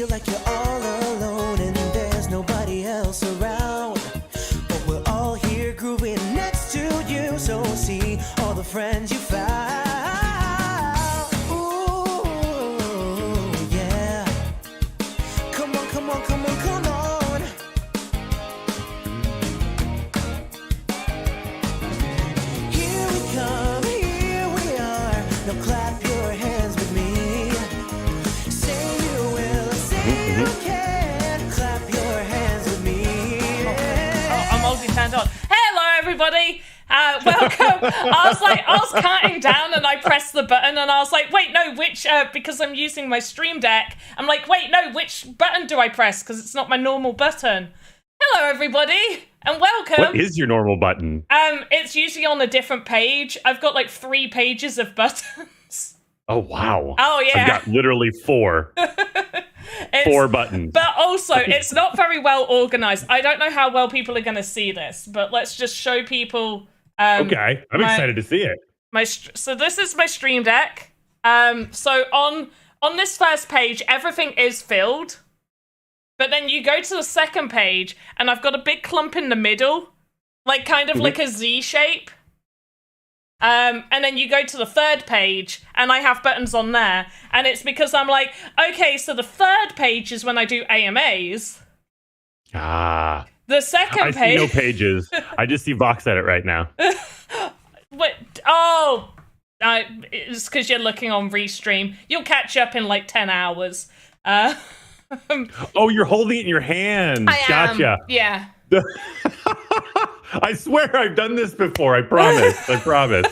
feel like you're all alone and there's nobody else around. But we're all here grooving next to you, so see all the friends you found. Ooh, yeah. Come on, come on, come on, come on. Here we come, here we are. Now clap your hands with me. Say you will, say you can. Clap your hands with me. Oh, I'm multi-turned on. Hello, everybody. Welcome. I was counting down and I pressed the button and I was like, wait, no, which, because I'm using my Stream Deck, I'm like, wait, no, which button do I press? Because it's not my normal button. Hello, everybody, and welcome. What is your normal button? It's usually on a different page. I've got like 3 pages of buttons. Oh, wow. Oh, yeah. I've got literally 4. 4 buttons. But also, it's not very well organized. I don't know how well people are going to see this, but let's just show people. Okay, I'm excited to see it. So this is my Stream Deck. So on this first page, everything is filled. But then you go to the second page, and I've got a big clump in the middle, like kind of like a Z shape. And then you go to the third page, and I have buttons on there. And it's because I'm like, okay, so the third page is when I do AMAs. Ah. The second I see no pages. I just see VoxEdit right now. What? Oh, it's because you're looking on Restream. You'll catch up in like 10 hours. Oh, you're holding it in your hand. I am. Gotcha. Yeah. I swear I've done this before. I promise. I promise.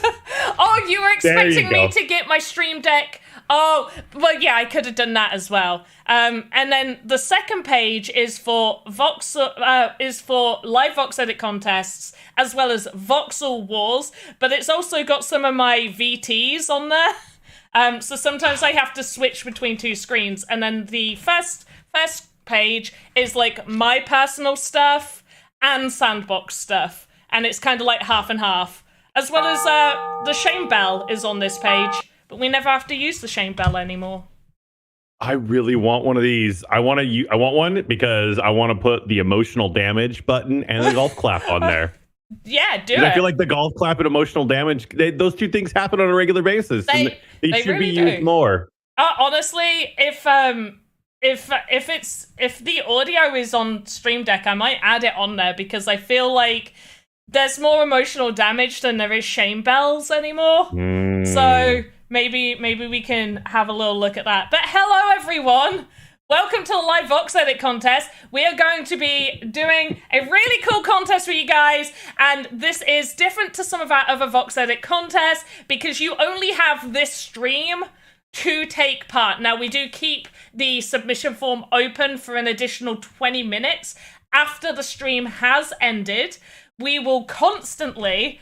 Oh, you were expecting me go. to get my Stream Deck. Oh, well, yeah, I could have done that as well. And then the second page is for live VoxEdit contests, as well as Voxel Wars, but it's also got some of my VTs on there. So sometimes I have to switch between 2 screens. And then the first page is like my personal stuff and Sandbox stuff. And it's kind of like half and half. As well as the Shame Bell is on this page. But we never have to use the Shame Bell anymore. I really want one of these. I want one because I want to put the emotional damage button and the golf clap on there. Yeah, do it. I feel like the golf clap and emotional damage, those 2 things happen on a regular basis. They should really be used more. Honestly, if the audio is on Stream Deck, I might add it on there because I feel like there's more emotional damage than there is shame bells anymore. So maybe we can have a little look at that. But hello, everyone. Welcome to the live VoxEdit contest. We are going to be doing a really cool contest for you guys, and this is different to some of our other VoxEdit contests because you only have this stream to take part. Now, we do keep the submission form open for an additional 20 minutes after the stream has ended. We will constantly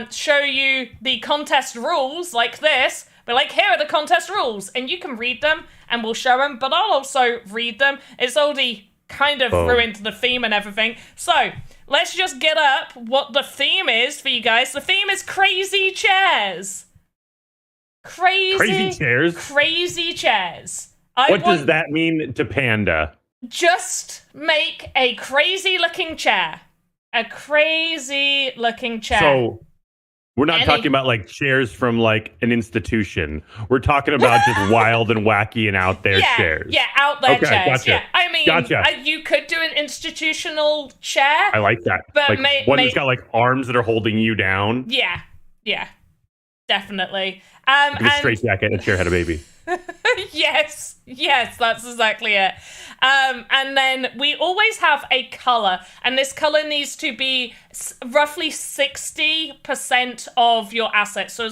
show you the contest rules like this. But like, here are the contest rules, and you can read them, and we'll show them, but I'll also read them. It's already kind of ruined the theme and everything. So, let's just get up what the theme is for you guys. The theme is crazy chairs. Crazy chairs? Crazy chairs. What does that mean to Panda? Just make a crazy-looking chair. A crazy-looking chair. So, we're not talking about like chairs from like an institution. We're talking about just wild and wacky and out there chairs. Yeah, out there chairs. Gotcha. Yeah, I mean, you could do an institutional chair. I like that. But like one that's got like arms that are holding you down. Yeah, definitely. Like a straight jacket and a chair had a baby. Yes, that's exactly it. And then we always have a color, and this color needs to be roughly 60% of your assets. So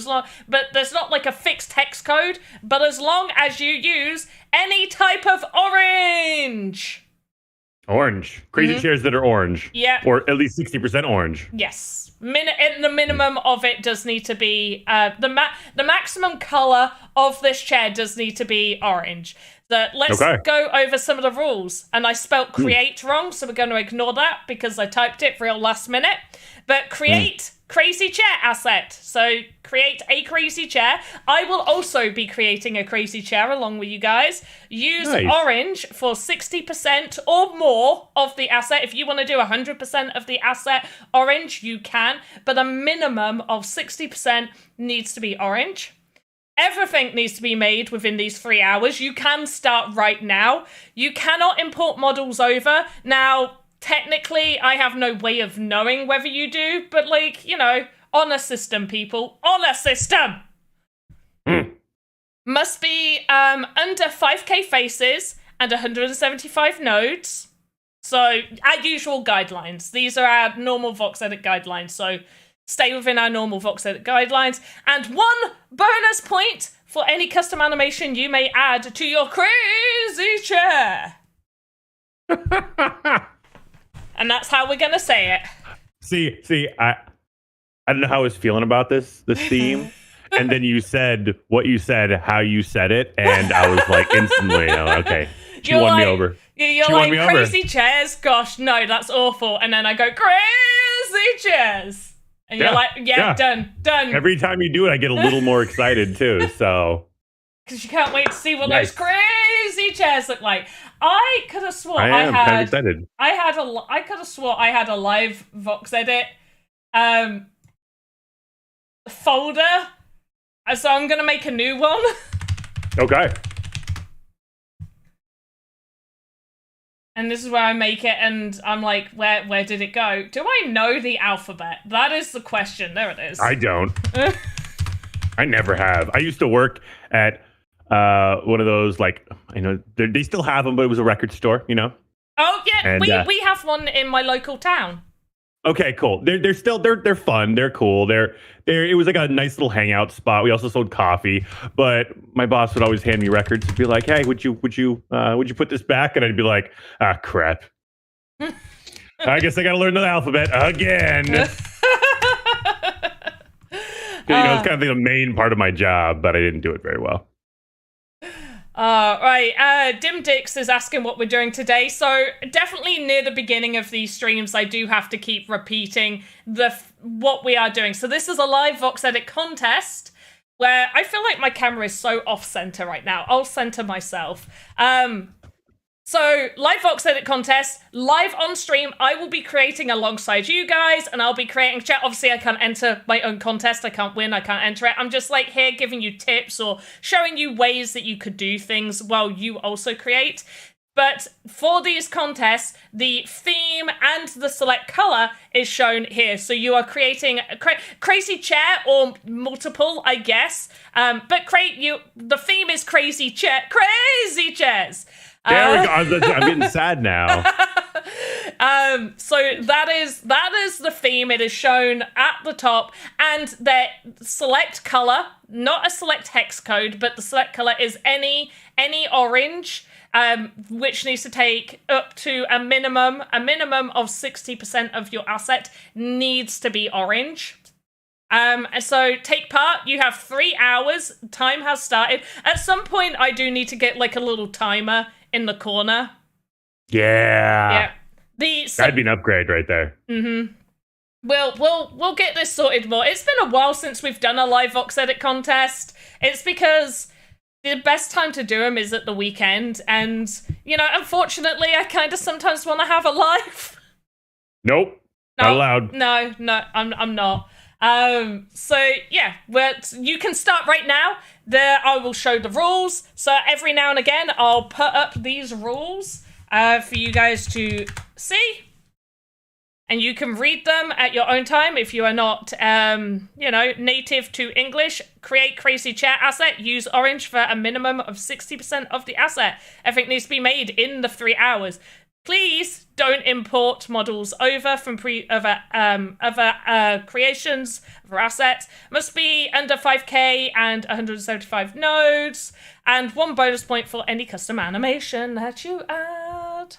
but there's not like a fixed hex code, but as long as you use any type of orange. Orange. Crazy chairs that are orange. Yeah. Or at least 60% orange. Yes. The minimum of it does need to be, the maximum color of this chair does need to be orange. So let's go over some of the rules. And I spelt create wrong, so we're going to ignore that because I typed it real last minute. But create crazy chair asset. So create a crazy chair. I will also be creating a crazy chair along with you guys. Use orange for 60% or more of the asset. If you want to do 100% of the asset orange, you can, but a minimum of 60% needs to be orange. Everything needs to be made within these 3 hours. You can start right now. You cannot import models over. Now, technically, I have no way of knowing whether you do, but like, you know, honor system, people. Honor system! Must be under 5k faces and 175 nodes. So, our usual guidelines. These are our normal VoxEdit guidelines, so stay within our normal VoxEdit guidelines. And 1 bonus point for any custom animation you may add to your crazy chair. And that's how we're gonna say it. See, I don't know how I was feeling about this theme, and then you said what you said, how you said it, and I was like instantly, okay, she won me over. You're like, crazy chairs? Gosh, no, that's awful. And then I go, crazy chairs. And you're like, yeah, done. Every time you do it, I get a little more excited too, so. Because you can't wait to see what those crazy chairs look like. I could have swore I could have swore I had a live VoxEdit folder. So I'm gonna make a new one. Okay. And this is where I make it, and I'm like, where did it go? Do I know the alphabet? That is the question. There it is. I don't. I never have. I used to work at one of those, like, I know they still have them, but it was a record store, you know? Oh, yeah, and, we have one in my local town. Okay, cool. They're still fun. They're cool. It was like a nice little hangout spot. We also sold coffee, but my boss would always hand me records and be like, "Hey, would you put this back?" And I'd be like, "Ah, crap. I guess I got to learn the alphabet again." It's kind of the main part of my job, but I didn't do it very well. Right, Dim Dix is asking what we're doing today, so definitely near the beginning of these streams I do have to keep repeating what we are doing. So this is a live VoxEdit contest, where I feel like my camera is so off-center right now. I'll center myself. So, live VoxEdit contest, live on stream. I will be creating alongside you guys, and I'll be creating chat. Obviously, I can't enter my own contest. I can't win. I can't enter it. I'm just like here giving you tips or showing you ways that you could do things while you also create. But for these contests, the theme and the select color is shown here. So you are creating a crazy chair or multiple, I guess. But the theme is crazy chairs. There we go. I'm getting sad now. So that is the theme. It is shown at the top, and the select color, not a select hex code, but the select color is any orange, which needs to take up to a minimum of 60% of your asset needs to be orange. So take part. You have 3 hours. Time has started. At some point, I do need to get like a little timer in the corner. Yeah. That'd be an upgrade right there. Mm-hmm. We'll get this sorted more. It's been a while since we've done a live VoxEdit contest. It's because the best time to do them is at the weekend, and unfortunately, I kind of sometimes want to have a live. Nope. Not allowed. No, I'm not. So yeah, you can start right now. There, I will show the rules. So every now and again, I'll put up these rules for you guys to see, and you can read them at your own time. If you are not, native to English, create crazy chair asset. Use orange for a minimum of 60% of the asset. Everything needs to be made in the 3 hours. Please don't import models over from other creations for assets. Must be under 5k and 175 nodes. And 1 bonus point for any custom animation that you add.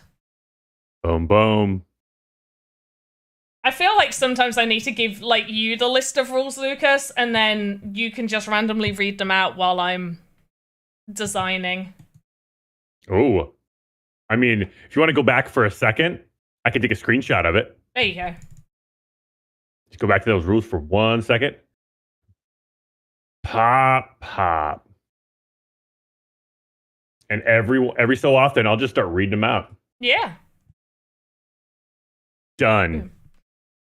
Boom, boom. I feel like sometimes I need to give you the list of rules, Lucas, and then you can just randomly read them out while I'm designing. Oh. I mean, if you want to go back for a second, I can take a screenshot of it. There you go. Let's go back to those rules for 1 second. Pop. And every so often, I'll just start reading them out. Yeah. Done.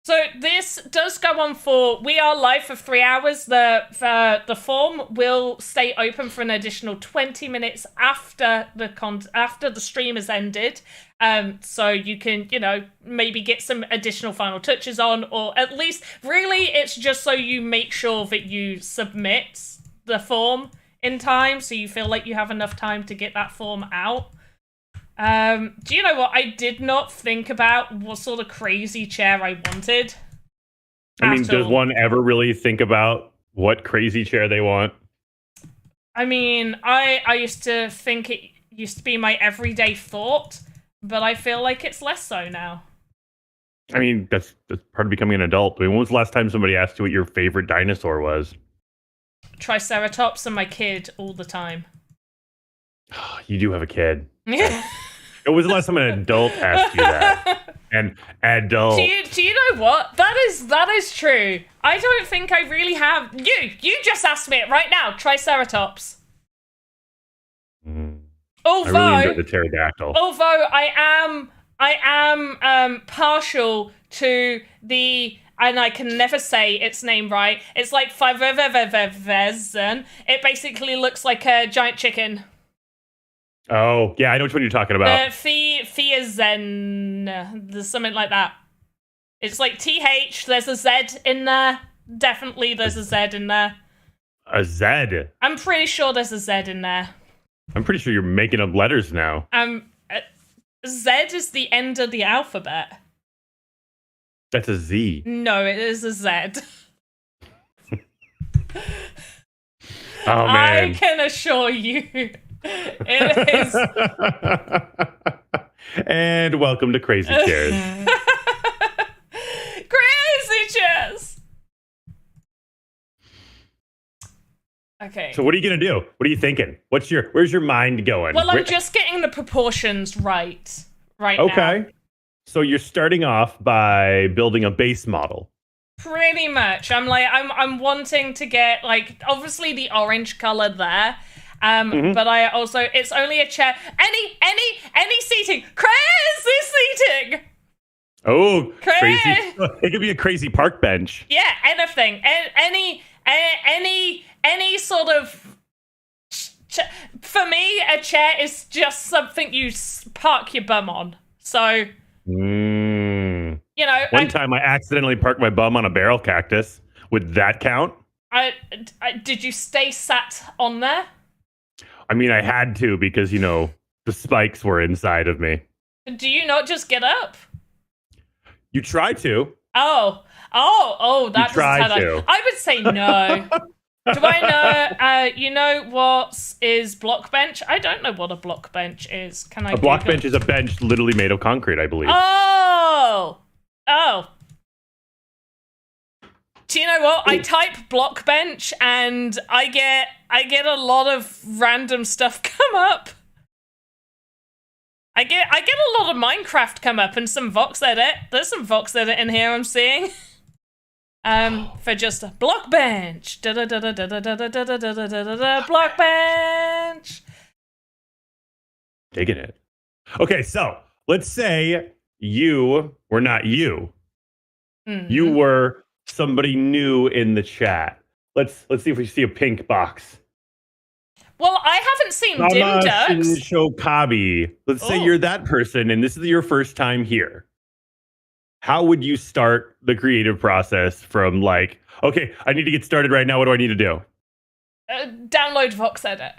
So this does go on for. We are live for 3 hours. The form will stay open for an additional 20 minutes after the stream has ended. So you can, maybe get some additional final touches on, or at least, really, it's just so you make sure that you submit the form in time, so you feel like you have enough time to get that form out. Do you know what? I did not think about what sort of crazy chair I wanted. I mean, does one ever really think about what crazy chair they want? I mean, I used to think it used to be my everyday thought, but I feel like it's less so now. I mean, that's part of becoming an adult. I mean, when was the last time somebody asked you what your favorite dinosaur was? Triceratops and my kid all the time. You do have a kid. It was the last time an adult asked you that. An adult. Do you know what? That is true. I don't think I really have. You just asked me it right now. Triceratops. Although, I really enjoy the pterodactyl. Although I am partial to the, and I can never say its name right. It's like Fivevevevezen. It basically looks like a giant chicken. Oh, yeah, I know which one you're talking about. Fiazen, there's something like that. It's like TH, there's a Z in there. Definitely there's a Z in there. A Z? I'm pretty sure there's a Z in there. I'm pretty sure you're making up letters now. Z is the end of the alphabet. That's a Z. No, it is a Z. Oh, man. I can assure you. It is. And welcome to Crazy Chairs. Crazy Chairs! Okay. So what are you going to do? What are you thinking? Where's your mind going? Well, I'm just getting the proportions right now. Okay. So you're starting off by building a base model. Pretty much. I'm wanting to get, like, obviously the orange color there. But I also, it's only a chair. Any seating. Crazy seating! Oh, crazy. It could be a crazy park bench. Yeah, anything. Any sort of... For me, a chair is just something you park your bum on. So... One time I accidentally parked my bum on a barrel cactus. Would that count? Did you stay sat on there? I mean, I had to because, the spikes were inside of me. Do you not just get up? You try to. Oh, that doesn't sound like... I would say no. Do I know, what is block bench? I don't know what a block bench is. Can I A block bench is a bench literally made of concrete, I believe. Oh. Do you know what? I type block bench and I get a lot of random stuff come up. I get a lot of Minecraft come up and some VoxEdit. There's some VoxEdit in here I'm seeing. For just a block bench. Block bench. Digging it. Okay, so let's say you were not you. Mm-hmm. You were somebody new in the chat. Let's see if we see a pink box. Well, I haven't seen Dim Ducks. Shokabi. Let's say you're that person and this is your first time here. How would you start the creative process from like, okay, I need to get started right now. What do I need to do? Download VoxEdit.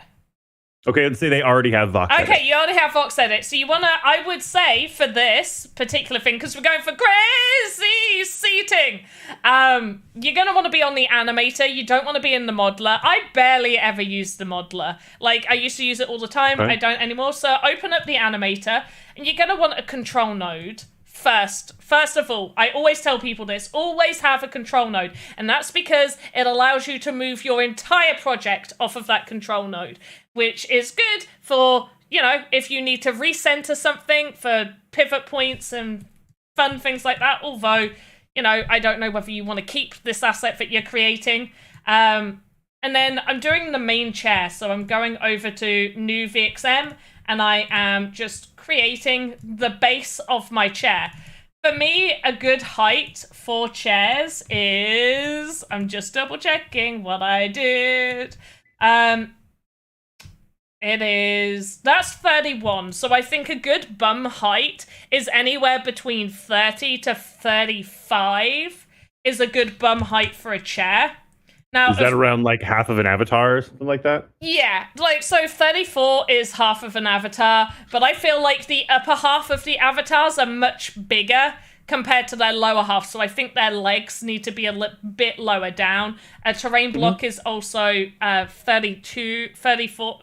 Okay, let's say they already have VoxEdit. Okay, you already have VoxEdit. So you want to, I would say, for this particular thing, because we're going for crazy seating, you're going to want to be on the animator. You don't want to be in the modeler. I barely ever use the modeler. Like, I used to use it all the time. Right. I don't anymore. So open up the animator, and you're going to want a control node. First of all, I always tell people this, always have a control node. And that's because it allows you to move your entire project off of that control node, which is good for, if you need to recenter something for pivot points and fun things like that. Although, I don't know whether you want to keep this asset that you're creating. And then I'm doing the main chair. So I'm going over to new VXM and I am just creating the base of my chair. For me, a good height for chairs is, I'm just double checking what I did. That's 31. So I think a good bum height is anywhere between 30 to 35 is a good bum height for a chair. Now, is that around like half of an avatar or something like that? Yeah, so 34 is half of an avatar, but I feel like the upper half of the avatars are much bigger compared to their lower half, so I think their legs need to be a bit lower down. A terrain block is also 32, 34...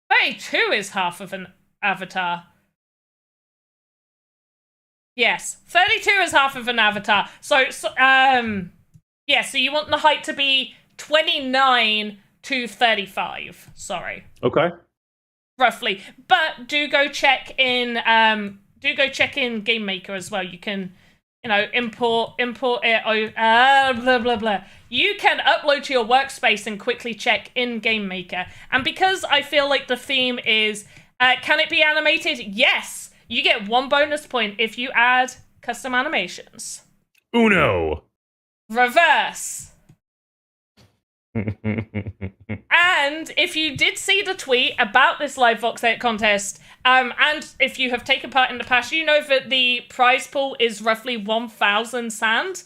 32 is half of an avatar. Yes, 32 is half of an avatar. So you want the height to be 29 to 35. Sorry. Okay. Roughly. But do go check in Game Maker as well. You can, import it, blah, blah, blah. You can upload to your workspace and quickly check in Game Maker. And because I feel like the theme is, can it be animated? Yes. You get 1 bonus point if you add custom animations. Uno. Reverse. And if you did see the tweet about this live VoxEdit contest, and if you have taken part in the past, you know that the prize pool is roughly 1,000 sand,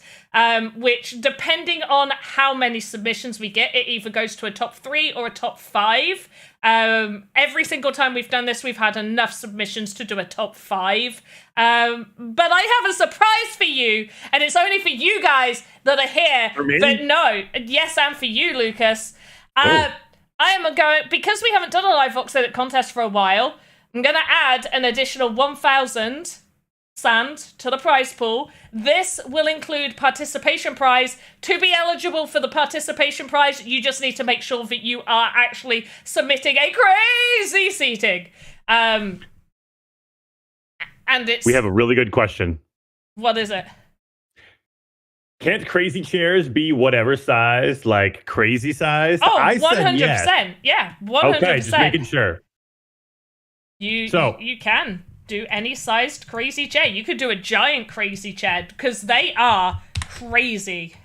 which, depending on how many submissions we get, it either goes to a top 3 or a top 5. Every single time we've done this, we've had enough submissions to do a top 5. But I have a surprise for you, and it's only for you guys that are here. For me? But no, yes, and for you, Lucas. I am going, because we haven't done a live VoxEdit contest for a while, I'm going to add an additional 1,000 sand to the prize pool. This will include participation prize. To be eligible for the participation prize, you just need to make sure that you are actually submitting a crazy seating. And We have a really good question. What is it? Can't crazy chairs be whatever size, like crazy size? Oh, I 100%. said yes. Yeah, 100%. Okay, just making sure. You can do any sized crazy chair. You could do a giant crazy chair because they are crazy.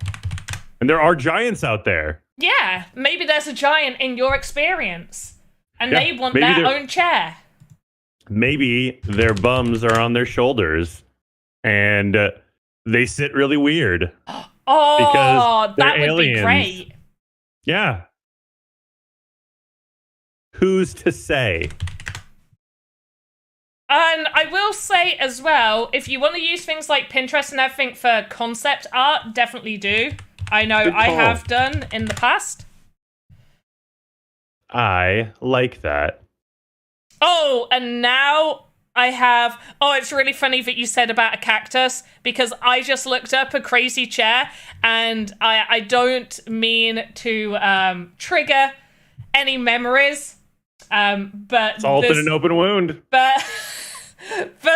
And there are giants out there. Yeah, maybe there's a giant in your experience and they want maybe their own chair. Maybe their bums are on their shoulders and they sit really weird. Oh, because that would aliens. be great. Yeah. Who's to say? And I will say as well, if you want to use things like Pinterest and everything for concept art, definitely do. I know I have done in the past. I like that. Oh, and now I have... Oh, it's really funny that you said about a cactus, because I just looked up a crazy chair, and I don't mean to trigger any memories, but... Salt in an open wound. But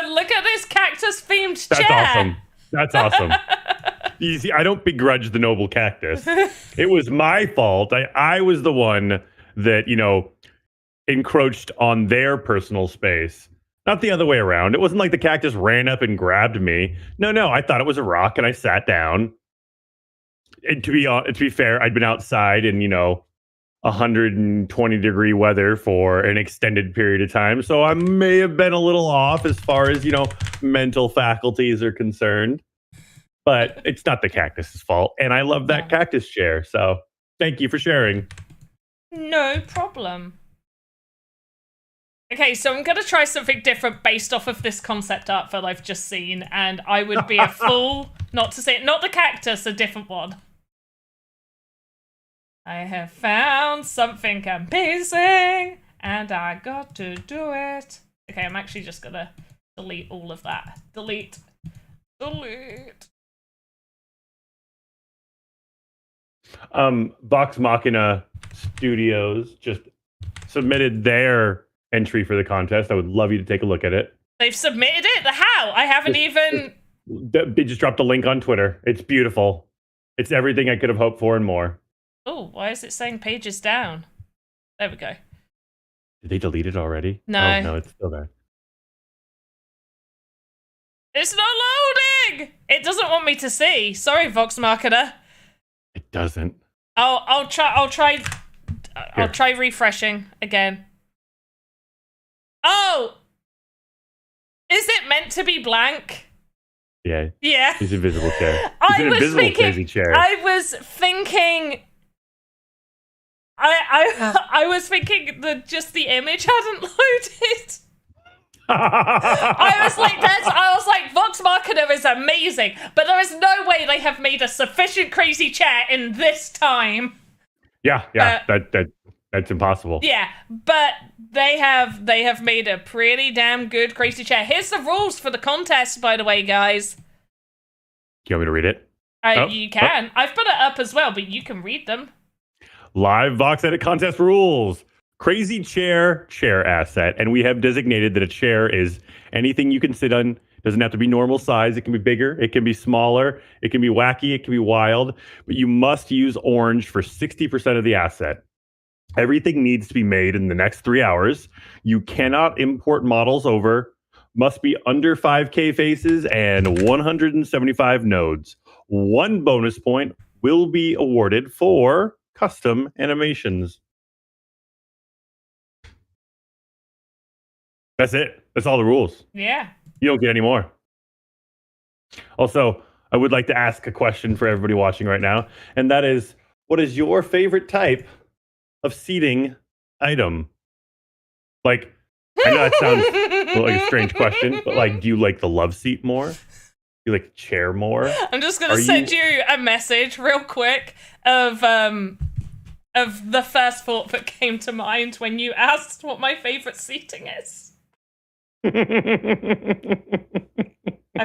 look at this cactus-themed chair! That's awesome. That's awesome. You see, I don't begrudge the noble cactus. It was my fault. I was the one that, encroached on their personal space. Not the other way around. It wasn't like the cactus ran up and grabbed me. No, I thought it was a rock and I sat down. And to be fair, I'd been outside in, 120-degree weather for an extended period of time. So I may have been a little off as far as, mental faculties are concerned. But it's not the cactus's fault. And I love that cactus chair. So thank you for sharing. No problem. Okay, so I'm going to try something different based off of this concept art that I've just seen, and I would be a fool not to say it. Not the cactus, a different one. I have found something amazing, and I got to do it. Okay, I'm actually just going to delete all of that. Delete. Vox Machina Studios just submitted their entry for the contest. I would love you to take a look at it. They've submitted it? How? I haven't even They just dropped a link on Twitter. It's beautiful. It's everything I could have hoped for and more. Oh, why is it saying pages down? There we go. Did they delete it already? No. Oh, no, it's still there. It's not loading! It doesn't want me to see. Sorry, Vox Marketer. It doesn't. I'll try refreshing again. Oh! Is it meant to be blank? Yeah. Yeah. He's invisible chair. He's an invisible crazy chair. I was thinking I was thinking that just the image hadn't loaded. I was like, Vox Marketer is amazing, but there is no way they have made a sufficient crazy chair in this time. Yeah, that's impossible. Yeah, but they have made a pretty damn good crazy chair. Here's the rules for the contest, by the way, guys. Do you want me to read it? You can. I've put it up as well, but you can read them. Live VoxEdit Contest rules. Crazy chair asset. And we have designated that a chair is anything you can sit on. Doesn't have to be normal size. It can be bigger. It can be smaller. It can be wacky. It can be wild. But you must use orange for 60% of the asset. Everything needs to be made in the next 3 hours. You cannot import models over. Must be under 5K faces and 175 nodes. 1 bonus point will be awarded for custom animations. That's it. That's all the rules. Yeah. You don't get any more. Also, I would like to ask a question for everybody watching right now, and that is, what is your favorite type of seating item? Like, I know that sounds like a strange question, but like, do you like the love seat more? Do you like the chair more? I'm just gonna send you a message real quick of the first thought that came to mind when you asked what my favorite seating is. I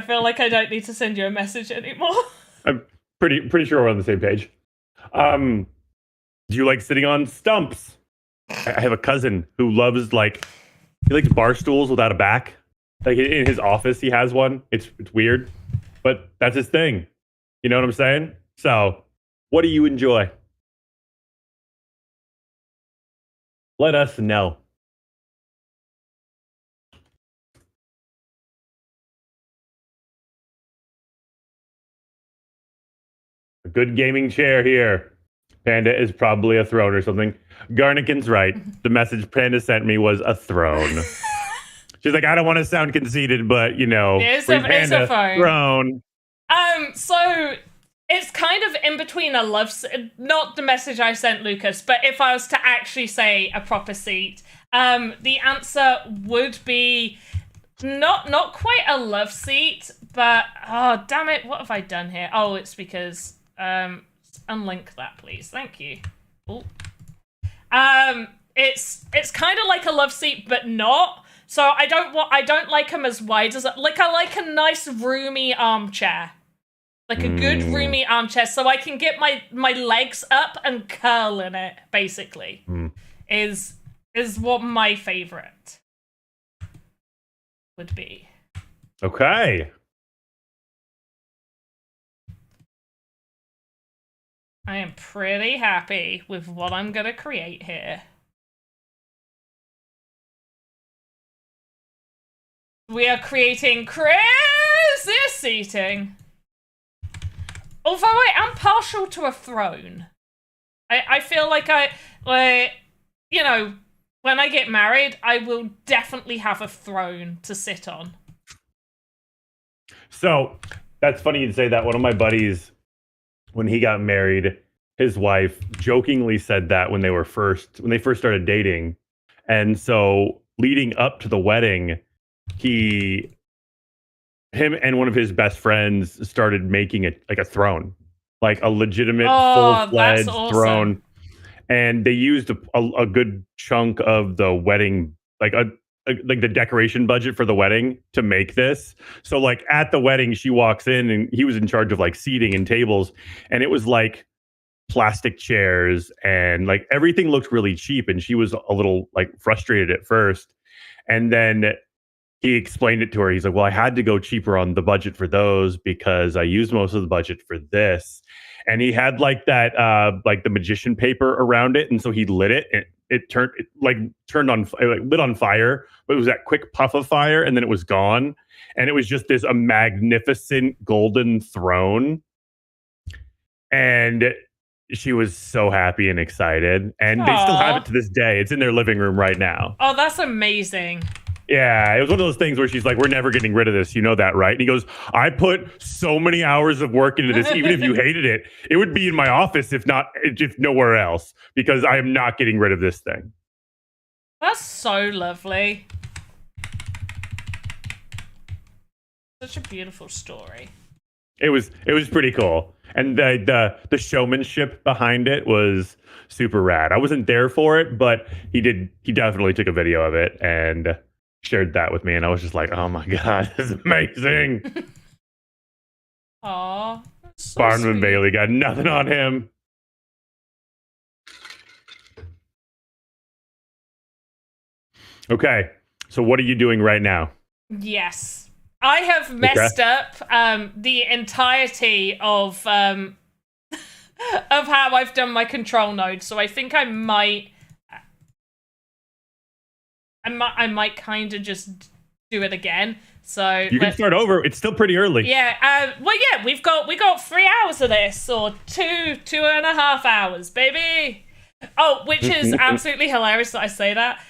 feel like I don't need to send you a message anymore. I'm pretty sure we're on the same page. Do you like sitting on stumps? I have a cousin who loves he likes bar stools without a back. Like in his office, he has one. It's weird, but that's his thing. You know what I'm saying? So, what do you enjoy? Let us know. A good gaming chair here. Panda is probably a throne or something. Garnican's right. The message Panda sent me was a throne. She's like, I don't want to sound conceited, but it's a throne. So it's kind of in between a not the message I sent Lucas, but if I was to actually say a proper seat, the answer would be not quite a love seat, but oh damn it, what have I done here? Oh, it's because unlink that, please. Thank you. Ooh. It's kind of like a love seat, but not. So I don't like them as wide as I like a nice roomy armchair. Like a good roomy armchair, so I can get my legs up and curl in it, basically. Is what my favorite would be. Okay. I am pretty happy with what I'm gonna create here. We are creating crazy seating. Although I am partial to a throne. I feel like when I get married, I will definitely have a throne to sit on. So, that's funny you'd say that. One of my buddies, when he got married, his wife jokingly said that when they first started dating. And so, leading up to the wedding, him and one of his best friends started making it like a throne, like a legitimate full-fledged throne. And they used a good chunk of the wedding, like the decoration budget for the wedding to make this. So like at the wedding, she walks in and he was in charge of like seating and tables. And it was like plastic chairs and like everything looked really cheap. And she was a little like frustrated at first. And then he explained it to her. He's like, well, I had to go cheaper on the budget for those because I used most of the budget for this. And he had like that, like the magician paper around it. And so he lit it and it turned on, like lit on fire, but it was that quick puff of fire and then it was gone. And it was just a magnificent golden throne. And she was so happy and excited. And they still have it to this day. It's in their living room right now. Oh, that's amazing. Yeah, it was one of those things where she's like, we're never getting rid of this. You know that, right? And he goes, I put so many hours of work into this. Even if you hated it, it would be in my office, if nowhere else, because I am not getting rid of this thing. That's so lovely. Such a beautiful story. It was pretty cool. And the showmanship behind it was super rad. I wasn't there for it, but he definitely took a video of it and shared that with me, and I was just like, oh my god, this is amazing. Aw, so Barnum sweet. and Bailey got nothing on him. Okay, so what are you doing right now? Yes. I have messed up the entirety of how I've done my control node, so I think I might kind of just do it again. So you can start over. It's still pretty early. Yeah. Well, yeah. We got 3 hours of this, or 2.5 hours, baby. Oh, which is absolutely hilarious that I say that.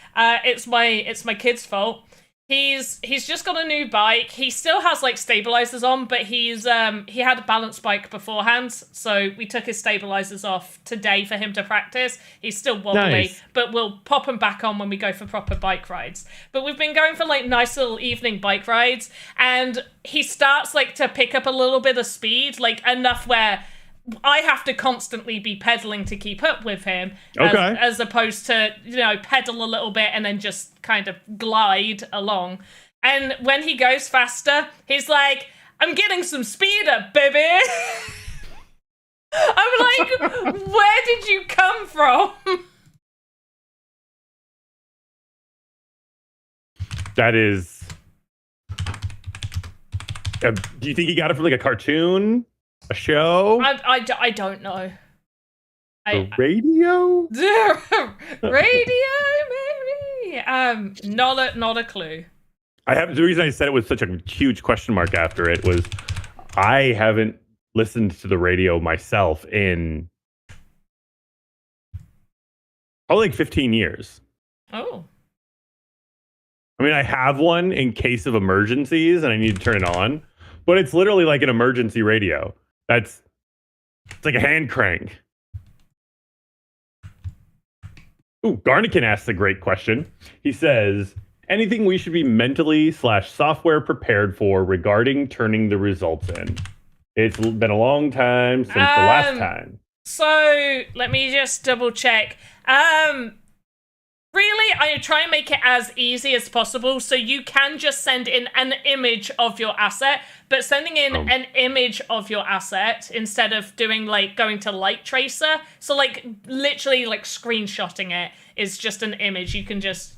It's my kid's fault. He's just got a new bike. He still has like stabilizers on, but he had a balance bike beforehand, so we took his stabilizers off today for him to practice. He's still wobbly, Nice. but we'll pop him back on when we go for proper bike rides. But we've been going for like nice little evening bike rides, and he starts like to pick up a little bit of speed, like enough where I have to constantly be pedaling to keep up with him, as opposed to, pedal a little bit and then just kind of glide along. And when he goes faster, he's like, I'm getting some speed up, baby. I'm like, where did you come from? That is... do you think he got it from like a cartoon? A show? I don't know. Radio? Radio, maybe? Not a clue. The reason I said it with such a huge question mark after it was I haven't listened to the radio myself in probably like 15 years. Oh. I mean, I have one in case of emergencies and I need to turn it on, but it's literally like an emergency radio. It's like a hand crank. Ooh, Garnican asks a great question. He says, anything we should be mentally/software prepared for regarding turning the results in? It's been a long time since the last time. So let me just double check. Really, I try and make it as easy as possible, so you can just send in an image of your asset, but sending in an image of your asset instead of doing like going to Light Tracer, so like literally like screenshotting it is just an image. You can just,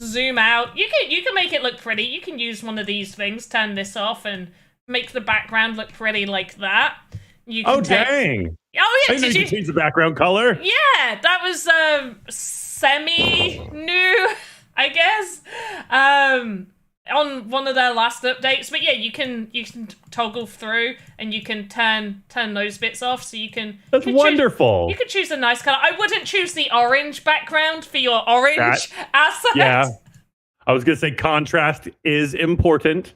zoom out. You can make it look pretty. You can use one of these things, turn this off, and make the background look pretty like that. You can dang! Oh yeah, did you change the background color? Yeah, that was semi-new, I guess, on one of their last updates. But yeah, you can toggle through and you can turn those bits off, so you can. That's wonderful. You could choose a nice color. I wouldn't choose the orange background for your orange asset. Yeah, I was gonna say contrast is important.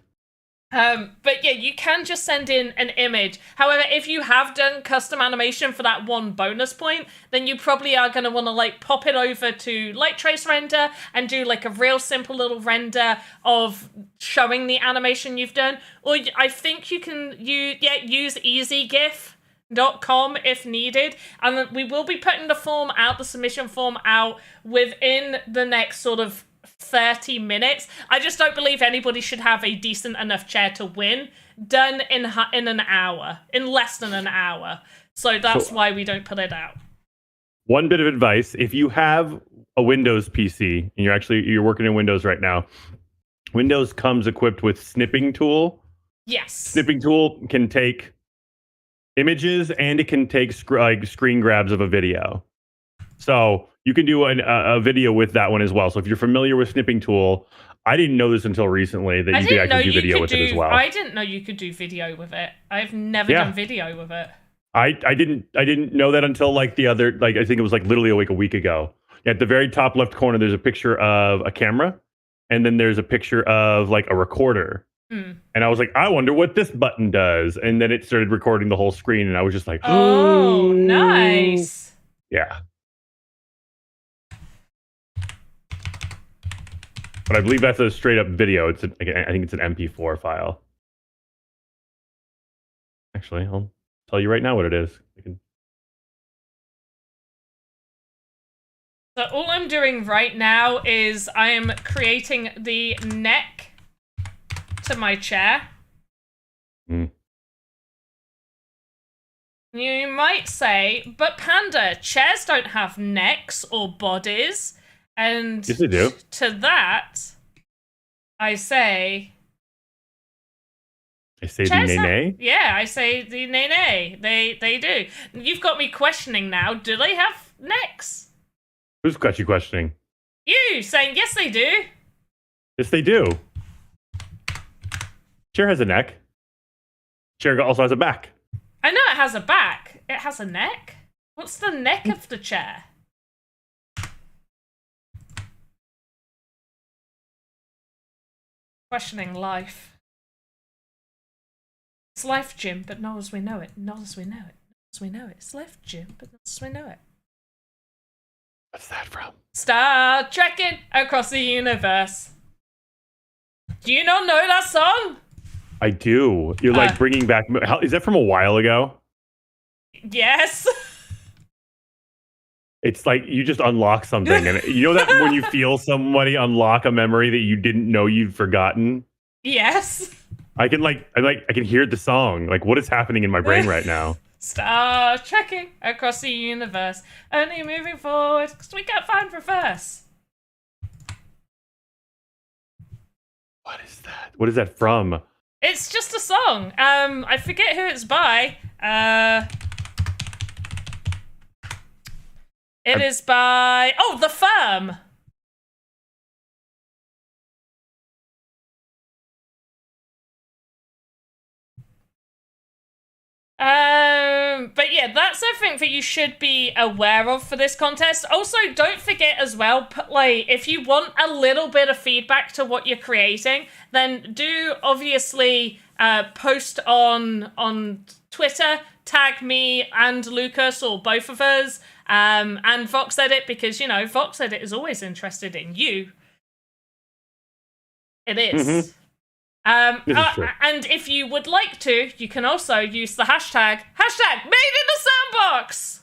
But yeah, you can just send in an image. However, if you have done custom animation for that one bonus point, then you probably are going to want to like pop it over to Light Trace Render and do like a real simple little render of showing the animation you've done. Or I think you can use easygif.com if needed. And we will be putting the submission form out within the next sort of 30 minutes. I just don't believe anybody should have a decent enough chair to win done in an hour, in less than an hour. So that's why we don't put it out. One bit of advice: if you have a Windows PC and you're working in Windows right now, Windows comes equipped with snipping tool. Yes. Snipping tool can take images and it can take screen grabs of a video. So you can do a video with that one as well. So if you're familiar with snipping tool, I didn't know this until recently that you could actually do video with it as well. I didn't know you could do video with it. I've never done video with it. I didn't know that until like the other, like I think it was like literally a week ago. At the very top left corner, there's a picture of a camera, and then there's a picture of like a recorder. And I was like, I wonder what this button does. And then it started recording the whole screen, and I was just like, oh, nice. Yeah. But I believe that's a straight up video. I think it's an MP4 file. Actually, I'll tell you right now what it is. So all I'm doing right now is I am creating the neck to my chair. You might say, but Panda, chairs don't have necks or bodies. And yes, they do. To that, I say... I say the nay-nay? Yeah, I say the nay-nay. They do. You've got me questioning now. Do they have necks? Who's got you questioning? You, saying yes they do. Yes, they do. Chair has a neck. Chair also has a back. I know it has a back. It has a neck? What's the neck of the chair? Questioning life. It's life, Jim, but not as we know it. Not as we know it. Not as we know it. It's life, Jim, but not as we know it. What's that from? Star trekking across the universe. Do you not know that song? I do. You're like bringing back... Is that from a while ago? Yes. It's like you just unlock something. And you know that when you feel somebody unlock a memory that you didn't know you'd forgotten? Yes. I can hear the song. Like, what is happening in my brain right now? Star trekking across the universe, only moving forward because we can't find reverse. What is that? What is that from? It's just a song. I forget who it's by. It is by The Firm. But yeah, that's everything that you should be aware of for this contest. Also, don't forget as well, like, if you want a little bit of feedback to what you're creating, then do obviously post on Twitter, tag me and Lucas or both of us, and VoxEdit, because, you know, VoxEdit is always interested in you. It is. Mm-hmm. And if you would like to, you can also use the hashtag made in the sandbox.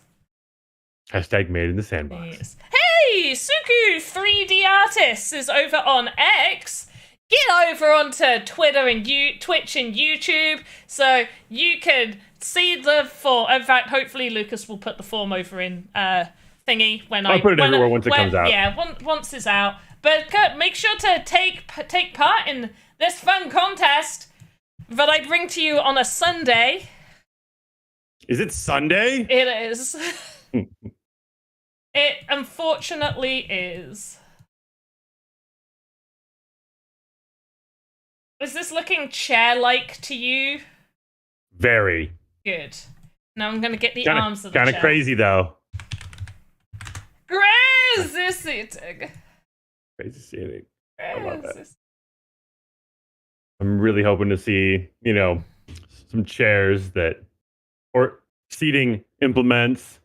Hashtag made in the sandbox. Yes. Hey, Suku 3D Artists is over on X. Get over onto Twitter and Twitch and YouTube so you can see the form. In fact, hopefully Lucas will put the form over in thingy when I'll put it everywhere once it comes out. Yeah, once it's out. But make sure to take part in this fun contest that I bring to you on a Sunday. Is it Sunday? It is. It unfortunately is. Is this looking chair-like to you? Very. Good. Now I'm going to get the arms of the chair. Kind of crazy, though. Crazy seating. Crazy seating. I love it. I'm really hoping to see, you know, some chairs or seating implements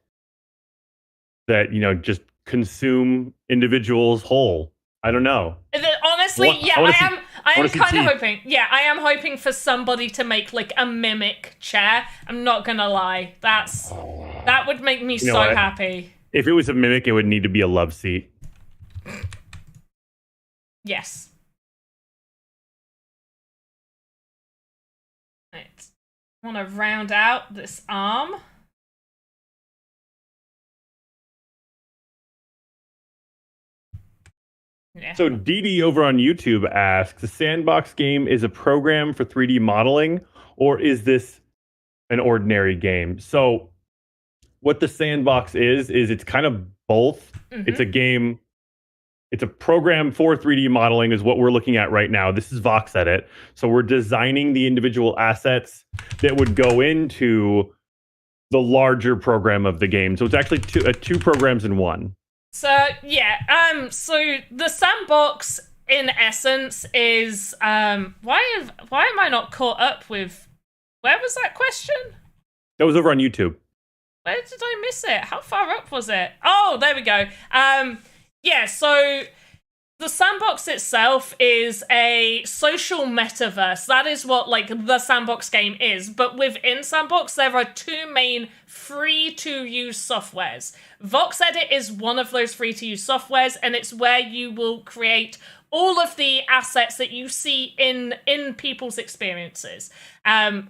that, you know, just consume individuals whole. I don't know. Honestly, I am kind of hoping. Yeah, I am hoping for somebody to make like a mimic chair. I'm not gonna lie. That would make me so happy. If it was a mimic, it would need to be a love seat. Yes. Right. I want to round out this arm. Yeah. So DD over on YouTube asks, the Sandbox game is a program for 3D modeling, or is this an ordinary game? So what the Sandbox is it's kind of both. It's a game, it's a program for 3D modeling is what we're looking at right now. This is VoxEdit. So we're designing the individual assets that would go into the larger program of the game. So it's actually two programs in one. So yeah, so the Sandbox in essence is why am I not caught up with, where was that question? That was over on YouTube. Where did I miss it? How far up was it? Oh, there we go. Yeah, so the Sandbox itself is a social metaverse. That is what like the Sandbox game is. But within Sandbox, there are two main free-to-use softwares. VoxEdit is one of those free-to-use softwares, and it's where you will create all of the assets that you see in people's experiences.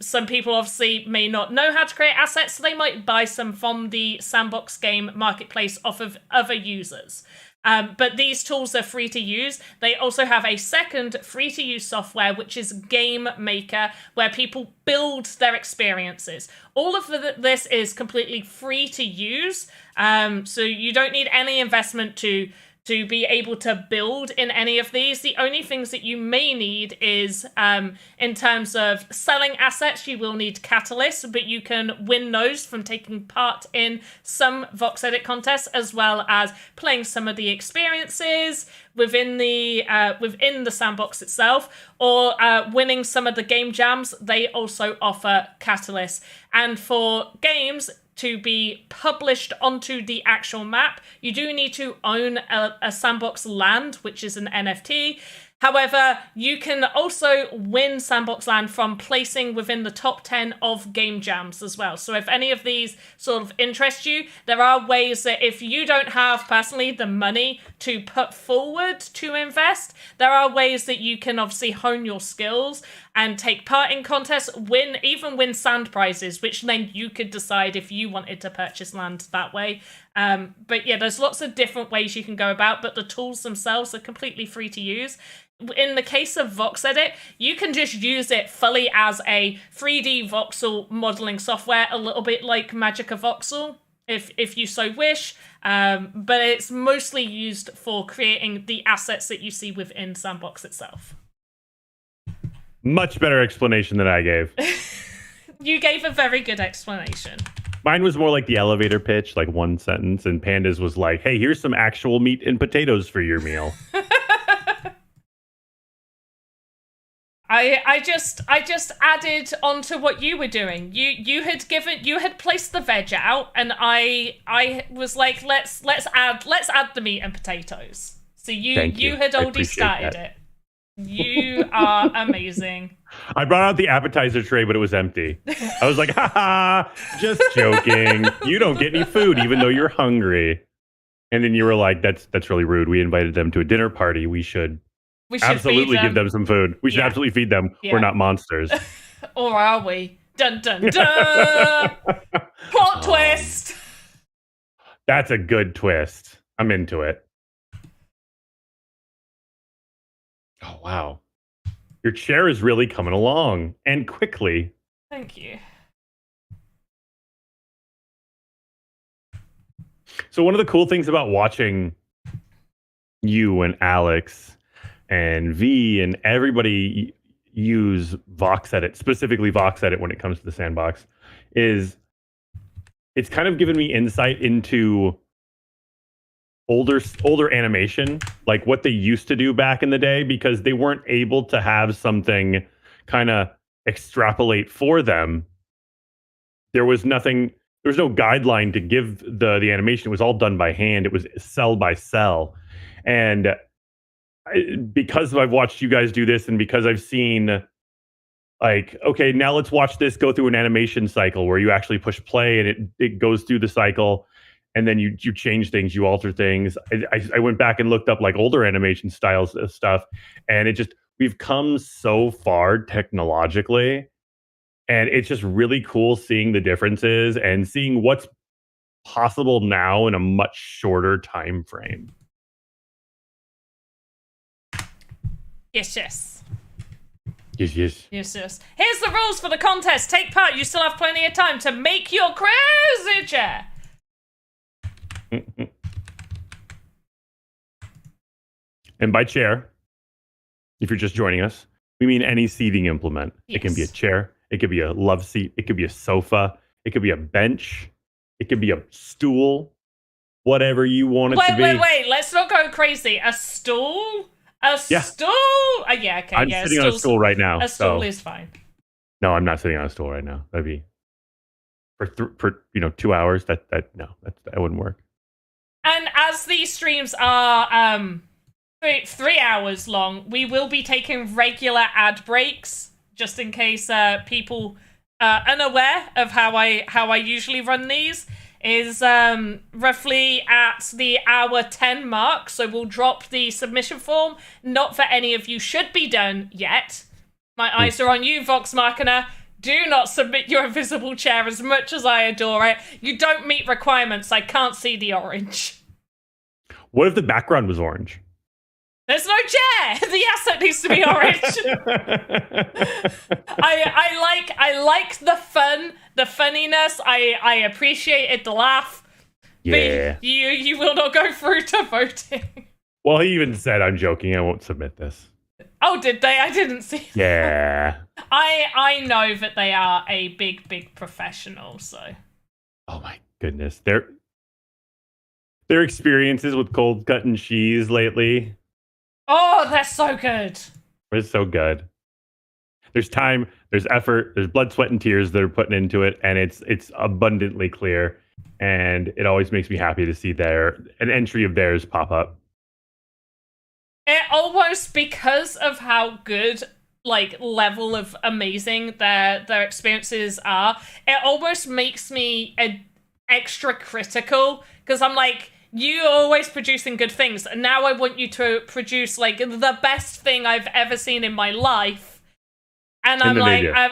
Some people obviously may not know how to create assets, so they might buy some from the Sandbox game marketplace off of other users. But these tools are free to use. They also have a second free to use software, which is Game Maker, where people build their experiences. All of this is completely free to use. So you don't need any investment to be able to build in any of these. The only things that you may need is, in terms of selling assets, you will need catalysts, but you can win those from taking part in some VoxEdit contests, as well as playing some of the experiences within the Sandbox itself, or winning some of the game jams. They also offer catalysts. And for games to be published onto the actual map, you do need to own a Sandbox land, which is an NFT. However, you can also win Sandbox land from placing within the top 10 of game jams as well. So if any of these sort of interest you, there are ways that if you don't have personally the money to put forward to invest, there are ways that you can obviously hone your skills and take part in contests, even win sand prizes, which then you could decide if you wanted to purchase land that way. But yeah, there's lots of different ways you can go about, but the tools themselves are completely free to use. In the case of VoxEdit, you can just use it fully as a 3D voxel modeling software, a little bit like Magica Voxel, if you so wish. But it's mostly used for creating the assets that you see within Sandbox itself. Much better explanation than I gave. You gave a very good explanation. Mine was more like the elevator pitch, like one sentence, and Panda's was like, hey, here's some actual meat and potatoes for your meal. I just added onto what you were doing. You had placed the veg out, and I was like, let's add the meat and potatoes. So you had already started it. You are amazing. I brought out the appetizer tray, but it was empty. I was like, ha, just joking. You don't get any food, even though you're hungry. And then you were like, that's really rude. We invited them to a dinner party. We should absolutely give them some food. We should absolutely feed them. Yeah. We're not monsters. Or are we? Dun, dun, dun! Plot twist! That's a good twist. I'm into it. Oh, wow. Your chair is really coming along, and quickly. Thank you. So one of the cool things about watching you and Alex and V and everybody use VoxEdit, specifically VoxEdit when it comes to the Sandbox, is it's kind of given me insight into older animation, like what they used to do back in the day, because they weren't able to have something kind of extrapolate for them. There was no guideline to give the animation. It was all done by hand. It was cell by cell. And because I've watched you guys do this, and because I've seen, like, okay, now let's watch this go through an animation cycle where you actually push play and it goes through the cycle, and then you change things, you alter things. I went back and looked up like older animation styles of stuff, and we've come so far technologically, and it's just really cool seeing the differences and seeing what's possible now in a much shorter time frame. Yes, yes. Yes. Yes, yes. Here's the rules for the contest. Take part. You still have plenty of time to make your crazy chair. And by chair, if you're just joining us, we mean any seating implement. Yes. It can be a chair. It could be a love seat. It could be a sofa. It could be a bench. It could be a stool. Whatever you want it to be. Wait. Let's not go crazy. A stool? Stool? Yeah, okay. I'm sitting on a stool right now. A stool is fine. No, I'm not sitting on a stool right now. That'd be for 2 hours. That wouldn't work. And as these streams are 3 hours long, we will be taking regular ad breaks just in case people unaware of how I usually run these. Is roughly at the hour 10 mark, so we'll drop the submission form. Not for any of you should be done yet. My eyes are on you, Vox Machina. Do not submit your invisible chair as much as I adore it. You don't meet requirements. I can't see the orange. What if the background was orange? There's no chair. The asset needs to be orange. I like the fun, the funniness. I appreciated the laugh. Yeah. But you will not go through to voting. Well, he even said, "I'm joking. I won't submit this." Oh, did they? I didn't see. Yeah. I know that they are a big professional. So. Oh my goodness, their experiences with cold cut and cheese lately. Oh, that's so good. It's so good. There's time, there's effort, there's blood, sweat, and tears that are putting into it, and it's abundantly clear. And it always makes me happy to see an entry of theirs pop up. It almost, because of how good, level of amazing their experiences are, it almost makes me extra critical, because I'm like, you're always producing good things, and now I want you to produce the best thing I've ever seen in my life. And I'm like, I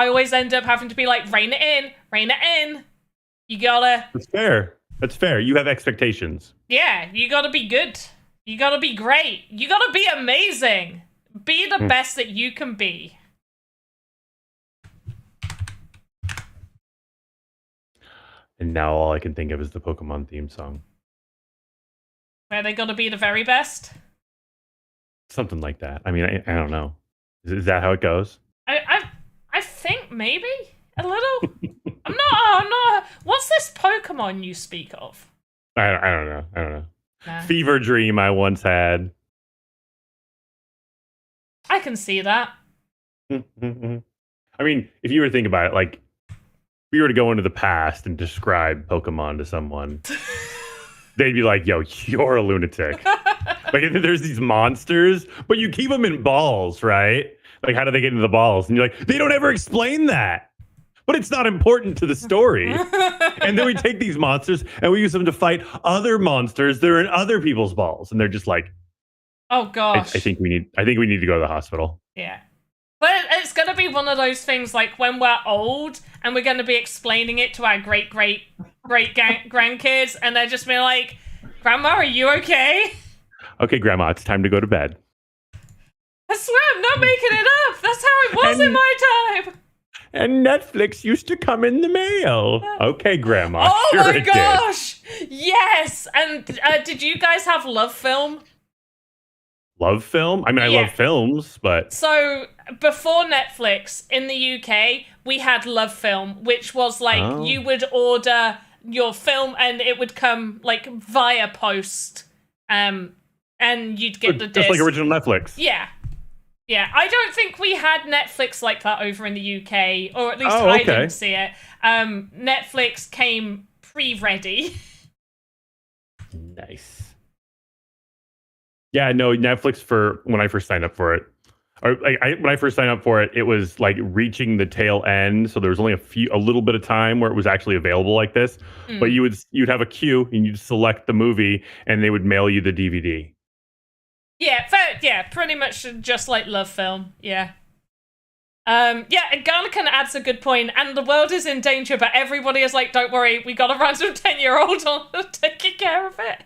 always end up having to be like, rein it in. You gotta. That's fair. You have expectations. Yeah, you gotta be good. You gotta be great. You gotta be amazing. Be the best that you can be. And now all I can think of is the Pokemon theme song. Where they gotta be the very best? Something like that. I mean, I don't know. Is that how it goes? I think maybe a little. I'm not. What's this Pokemon you speak of? I don't know. Nah. Fever dream I once had. I can see that. I mean, if you were to think about it, if we were to go into the past and describe Pokemon to someone, they'd be like, "Yo, you're a lunatic." There's these monsters, but you keep them in balls, right? How do they get into the balls? And you're like, they don't ever explain that. But it's not important to the story. And then we take these monsters and we use them to fight other monsters that are in other people's balls. And they're just like, oh gosh. I think we need to go to the hospital. Yeah. But it's going to be one of those things when we're old and we're going to be explaining it to our great grandkids, and they're just being like, Grandma, are you okay? Okay, Grandma, it's time to go to bed. I swear I'm not making it up. That's how it was in my time. And Netflix used to come in the mail. Okay, Grandma. Oh sure my gosh. Yes. And did you guys have Love Film? Love Film? I mean, I love films, but... So, before Netflix, in the UK, we had Love Film, which was you would order your film and it would come via post. And you'd get the disc. Just like original Netflix. Yeah. Yeah, I don't think we had Netflix like that over in the UK, or at least I didn't see it. Netflix came pre-ready. Nice. Yeah, no, Netflix when I first signed up for it, when I first signed up for it, it was reaching the tail end, so there was only a little bit of time where it was actually available like this. But you'd have a queue and you'd select the movie, and they would mail you the DVD. Yeah, pretty much just like Love Film. Yeah. And Garnican adds a good point, and the world is in danger, but everybody is like, don't worry, we got a random 10-year-old on taking care of it.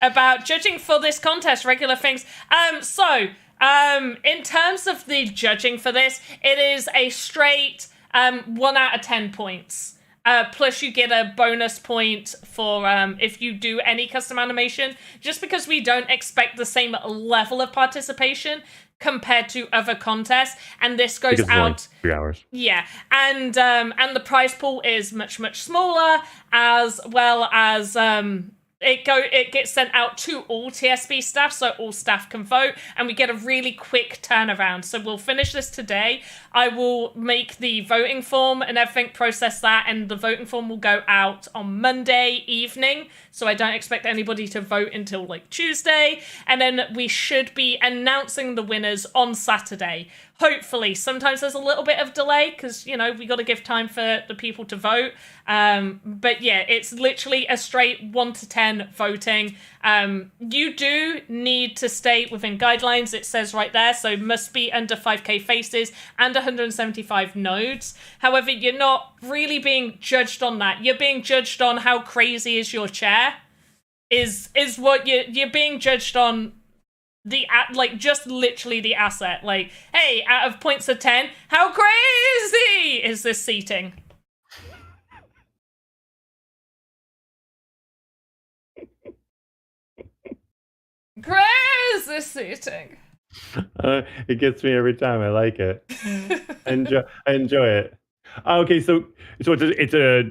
about judging for this contest, regular things. In terms of the judging for this, it is a straight 1 out of 10 points. Plus you get a bonus point for if you do any custom animation, just because we don't expect the same level of participation compared to other contests, and this goes because out it's only 3 hours. Yeah, and the prize pool is much smaller, as well as it gets sent out to all TSB staff, so all staff can vote, and we get a really quick turnaround. So we'll finish this today. I will make the voting form and everything, process that, and the voting form will go out on Monday evening. So I don't expect anybody to vote until like Tuesday, and then we should be announcing the winners on Saturday. Hopefully. Sometimes there's a little bit of delay because, you know, we got to give time for the people to vote. But yeah, it's literally a straight 1 to 10 voting. You do need to stay within guidelines. It says right there. So must be under 5k faces and 175 nodes. However, you're not really being judged on that. You're being judged on how crazy is your chair. Is what you're being judged on. Just literally the asset. Like, hey, out of points of 10, how crazy is this seating? Crazy seating. It gets me every time. I like it. I enjoy it. Okay, so it's a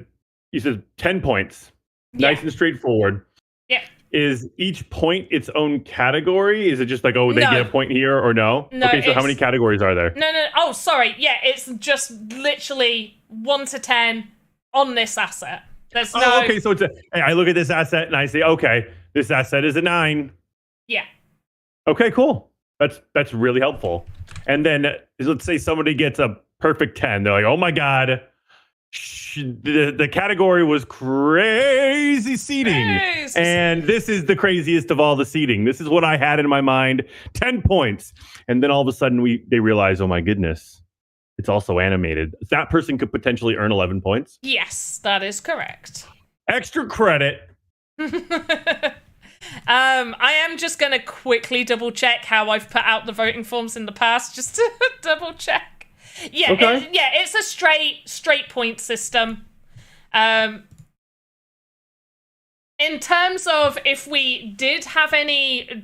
you said 10 points. Nice and straightforward. Yeah. Is each point its own category? Is it just like, oh, they get a point here or no? No. Okay, so how many categories are there? No. Oh, sorry. Yeah, it's just literally 1 to 10 on this asset. There's no. Oh, okay, so I look at this asset and I say, okay, this asset is a 9. Yeah. Okay, cool. That's really helpful. And then let's say somebody gets a perfect 10. They're like, oh my God. The category was crazy seating. And this is the craziest of all the seating. This is what I had in my mind. 10 points. And then all of a sudden they realize, oh my goodness, it's also animated. That person could potentially earn 11 points. Yes, that is correct. Extra credit. I am just going to quickly double check how I've put out the voting forms in the past, just to double check. Yeah, okay. It's a straight point system. In terms of if we did have any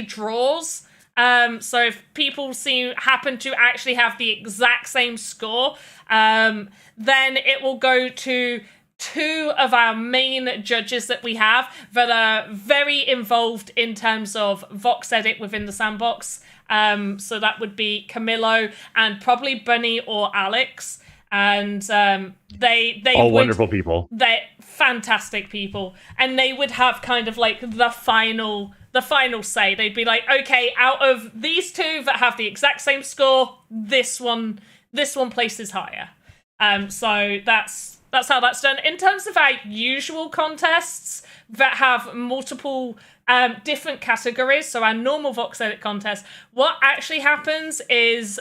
draws, so if people happen to actually have the exact same score, then it will go to 2 of our main judges that we have that are very involved in terms of VoxEdit within the sandbox. So that would be Camillo and probably Bunny or Alex. And they all wonderful people. They're fantastic people. And they would have kind of like the final say. They'd be like, okay, out of these 2 that have the exact same score, this one places higher. So that's how that's done. In terms of our usual contests that have multiple different categories, so our normal VoxEdit contest, what actually happens is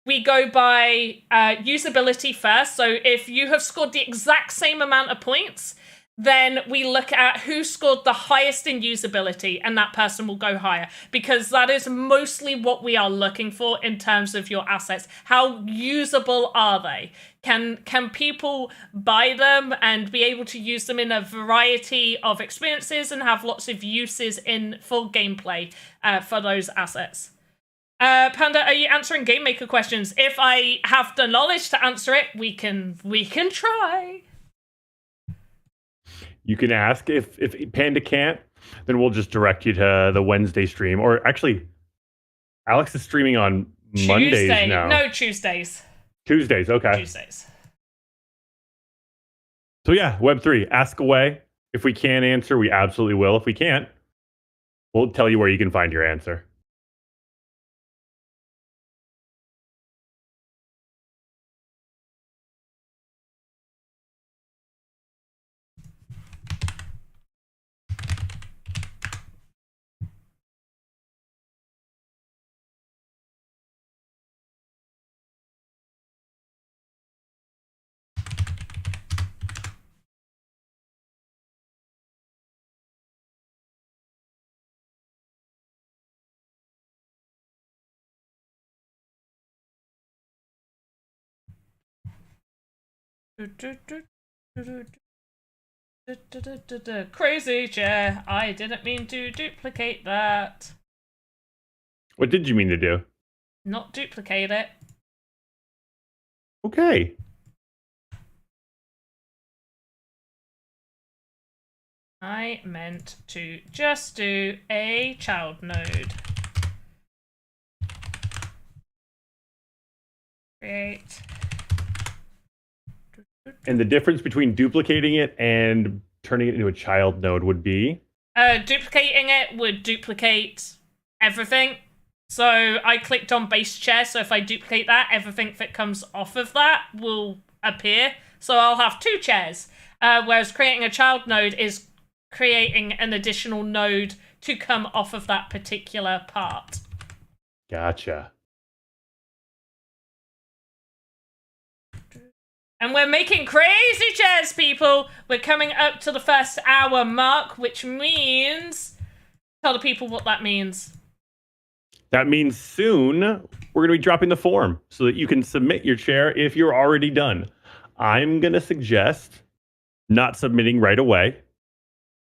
we go by usability first. So if you have scored the exact same amount of points, then we look at who scored the highest in usability, and that person will go higher, because that is mostly what we are looking for in terms of your assets. How usable are they? Can people buy them and be able to use them in a variety of experiences and have lots of uses in full gameplay for those assets? Panda, are you answering Game Maker questions? If I have the knowledge to answer it, we can try. You can ask. If Panda can't, then we'll just direct you to the Wednesday stream. Or actually, Alex is streaming on Mondays now. No, Tuesdays. Tuesdays, okay. Tuesdays. So yeah, Web3, ask away. If we can answer, we absolutely will. If we can't, we'll tell you where you can find your answer. Crazy chair. I didn't mean to duplicate that. What did you mean to do? Not duplicate it. Okay. I meant to just do a child node. Create. And the difference between duplicating it and turning it into a child node would be? Duplicating it would duplicate everything. So I clicked on base chair, so if I duplicate that, everything that comes off of that will appear. So I'll have two chairs. Whereas creating a child node is creating an additional node to come off of that particular part. Gotcha. And we're making crazy chairs, people! We're coming up to the first hour mark, which means... Tell the people what that means. That means soon we're going to be dropping the form so that you can submit your chair if you're already done. I'm going to suggest not submitting right away,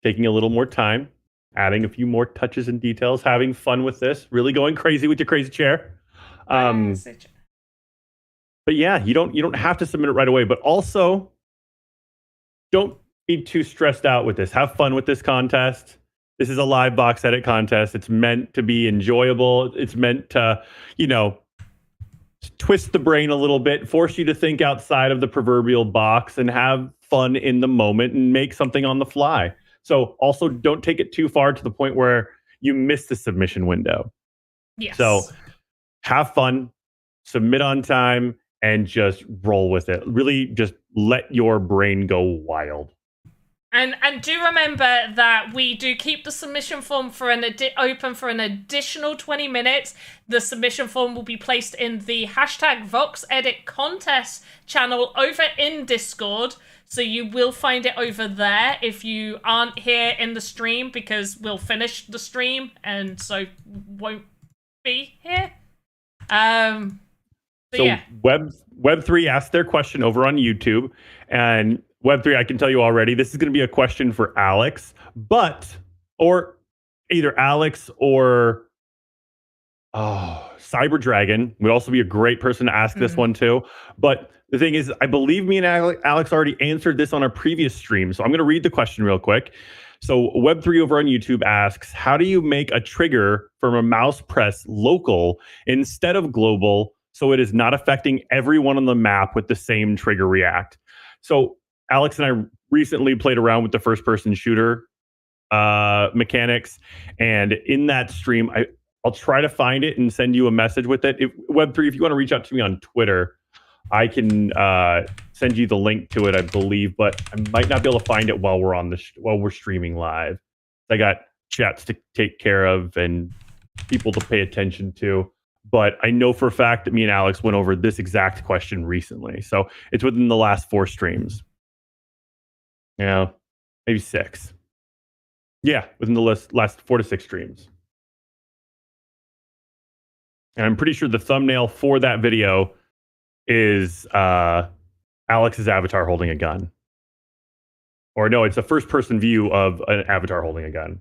taking a little more time, adding a few more touches and details, having fun with this, really going crazy with your crazy chair. But yeah, you don't have to submit it right away, but also don't be too stressed out with this. Have fun with this contest. This is a live VoxEdit contest. It's meant to be enjoyable. It's meant to, twist the brain a little bit, force you to think outside of the proverbial box and have fun in the moment and make something on the fly. So also don't take it too far to the point where you miss the submission window. Yes. So have fun, submit on time, and just roll with it. Really just let your brain go wild. And do remember that we do keep the submission form for open for an additional 20 minutes. The submission form will be placed in the hashtag VoxEdit Contest channel over in Discord. So you will find it over there if you aren't here in the stream, because we'll finish the stream and won't be here. So yeah. Web3 asked their question over on YouTube, and Web3, I can tell you already, this is going to be a question for Alex, or either Alex or Cyber Dragon would also be a great person to ask this one too. But the thing is, I believe me and Alex already answered this on our previous stream, so I'm going to read the question real quick. So Web3 over on YouTube asks, how do you make a trigger from a mouse press local instead of global so it is not affecting everyone on the map with the same trigger react? So Alex and I recently played around with the first-person shooter mechanics, and in that stream, I'll try to find it and send you a message with it. Web3, if you want to reach out to me on Twitter, I can send you the link to it, I believe, but I might not be able to find it while we're streaming live. I got chats to take care of and people to pay attention to. But I know for a fact that me and Alex went over this exact question recently. So it's within the last 4 streams. Yeah, maybe 6. Yeah, within the last 4 to 6 streams. And I'm pretty sure the thumbnail for that video is Alex's avatar holding a gun. Or no, it's a first-person view of an avatar holding a gun.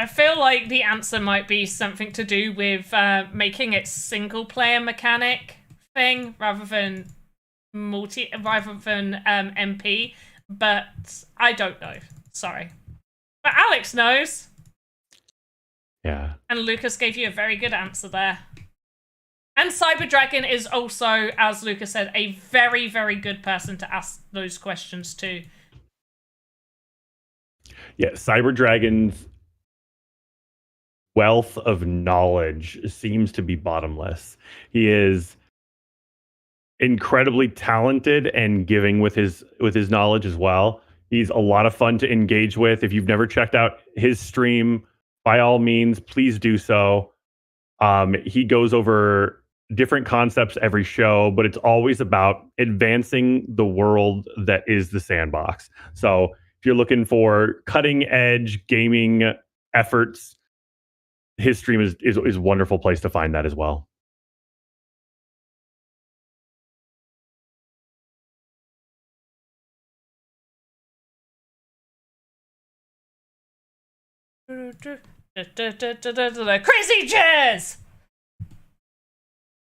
I feel like the answer might be something to do with making it single-player mechanic thing rather than MP, but I don't know. Sorry. But Alex knows. Yeah. And Lucas gave you a very good answer there. And Cyber Dragon is also, as Lucas said, a very, very good person to ask those questions to. Yeah, Cyber Dragon's wealth of knowledge seems to be bottomless. He is incredibly talented and giving with his knowledge as well. He's a lot of fun to engage with. If you've never checked out his stream, by all means, please do so. He goes over different concepts every show, but it's always about advancing the world that is the sandbox. So if you're looking for cutting edge gaming efforts, his stream is a wonderful place to find that as well. Crazy chairs!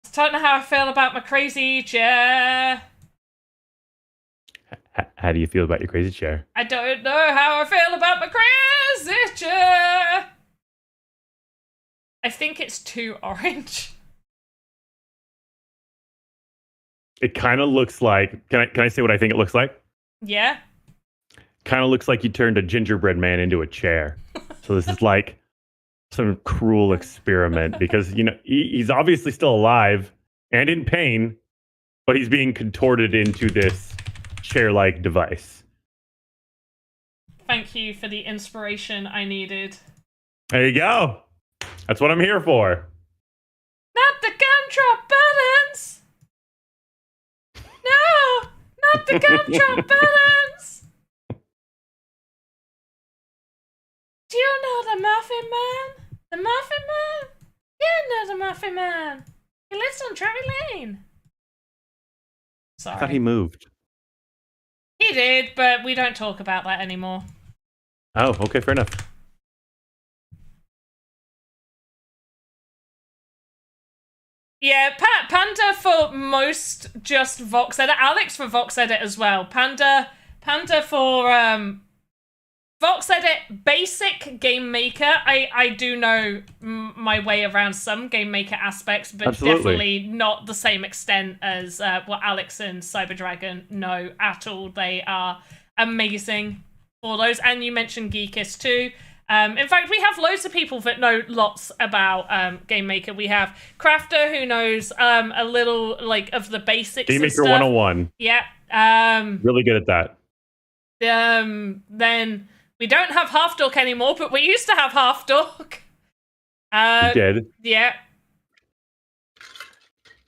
I don't know how I feel about my crazy chair. How do you feel about your crazy chair? I don't know how I feel about my crazy chair. I think it's too orange. It kind of looks like. Can I say what I think it looks like? Yeah. Kind of looks like you turned a gingerbread man into a chair. So this is like some cruel experiment because he's obviously still alive and in pain, but he's being contorted into this chair-like device. Thank you for the inspiration I needed. There you go. That's what I'm here for. Not the gumdrop buttons! No! Not the gumdrop buttons! Do you know the Muffin Man? The Muffin Man? You know the Muffin Man. He lives on Drury Lane. Sorry. I thought he moved. He did, but we don't talk about that anymore. Oh, okay, fair enough. Yeah, Panda for most just VoxEdit. Alex for VoxEdit as well. Panda for VoxEdit basic Game Maker. I do know my way around some Game Maker aspects, but definitely not the same extent as what Alex and Cyberdragon know at all. They are amazing for those. And you mentioned Geekist too. In fact, we have loads of people that know lots about Game Maker. We have Crafter, who knows a little of the basics. Game Maker 101. Yeah. Really good at that. Then we don't have Half Dork anymore, but we used to have Half Dork. We did. Yeah.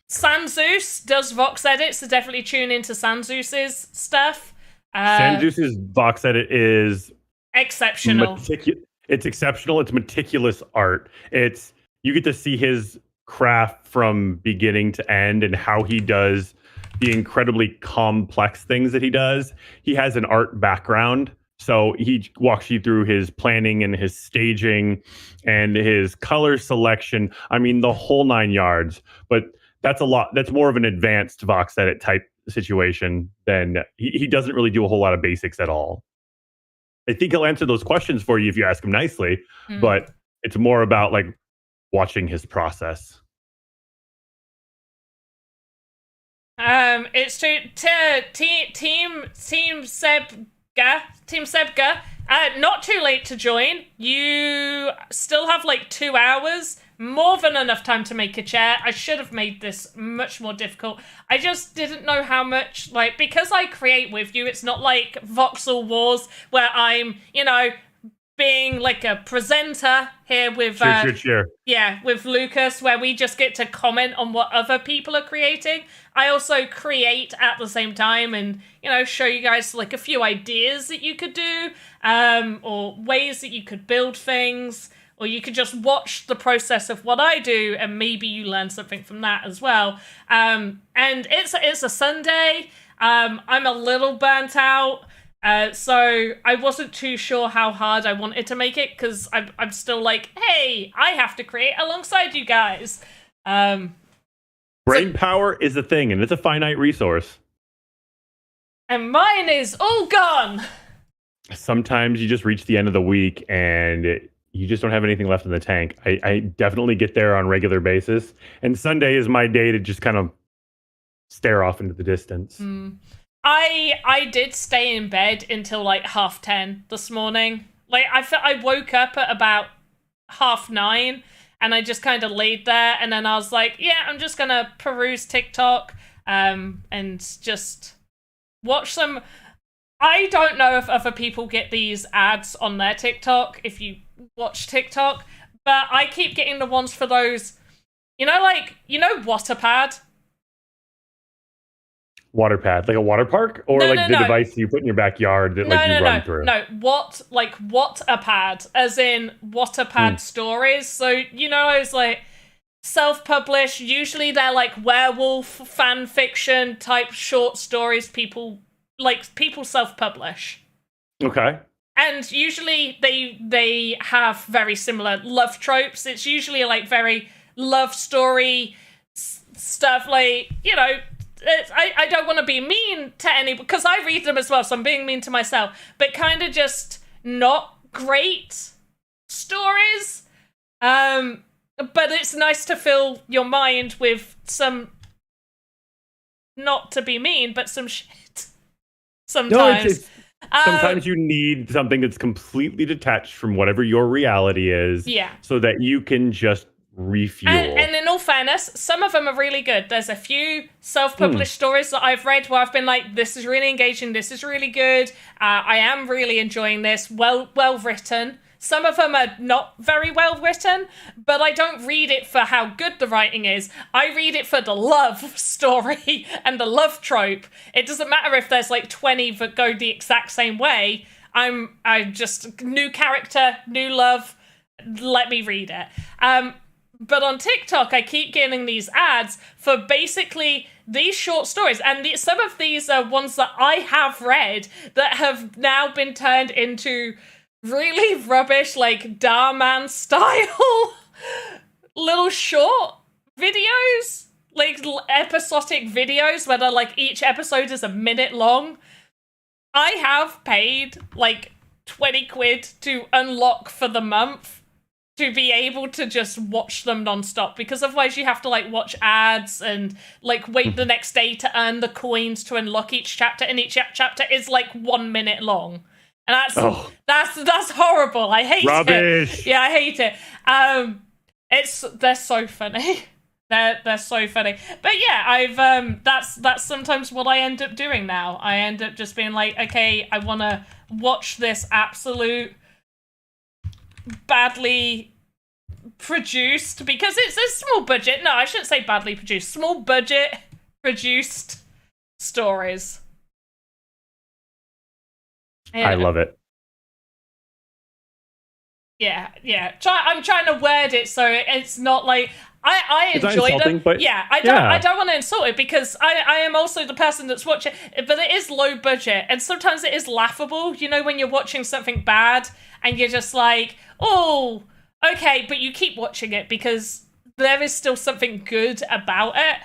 Sanzeus does VoxEdit, so definitely tune into Sanzeus's stuff. Sanzeus's VoxEdit is exceptional. It's exceptional. It's meticulous art. You get to see his craft from beginning to end and how he does the incredibly complex things that he does. He has an art background, so he walks you through his planning and his staging and his color selection. I mean, the whole 9 yards. But that's a lot. That's more of an advanced VoxEdit type situation than he doesn't really do a whole lot of basics at all. I think he'll answer those questions for you if you ask him nicely, but it's more about watching his process. It's Team Sebga. Not too late to join. You still have 2 hours. More than enough time to make a chair. I should have made this much more difficult. I just didn't know how much, because I create with you, it's not like Voxel Wars where I'm, being a presenter here with Cheer. Yeah, with Lucas, where we just get to comment on what other people are creating. I also create at the same time and, show you guys a few ideas that you could do, or ways that you could build things. Or you could just watch the process of what I do, and maybe you learn something from that as well. And it's a Sunday. I'm a little burnt out, so I wasn't too sure how hard I wanted to make it because I'm still hey, I have to create alongside you guys. Brain power is a thing, and it's a finite resource. And mine is all gone. Sometimes you just reach the end of the week and you just don't have anything left in the tank. I definitely get there on a regular basis. And Sunday is my day to just kind of stare off into the distance. I did stay in bed until 10:30 this morning. I woke up at about 9:30 and I just kind of laid there. And then I was yeah, I'm just going to peruse TikTok and just watch some. I don't know if other people get these ads on their TikTok if you watch TikTok, but I keep getting the ones for those, Waterpad? Waterpad, like a water park? Or the device you put in your backyard that you run through? No, Waterpad, as in Waterpad stories. So, it's self-published. Usually they're werewolf fan fiction type short stories people self-publish. Okay. and usually they have very similar love tropes. It's usually like very love story stuff, like, you know. I don't want to be mean to any, because I read them as well, so I'm being mean to myself, but kind of just not great stories. But it's nice to fill your mind with some, not to be mean, but some shit sometimes. No, sometimes you need something that's completely detached from whatever your reality is, so that you can just refuel. And in all fairness, some of them are really good. There's a few self-published stories that I've read where I've been like, this is really engaging, this is really good, I am really enjoying this, well written. Some of them are not very well written, but I don't read it for how good the writing is. I read it for the love story and the love trope. It doesn't matter if there's like 20 that go the exact same way. I just, new character, new love, let me read it. But on TikTok, I keep getting these ads for basically these short stories. And some of these are ones that I have read that have now been turned into really rubbish, like Darman style little short videos, like episodic videos where they're like each episode is a minute long. I have paid like 20 quid to unlock for the month to be able to just watch them nonstop, because otherwise you have to like watch ads and like wait the next day to earn the coins to unlock each chapter, and each chapter is like 1 minute long. And that's horrible. I hate it. Yeah, I hate it. They're so funny. They're so funny. But yeah, I've that's sometimes what I end up doing now. I end up just being like, okay, I want to watch this absolute badly produced, because it's a small budget. No, I shouldn't say badly produced. Small budget produced stories. Yeah. I love it. Yeah. I'm trying to word it so it's not like I enjoy them. But I don't want to insult it, because I am also the person that's watching, but it is low budget, and sometimes it is laughable. You know, when you're watching something bad and you're just like, oh, okay, but you keep watching it because there is still something good about it.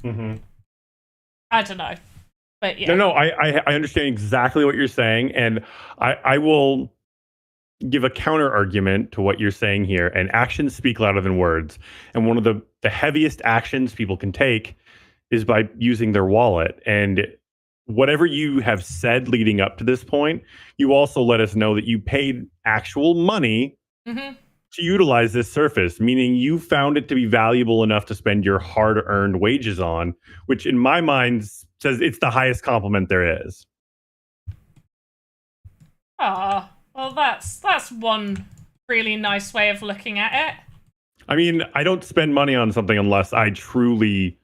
Mm-hmm. I don't know. But yeah. No, I understand exactly what you're saying, and I will give a counter argument to what you're saying here. And actions speak louder than words. And one of the heaviest actions people can take is by using their wallet. And whatever you have said leading up to this point, you also let us know that you paid actual money to utilize this surface, meaning you found it to be valuable enough to spend your hard-earned wages on, which in my mind says it's the highest compliment there is. Ah, well, that's one really nice way of looking at it. I mean, I don't spend money on something unless I truly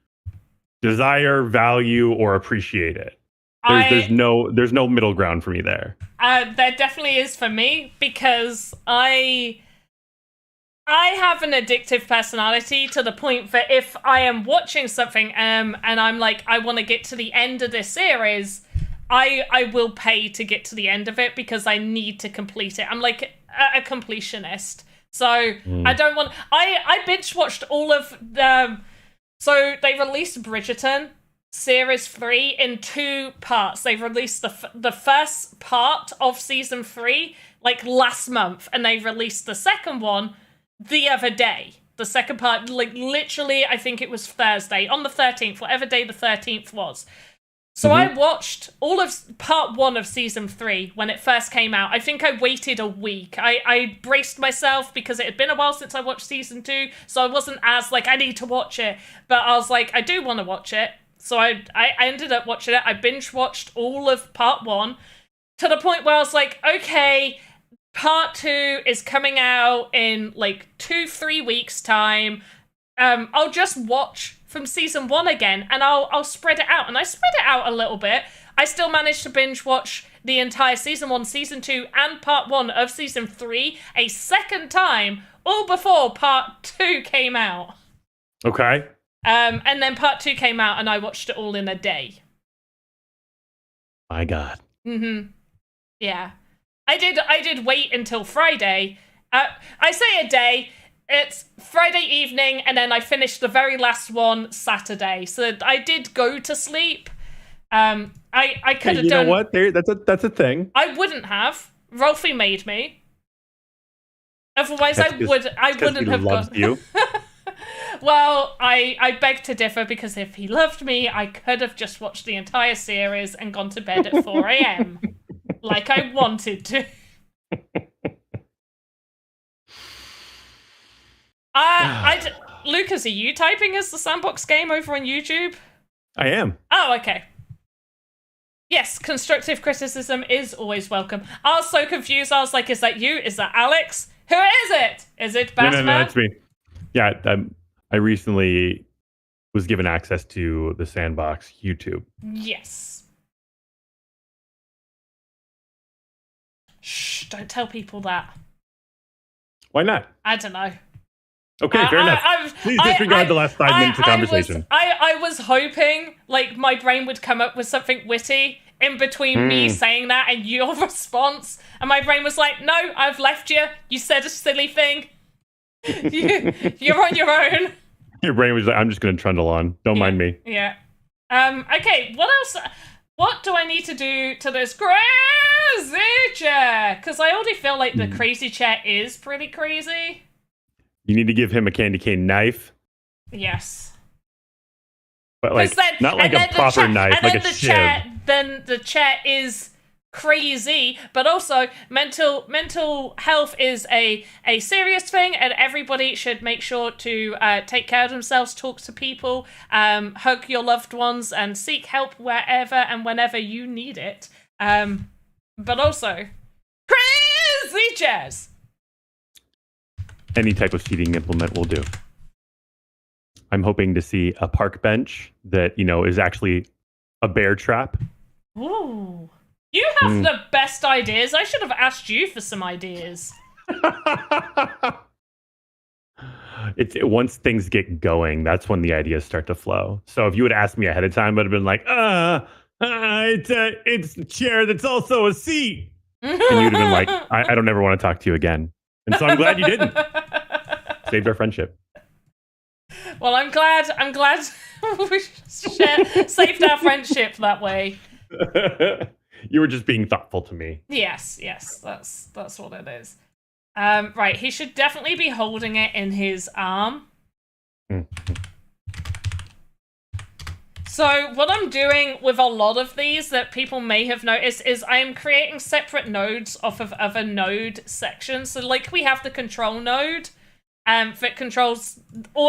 desire, value, or appreciate it. There's no middle ground for me there. There definitely is for me, because I have an addictive personality to the point that if I am watching something and I'm like, I want to get to the end of this series, I will pay to get to the end of it because I need to complete it. I'm like a completionist. So I don't want... I binge watched all of them. So they released Bridgerton Series 3 in 2 parts. They released the first part of Season 3 like last month, and they released the second one the other day. The second part, like literally, I think it was Thursday, on the 13th, whatever day the 13th was. So I watched all of part 1 of Season 3 when it first came out. I think I waited a week. I braced myself because it had been a while since I watched Season 2, so I wasn't as like, I need to watch it. But I was like, I do want to watch it. So I ended up watching it. I binge watched all of part 1 to the point where I was like, okay, part 2 is coming out in like 2-3 weeks time. I'll just watch from Season 1 again, and I'll spread it out. And I spread it out a little bit. I still managed to binge watch the entire Season 1, Season 2, and Part 1 of Season 3 a second time, all before Part 2 came out. Okay. And then Part 2 came out, and I watched it all in a day. My God. Yeah. I did wait until Friday. I say a day. It's Friday evening, and then I finished the very last one Saturday. So I did go to sleep. I could have done. You know what? That's a thing. I wouldn't have. Rolfie made me. Otherwise, I wouldn't have loves gone. you. Well, I beg to differ, because if he loved me, I could have just watched the entire series and gone to bed at 4 a.m. like I wanted to. Lucas, are you typing as the Sandbox game over on YouTube? I am. Oh, okay. Yes, constructive criticism is always welcome. I was so confused. I was like, is that you? Is that Alex? Who is it? Is it Batman? No, that's me. Yeah, I recently was given access to the Sandbox YouTube. Yes. Shh, don't tell people that. Why not? I don't know. Okay, fair enough. Please disregard the last 5 minutes of conversation. I was hoping, like, my brain would come up with something witty in between me saying that and your response. And my brain was like, no, I've left you. You said a silly thing. You're on your own. Your brain was like, I'm just going to trundle on. Don't mind me. Yeah. Okay, what else? What do I need to do to this crazy chair? Because I already feel like the crazy chair is pretty crazy. You need to give him a candy cane knife. Yes. But like, not like a proper knife, like a shiv. Then the chair is crazy, but also mental health is a serious thing, and everybody should make sure to take care of themselves, talk to people, hug your loved ones, and seek help wherever and whenever you need it. But also, crazy chairs! Any type of seating implement will do. I'm hoping to see a park bench that, is actually a bear trap. Ooh. You have the best ideas. I should have asked you for some ideas. Once things get going, that's when the ideas start to flow. So if you would ask me ahead of time, I'd have been like, it's a chair that's also a seat. And you'd have been like, I don't ever want to talk to you again. And so I'm glad you didn't. Saved our friendship. Well, I'm glad we saved our friendship that way. You were just being thoughtful to me. Yes, that's what it is. Right, he should definitely be holding it in his arm. So what I'm doing with a lot of these that people may have noticed is I am creating separate nodes off of other node sections. So like we have the control node that controls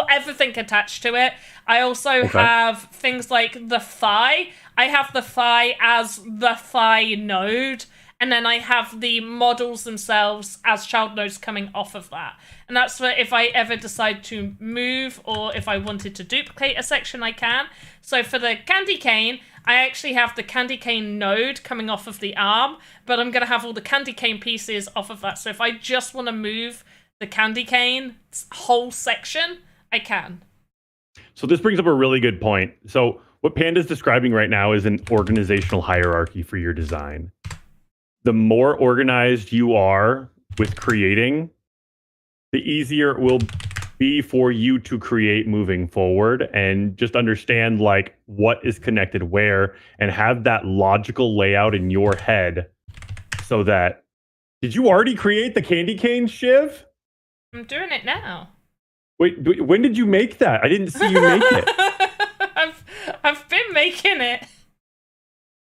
everything attached to it. I also have things like the thigh. I have the thigh as the thigh node. And then I have the models themselves as child nodes coming off of that. And that's where if I ever decide to move or if I wanted to duplicate a section, I can. So for the candy cane, I actually have the candy cane node coming off of the arm, but I'm going to have all the candy cane pieces off of that. So if I just want to move the candy cane whole section, I can. So this brings up a really good point. So what Panda's describing right now is an organizational hierarchy for your design. The more organized you are with creating, the easier it will be for you to create moving forward and just understand like what is connected where and have that logical layout in your head so that... Did you already create the candy cane, Shiv? I'm doing it now. Wait, when did you make that? I didn't see you make it. I've been making it.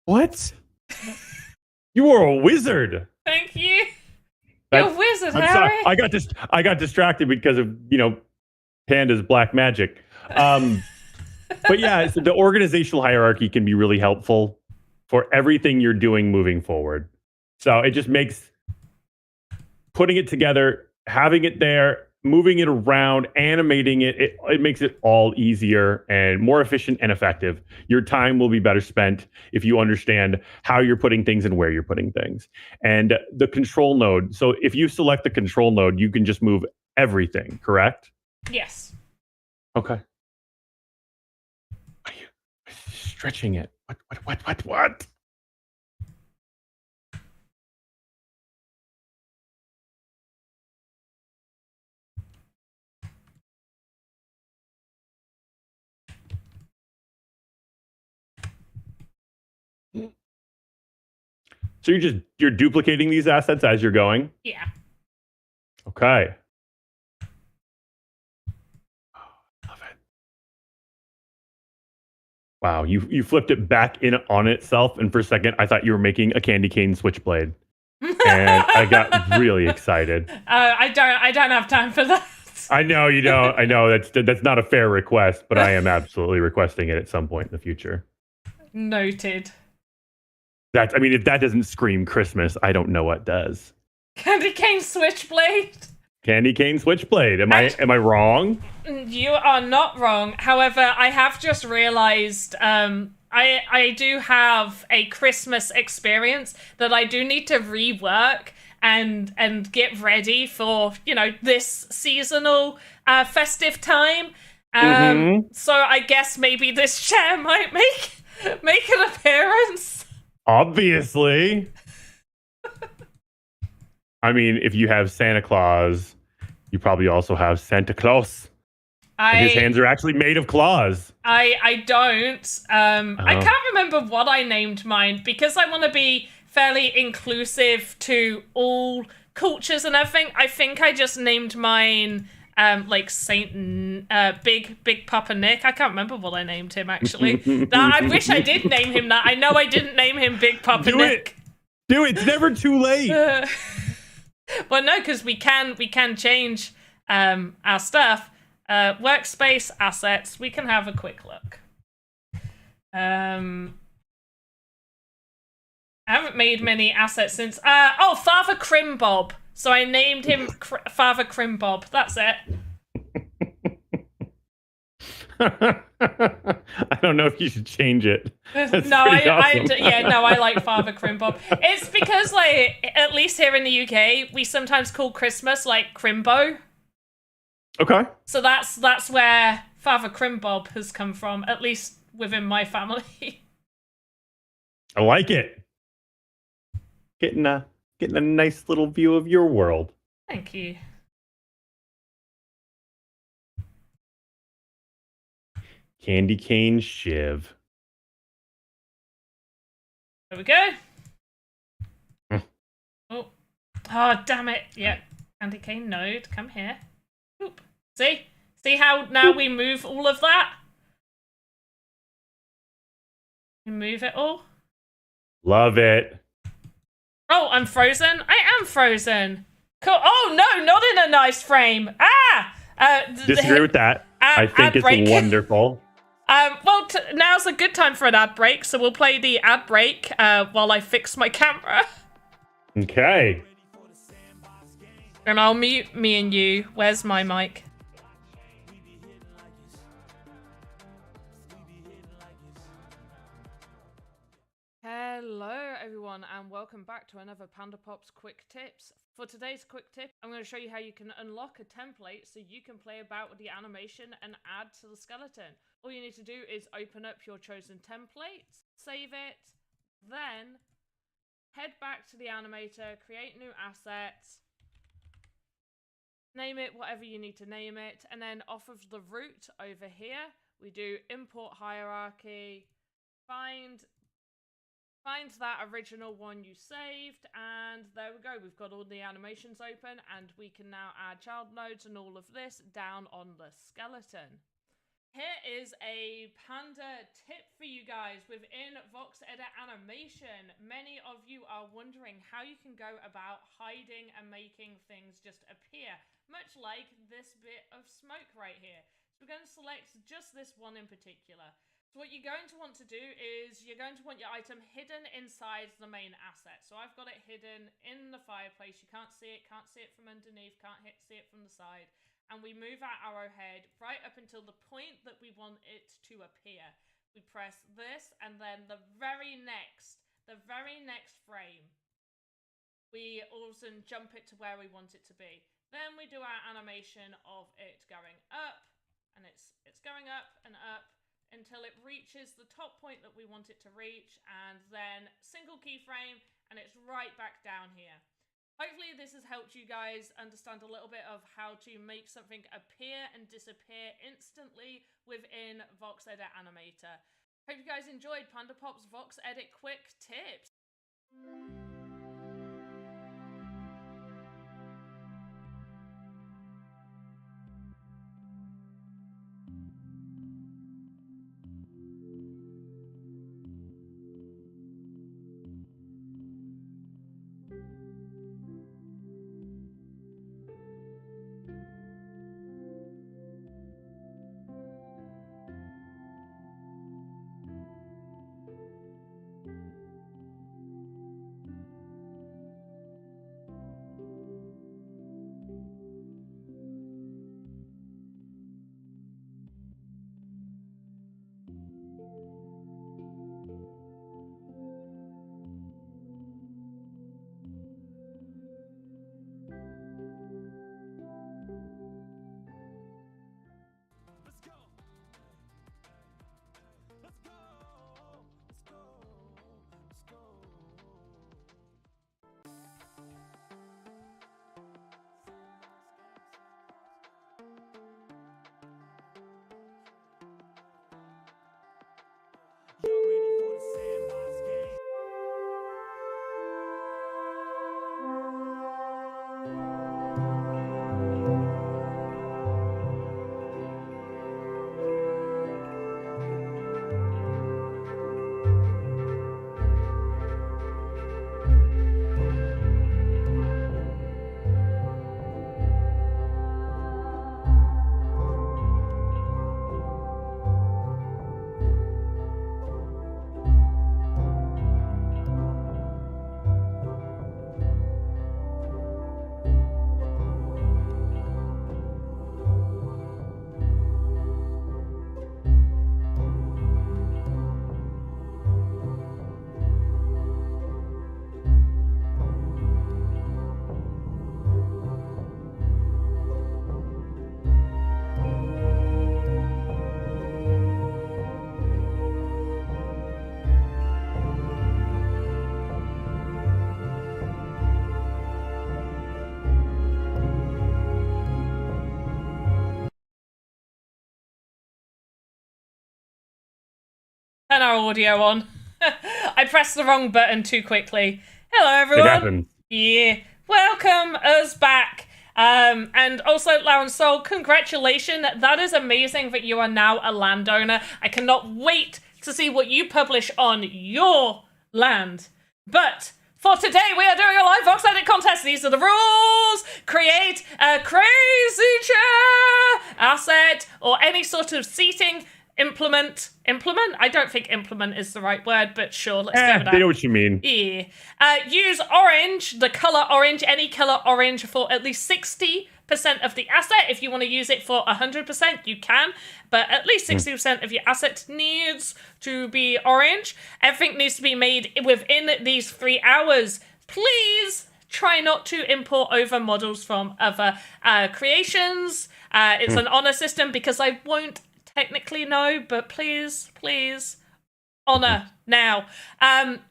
What? You are a wizard. Thank you. You're a wizard, I'm Harry. sorry. I got distracted because of, Panda's black magic. But yeah, so the organizational hierarchy can be really helpful for everything you're doing moving forward. So it just makes putting it together, having it there, moving it around, animating it, it makes it all easier and more efficient and effective. Your time will be better spent if you understand how you're putting things and where you're putting things. And the control node. So if you select the control node, you can just move everything, correct? Yes. Okay. What are you stretching it? What? So you're duplicating these assets as you're going? Yeah. Okay. Love it. Wow, you flipped it back in on itself, and for a second I thought you were making a candy cane switchblade. And I got really excited. I don't have time for that. I know you don't. I know that's not a fair request, but I am absolutely requesting it at some point in the future. Noted. If that doesn't scream Christmas, I don't know what does. Candy cane switchblade. Candy cane switchblade. Am I wrong? You are not wrong. However, I have just realized I do have a Christmas experience that I do need to rework and get ready for, this seasonal festive time. So I guess maybe this chair might make an appearance. Obviously. If you have Santa Claus, you probably also have Santa Claus. His hands are actually made of claws. I don't. I can't remember what I named mine because I want to be fairly inclusive to all cultures and everything. I think I just named mine Big Papa Nick. I can't remember what I named him actually. I wish I did name him that. I know I didn't name him Big Papa Nick. Do it. It's never too late. Well, no, because we can change our stuff. Workspace assets. We can have a quick look. I haven't made many assets since. Father Crimbob. So I named him Father Crimbob. That's it. I don't know if you should change it. I like Father Crimbob. It's because, at least here in the UK, we sometimes call Christmas Crimbo. Okay. So that's where Father Crimbob has come from, at least within my family. I like it. Getting a nice little view of your world. Thank you. Candy cane shiv. There we go. Oh, damn it. Yeah. Candy cane node. Come here. Oop. See how now we move all of that? We move it all. Love it. Oh, I'm frozen. I am frozen. Cool. Oh, no, not in a nice frame. Disagree with that. I think it's break. Wonderful. Now's a good time for an ad break, so we'll play the ad break while I fix my camera. Okay. And I'll mute me and you. Where's my mic? Hello everyone and welcome back to another Pandapops Quick Tips. For today's quick tip, I'm going to show you how you can unlock a template so you can play about with the animation and add to the skeleton. All you need to do is open up your chosen template, save it, then head back to the animator, create new asset, name it whatever you need to name it, and then off of the root over here, we do import hierarchy, find that original one you saved, and there we go. We've got all the animations open, and we can now add child nodes and all of this down on the skeleton. Here is a Panda tip for you guys within VoxEdit Animation. Many of you are wondering how you can go about hiding and making things just appear, much like this bit of smoke right here. So we're going to select just this one in particular. So what you're going to want to do is you're going to want your item hidden inside the main asset. So I've got it hidden in the fireplace. You can't see it from underneath, see it from the side. And we move our arrowhead right up until the point that we want it to appear. We press this, and then the very next frame, we also jump it to where we want it to be. Then we do our animation of it going up, and it's going up and up until it reaches the top point that we want it to reach, and then single keyframe, and it's right back down here. Hopefully this has helped you guys understand a little bit of how to make something appear and disappear instantly within VoxEdit Animator. Hope you guys enjoyed Pandapops VoxEdit Quick Tips. turn our audio on. I pressed the wrong button too quickly. Hello, It everyone. happens. Yeah. Welcome us back. And also, Lauren Soul, congratulations. That is amazing that you are now a landowner. I cannot wait to see what you publish on your land. But for today, we are doing a live VoxEdit Contest. These are the rules. Create a crazy chair asset or any sort of seating implement. I don't think implement is the right word, but sure, let's go with that. They know what you mean. Yeah. Use orange, the color orange, any color orange for at least 60% of the asset. If you want to use it for 100%, you can, but at least 60% of your asset needs to be orange. Everything needs to be made within these 3 hours. Please try not to import over models from other creations. It's an honor system because I won't technically know, but please, honor now.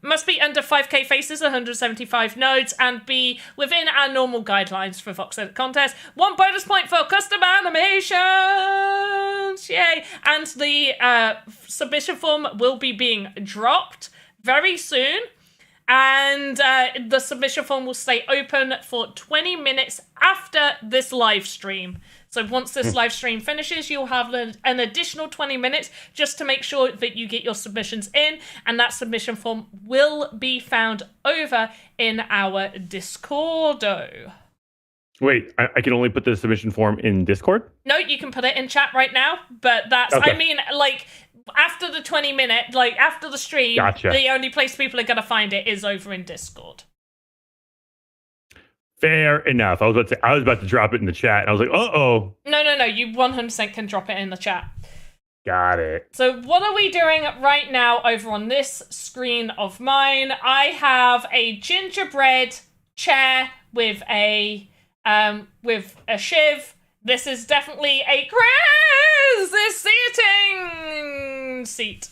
Must be under 5k faces, 175 nodes, and be within our normal guidelines for VoxEdit Contest. 1 bonus point for custom animations! Yay! And the submission form will be being dropped very soon. And the submission form will stay open for 20 minutes after this live stream. So once this live stream finishes, you'll have an additional 20 minutes just to make sure that you get your submissions in, and that submission form will be found over in our Discordo. Wait, I can only put the submission form in Discord? No, you can put it in chat right now, but that's, Okay. I mean, like, after the 20 minute, like, after the stream, Gotcha. the only place people are going to find it is over in Discord. Fair enough. I was about to drop it in the chat, and I was like, uh-oh. No, you 100% can drop it in the chat. Got it. So what are we doing right now over on this screen of mine? I have a gingerbread chair with a shiv. This is definitely a crazy seat.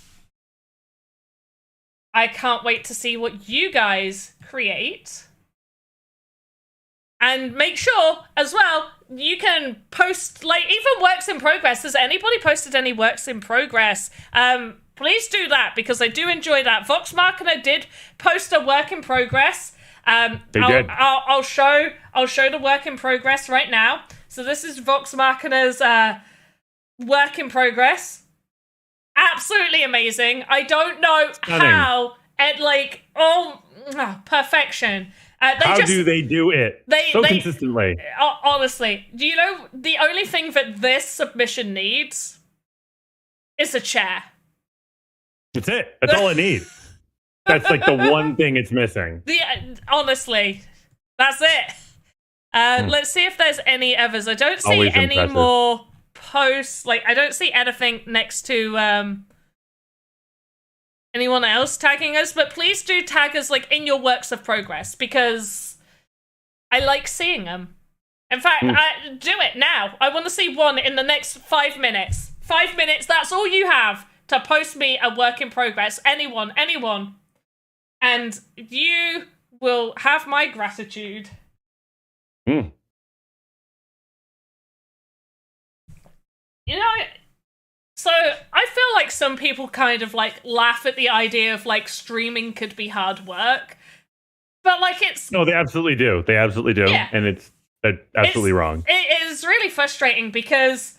I can't wait to see what you guys create. And make sure, as well, you can post, like, even works in progress. Has anybody posted any works in progress? Please do that, because I do enjoy that. Vox Marketer did post a work in progress. They did. I'll show the work in progress right now. So this is Vox Marketer's work in progress. Absolutely amazing. I don't know how, and like, perfection. How do they do it so consistently? Honestly, do you know the only thing that this submission needs is a chair? That's it. That's all it needs. That's like the one thing it's missing. Honestly, that's it. Let's see if there's any others. I don't see Always any impressive. more posts. Like, I don't see anything next to anyone else tagging us, but please do tag us, like, in your works of progress, because I like seeing them. In fact, do it now. I want to see one in the next 5 minutes. 5 minutes, that's all you have to post me a work in progress. Anyone. And you will have my gratitude. Mm. You know, so I feel like some people kind of, like, laugh at the idea of, like, streaming could be hard work. But, like, it's... No, they absolutely do. Yeah. And they're absolutely wrong. It is really frustrating because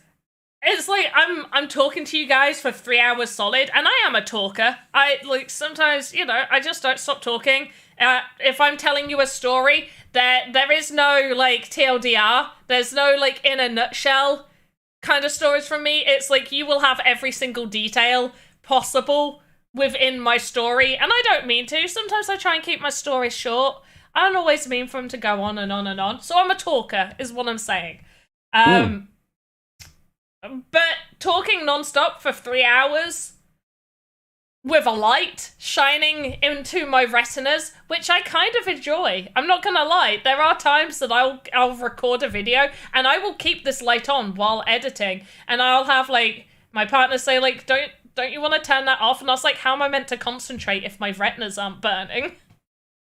it's like I'm talking to you guys for 3 hours solid, and I am a talker. I, like, sometimes, you know, I just don't stop talking. If I'm telling you a story, there is no, like, TLDR. There's no, like, in a nutshell kind of stories from me. It's like you will have every single detail possible within my story, and I don't mean to. Sometimes I try and keep my stories short. I don't always mean for them to go on and on and on. So I'm a talker, is what I'm saying. But talking nonstop for 3 hours with a light shining into my retinas, which I kind of enjoy. I'm not gonna lie. There are times that I'll record a video and I will keep this light on while editing, and I'll have, like, my partner say, like, don't you want to turn that off? And I was like, how am I meant to concentrate if my retinas aren't burning?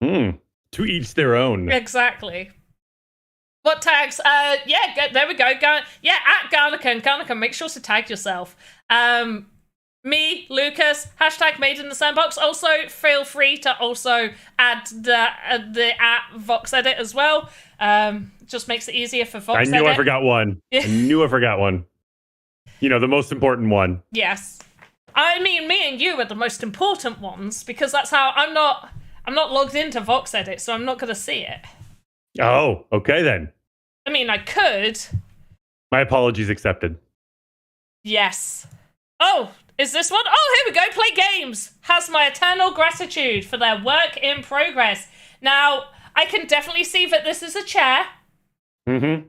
To each their own. Exactly. What tags? There we go. At Garnica. Garnica, make sure to tag yourself. me, Lucas, hashtag Made in the Sandbox. Also, feel free to also add the at VoxEdit as well. Just makes it easier for VoxEdit. I knew I forgot one. I knew I forgot one. You know, the most important one. Yes. I mean, me and you are the most important ones because that's how I'm not logged into VoxEdit, so I'm not going to see it. Oh, okay then. I mean, I could. My apologies accepted. Yes. Oh, is this one? Oh, here we go. Play games. Has my eternal gratitude for their work in progress. Now, I can definitely see that this is a chair. Mm-hmm.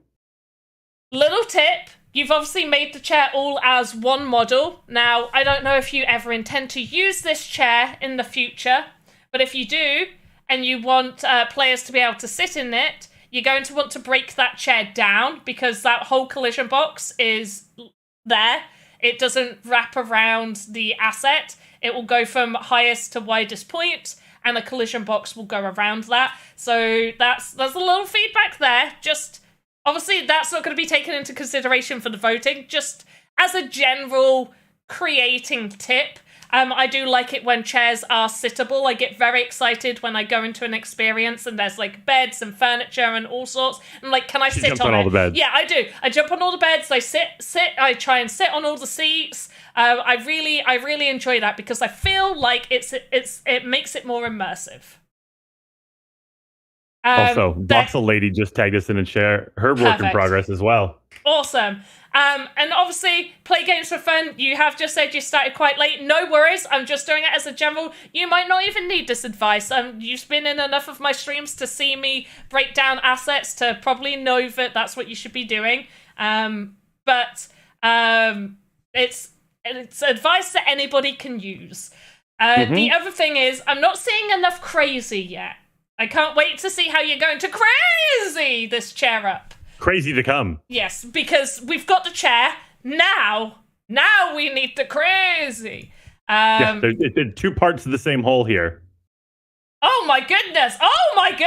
Little tip. You've obviously made the chair all as one model. Now, I don't know if you ever intend to use this chair in the future, but if you do, and you want players to be able to sit in it, you're going to want to break that chair down because that whole collision box is there. It doesn't wrap around the asset. It will go from highest to widest point, and the collision box will go around that. So there's a little feedback there. Just obviously that's not going to be taken into consideration for the voting. Just as a general creating tip, I do like it when chairs are sittable. I get very excited when I go into an experience and there's like beds and furniture and all sorts. I'm like, can I sit on it? all the beds. Yeah, I do. I jump on all the beds. I sit. I try and sit on all the seats. I really enjoy that because I feel like it makes it more immersive. Also, Voxel Lady just tagged us in a chair. Her work in progress as well. Awesome. And obviously, play games for fun. You have just said you started quite late. No worries. I'm just doing it as a general. You might not even need this advice. You've been in enough of my streams to see me break down assets to probably know that that's what you should be doing. But it's advice that anybody can use. The other thing is, I'm not seeing enough crazy yet. I can't wait to see how you're going to crazy this chair up. Crazy to come. Yes, because we've got the chair. Now we need the crazy. Yeah, there are two parts of the same hole here. Oh my goodness. Look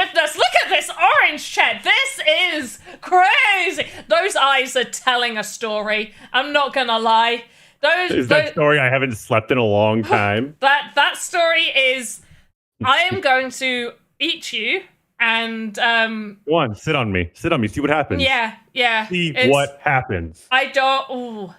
at this orange chair. This is crazy. Those eyes are telling a story. I'm not going to lie. That story I haven't slept in a long time? That story is, I am going to eat you and go on, sit on me, see what happens. Yeah see what happens. I don't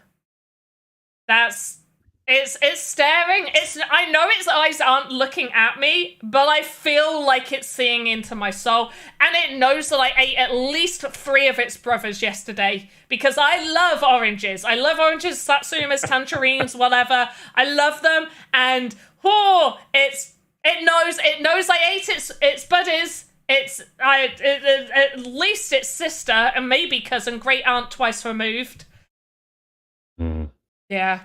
it's staring. I know its eyes aren't looking at me, but I feel like it's seeing into my soul, and it knows that I ate at least 3 of its brothers yesterday because I love oranges, satsumas, tangerines, whatever. I love them, and it knows I ate its buddies. At least its sister and maybe cousin, great aunt twice removed. Yeah.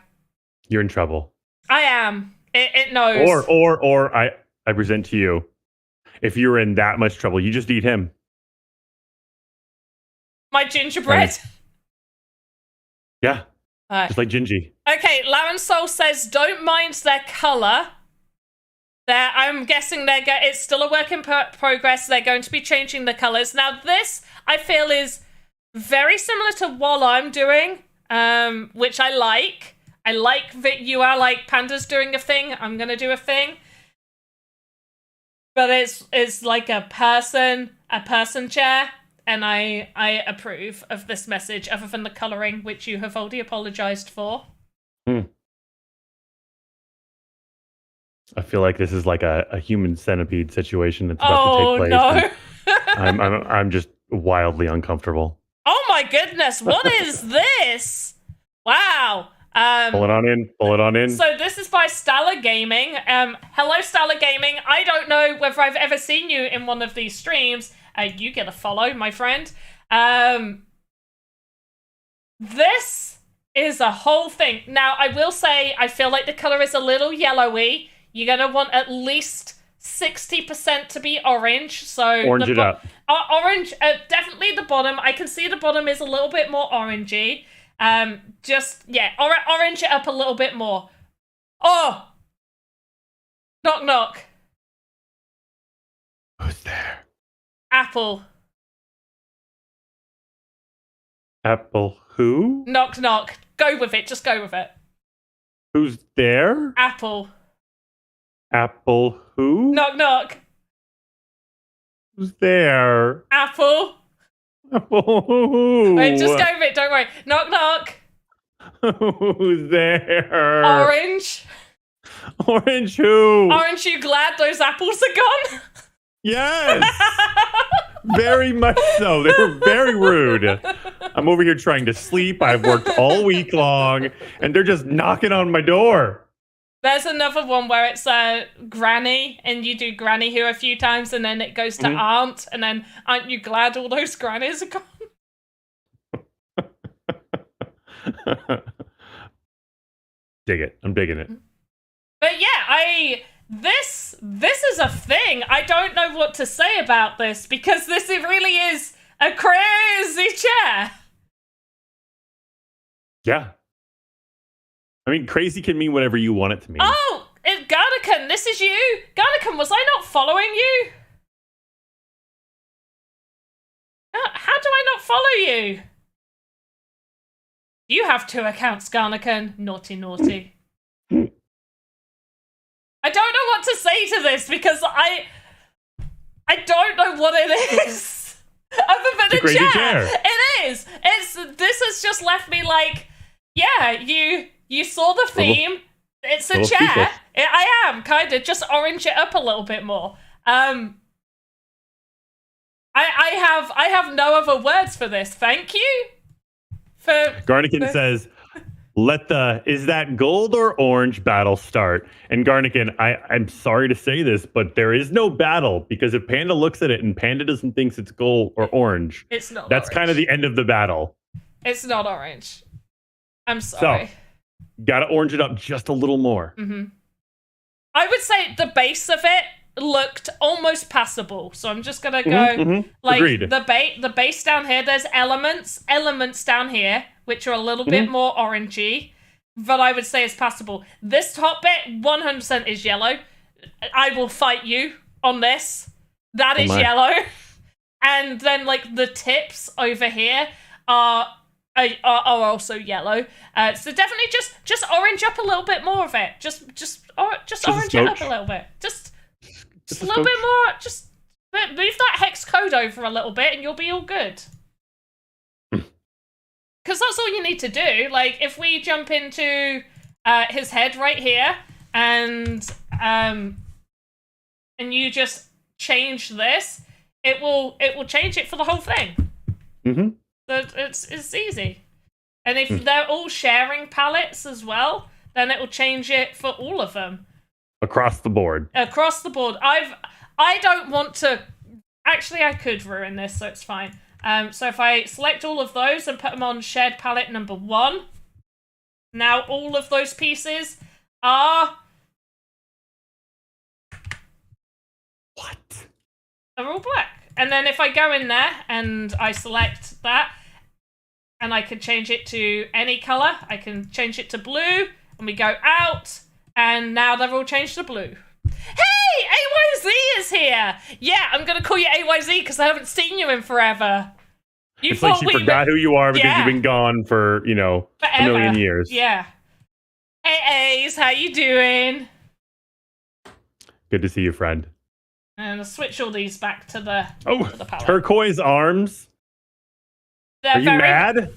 You're in trouble. I am. It knows. Or I present to you, if you're in that much trouble, you just eat him. My gingerbread. Yeah. Just like Gingy. Okay, Laren Soul says, don't mind their colour. I'm guessing it's still a work in progress. They're going to be changing the colours. Now, this, I feel, is very similar to what I'm doing, which I like. I like that you are like, Panda's doing a thing, I'm going to do a thing. But it's like a person chair, and I approve of this message, other than the colouring, which you have already apologised for. I feel like this is like a human centipede situation that's about to take place. No. I'm just wildly uncomfortable. Oh my goodness, what is this? Wow. Pull it on in. So this is by Stala Gaming. Hello, Stala Gaming. I don't know whether I've ever seen you in one of these streams. You get a follow, my friend. This is a whole thing. Now, I will say, I feel like the colour is a little yellowy. You're going to want at least 60% to be orange. So orange it up. Orange, definitely the bottom. I can see the bottom is a little bit more orangey. Orange it up a little bit more. Oh! Knock, knock. Who's there? Apple. Apple who? Knock, knock. Go with it. Just go with it. Who's there? Apple. Apple who? Knock knock. Who's there? Apple. Apple who? Wait, just go with it. Don't worry. Knock knock. Who's there? Orange. Orange who? Aren't you glad those apples are gone? Yes. Very much so. They were very rude. I'm over here trying to sleep. I've worked all week long, and they're just knocking on my door. There's another one where it's Granny, and you do Granny Who a few times, and then it goes to Aunt, and then aren't you glad all those grannies are gone? Dig it. I'm digging it. But yeah, this is a thing. I don't know what to say about this because this it really is a crazy chair. Yeah. I mean, crazy can mean whatever you want it to mean. Oh, Garnican, this is you. Garnican, was I not following you? How do I not follow you? You have 2 accounts, Garnican. Naughty, naughty. I don't know what to say to this because I don't know what it is. Other than a chair. It is. This has just left me like, yeah, you saw the theme. It's a chair. I am kind of just orange it up a little bit more. I have no other words for this. Thank you. Garnican says, let the is that gold or orange battle start. And Garnican, I'm sorry to say this, but there is no battle because if Panda looks at it and Panda doesn't think it's gold or orange, it's not. That's orange. Kind of the end of the battle. It's not orange. I'm sorry. So, gotta orange it up just a little more. Mm-hmm. I would say the base of it looked almost passable. So I'm just gonna go like Agreed. the base down here. There's elements down here which are a little bit more orangey, but I would say it's passable. This top bit 100% is yellow. I will fight you on this. That is yellow, and then like the tips over here are also yellow. So definitely just orange up a little bit more of it. Just orange it up a little bit. Just a little bit more. Just move that hex code over a little bit, and you'll be all good. Because that's all you need to do. Like if we jump into his head right here, and you just change this, it will change it for the whole thing. Mm-hmm. So it's easy. And if they're all sharing palettes as well, then it will change it for all of them. Across the board. Across the board. I don't want to... Actually, I could ruin this, so it's fine. So if I select all of those and put them on shared palette number 1, now all of those pieces are... What? They're all black. And then if I go in there and I select that, and I can change it to any color, I can change it to blue, and we go out, and now they're all changed to blue. Hey, AYZ is here! Yeah, I'm gonna call you AYZ because I haven't seen you in forever. It's like she forgot who you are because you've been gone for, forever. A million years. Yeah. Hey, Ace, how you doing? Good to see you, friend. And I'll switch all these back to the palette. Turquoise arms. They're Are you mad?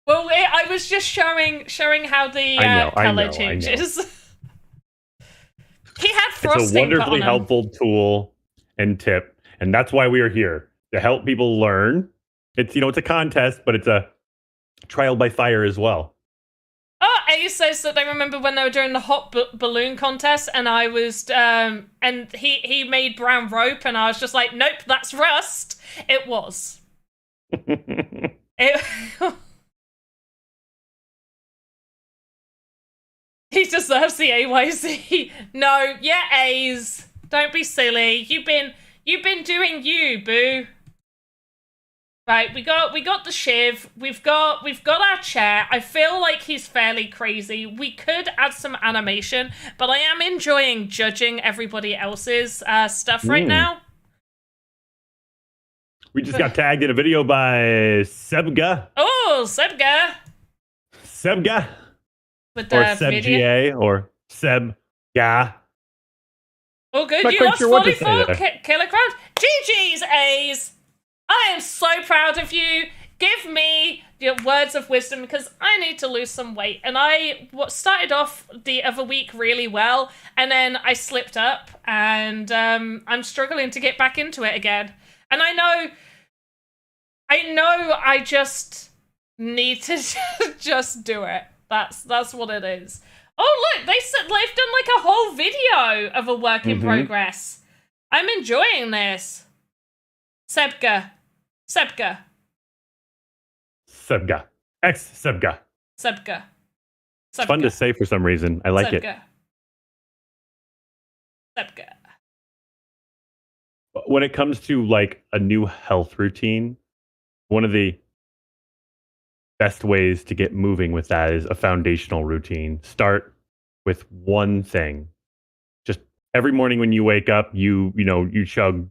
Well, I was just showing how the color changes. He had frosting. It's a wonderfully helpful tool and tip, and that's why we are here to help people learn. It's it's a contest, but it's a trial by fire as well. Oh, Ace says that they remember when they were doing the hot balloon contest, and I was, and he made brown rope, and I was just like, nope, that's rust. It was. He deserves the AYZ. No, yeah, A's. Don't be silly. You've been doing you, boo. Right, we got the shiv. We've got our chair. I feel like he's fairly crazy. We could add some animation, but I am enjoying judging everybody else's stuff right now. We just got tagged in a video by Sebga. Oh, Sebga. Sebga With or the video. SebGA or Sebga. Oh, good. Not You quite lost sure what to say 44 there. kilograms. GG's, A's. I am so proud of you. Give me your words of wisdom because I need to lose some weight. And I started off the other week really well, and then I slipped up, and I'm struggling to get back into it again. And I know I just need to just do it. That's what it is. Oh, look, they've done like a whole video of a work in progress. I'm enjoying this. Sebga. Sebga. Sebga. Sebga. It's fun to say for some reason. I like it. Sebga. When it comes to like a new health routine, one of the best ways to get moving with that is a foundational routine. Start with one thing. Just every morning when you wake up, you chug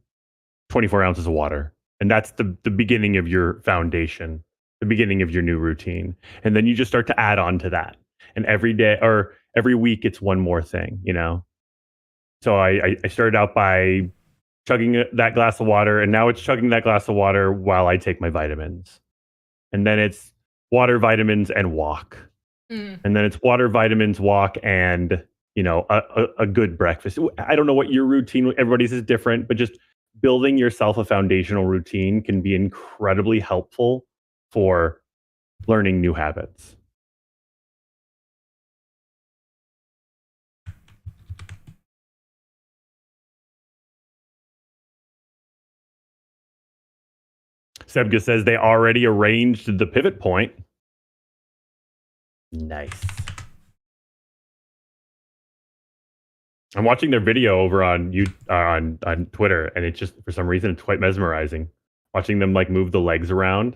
24 ounces of water. And that's the beginning of your foundation, the beginning of your new routine. And then you just start to add on to that. And every day or every week, it's one more thing, So I started out by chugging that glass of water, and now it's chugging that glass of water while I take my vitamins. And then it's water, vitamins, and walk. And then it's water, vitamins, walk, and a good breakfast. I don't know what your routine, everybody's is different, but just building yourself a foundational routine can be incredibly helpful for learning new habits. Sebga says they already arranged the pivot point. Nice. I'm watching their video over on Twitter, and it's just, for some reason, it's quite mesmerizing. Watching them like move the legs around.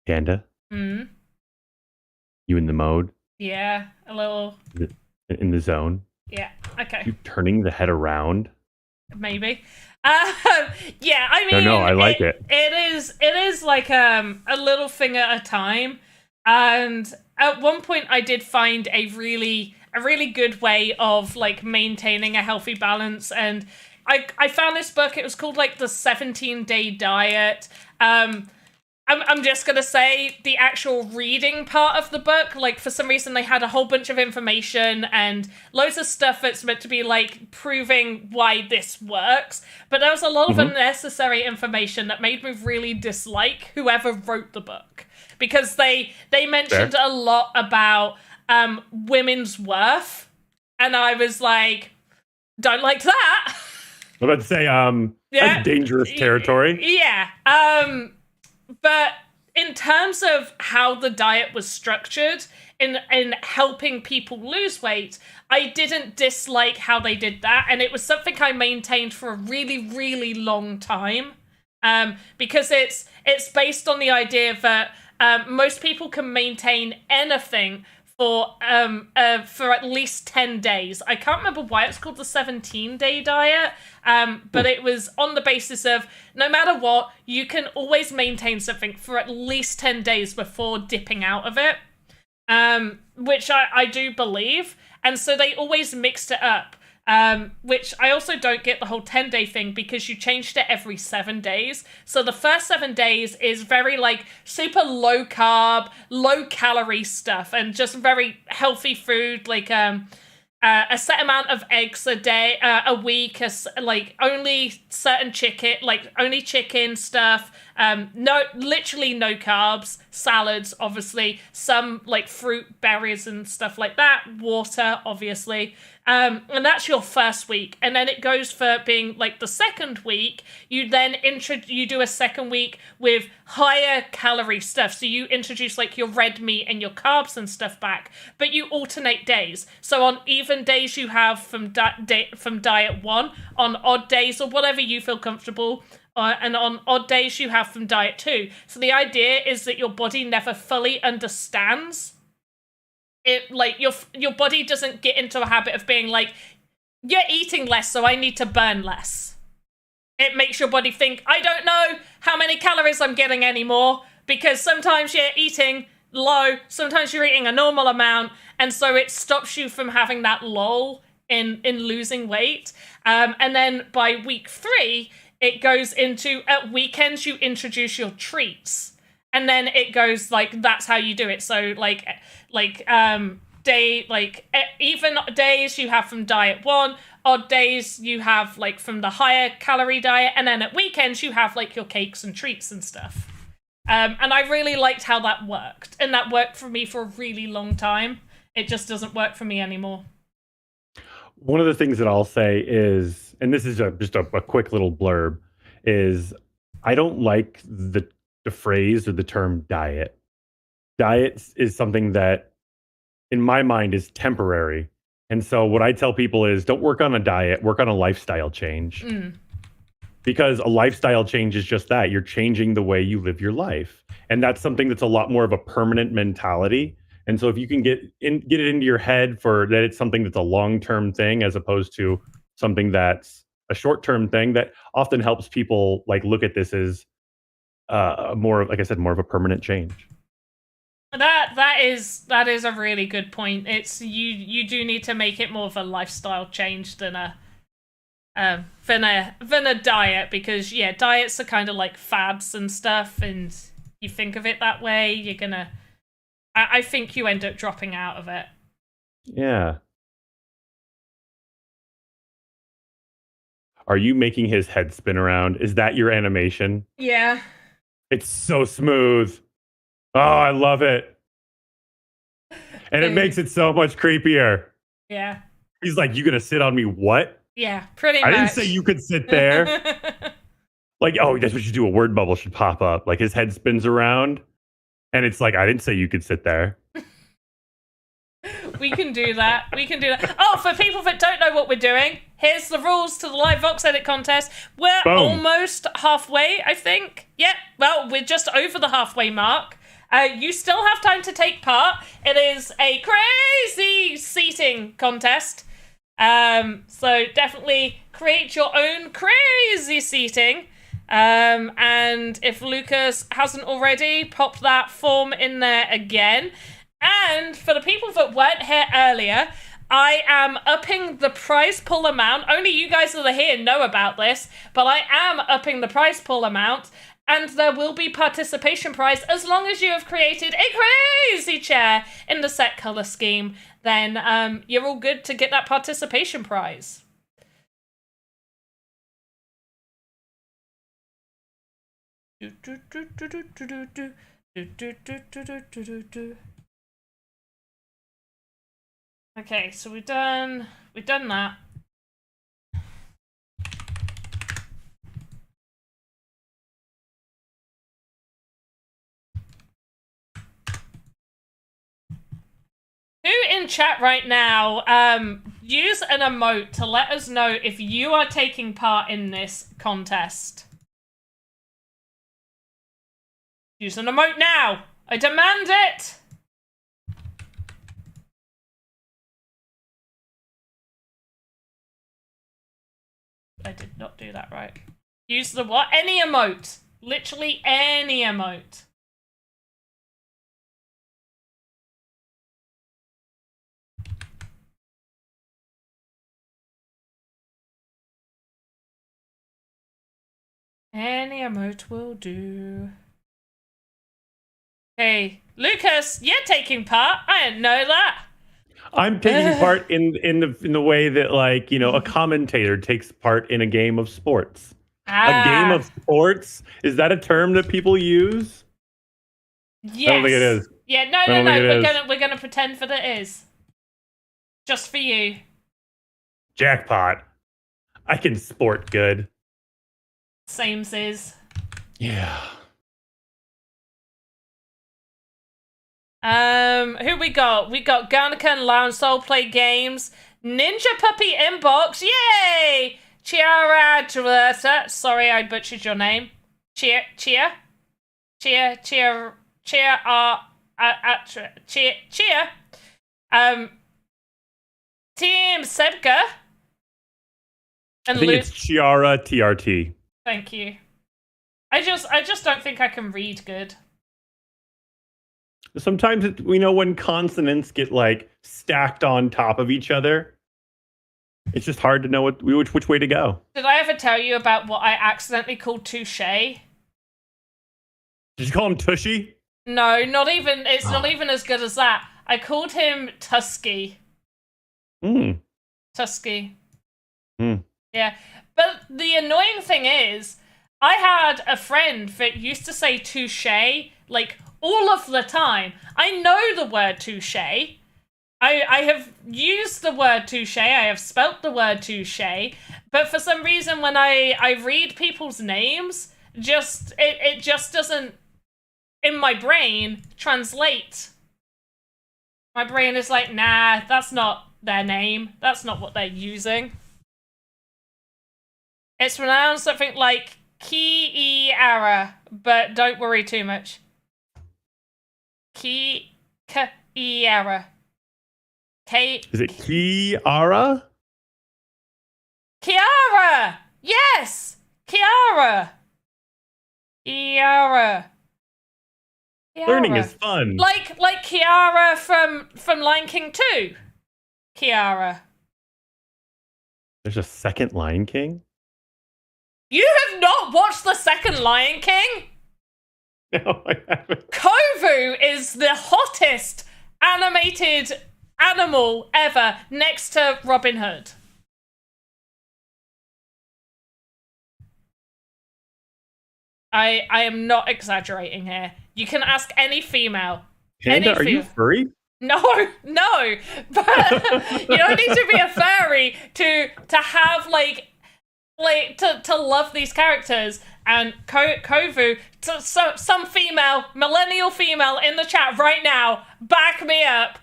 Panda? You in the mode? Yeah, a little. In the zone? Yeah, okay. You turning the head around? Maybe. Yeah, I mean, No, I like it. It is like a little thing at a time. And at one point I did find a really good way of like maintaining a healthy balance, and I found this book. It was called like the 17-Day Diet. I'm just going to say the actual reading part of the book, like for some reason they had a whole bunch of information and loads of stuff that's meant to be like proving why this works. But there was a lot of unnecessary information that made me really dislike whoever wrote the book. Because they mentioned a lot about women's worth. And I was like, don't like that. I'm about to say, that's dangerous territory. Yeah. But in terms of how the diet was structured in helping people lose weight, I didn't dislike how they did that. And it was something I maintained for a really, really long time. Because it's based on the idea that most people can maintain anything for at least 10 days. I can't remember why it's called the 17-Day Diet, but it was on the basis of no matter what, you can always maintain something for at least 10 days before dipping out of it, which I do believe. And so they always mixed it up. Which I also don't get the whole 10-day thing because you changed it every 7 days. So the first 7 days is very like super low carb, low calorie stuff and just very healthy food, like a set amount of eggs a day, a week, like only certain chicken, like only chicken stuff, literally no carbs, salads, obviously, some like fruit, berries and stuff like that, water, obviously. And that's your first week. And then it goes for being like the second week. You then you do a second week with higher calorie stuff. So you introduce like your red meat and your carbs and stuff back, but you alternate days. So on even days you have from diet one, on odd days or whatever you feel comfortable, and on odd days you have from diet too. So the idea is that your body never fully understands it. Like your body doesn't get into a habit of being like, you're eating less, so I need to burn less. It makes your body think, I don't know how many calories I'm getting anymore, because sometimes you're eating low, sometimes you're eating a normal amount, and so it stops you from having that lull in losing weight. And then by week 3, it goes into, at weekends you introduce your treats, and then it goes like, that's how you do it. So even days you have from diet 1, odd days you have like from the higher calorie diet, and then at weekends you have like your cakes and treats and stuff. And I really liked how that worked, and that worked for me for a really long time. It just doesn't work for me anymore. One of the things that I'll say is, and this is just a quick little blurb, is I don't like the phrase or the term diet. Diet is something that, in my mind, is temporary. And so what I tell people is, don't work on a diet, work on a lifestyle change. Because a lifestyle change is just that. You're changing the way you live your life. And that's something that's a lot more of a permanent mentality. And so if you can get it into your head for that it's something that's a long-term thing, as opposed to something that's a short-term thing, that often helps people like look at this as more of, like I said, more of a permanent change. That is a really good point. It's you do need to make it more of a lifestyle change than a diet, because diets are kind of like fads and stuff, and you think of it that way, you're gonna I think you end up dropping out of it. Yeah. Are you making his head spin around? Is that your animation? Yeah. It's so smooth. Oh, I love it. And it makes it so much creepier. Yeah. He's like, you gonna sit on me? What? Yeah, pretty much. I didn't say you could sit there. Like, oh, that's what you do. A word bubble should pop up. Like his head spins around. And it's like, I didn't say you could sit there. We can do that. Oh, for people that don't know what we're doing, here's the rules to the live VoxEdit contest. We're almost halfway, I think. Yeah, well, we're just over the halfway mark. You still have time to take part. It is a crazy seating contest. So definitely create your own crazy seating. And if Lucas hasn't already, pop that form in there again. And for the people that weren't here earlier, I am upping the prize pool amount. Only you guys that are here know about this, but I am upping the prize pool amount, and there will be participation prize as long as you have created a crazy chair in the set color scheme. Then you're all good to get that participation prize. Okay, so we've done that. Who in chat right now, use an emote to let us know if you are taking part in this contest. Use an emote now! I demand it! I did not do that right. Use the what? Any emote. Literally any emote. Any emote will do. Hey, Lucas, you're taking part. I didn't know that. I'm taking part in the way that, like, you know, a commentator takes part in a game of sports. A game of sports? Is that a term that people use? Yes. I don't think it is. Yeah, no. We're gonna pretend that it is. Just for you. Jackpot. I can sport good. Same's is. Yeah. Who we got? We got Garnica and Lounge Soul Play Games. Ninja Puppy Inbox. Yay! Chiara. Sorry, I butchered your name. Chia. Team Sebka. I And think it's Chiara TRT. Thank you. I just don't think I can read good. Sometimes we know when consonants get like stacked on top of each other, it's just hard to know which way to go. Did I ever tell you about what I accidentally called Touche? Did you call him Tushy? No, not even. It's not even as good as that. I called him Tusky. Tusky. Yeah. But the annoying thing is, I had a friend that used to say touche, like, all of the time. I know the word touche. I have used the word touche. I have spelt the word touche. But for some reason, when I read people's names, it just doesn't, in my brain, translate. My brain is like, nah, that's not their name. That's not what they're using. It's pronounced something like Ki-E-Ara, but don't worry too much. Ki-Ka-E-Ara. Is it Kiara? Kiara! Yes! Kiara! Kiara. Learning is fun. Like Kiara from Lion King 2. Kiara. There's a second Lion King? You have not watched the second Lion King? No, I haven't. Kovu is the hottest animated animal ever, next to Robin Hood. I am not exaggerating here. You can ask any female. Panda, are you furry? No, but you don't need to be a furry to have to love these characters. And Kovu, some female, millennial female in the chat right now, back me up.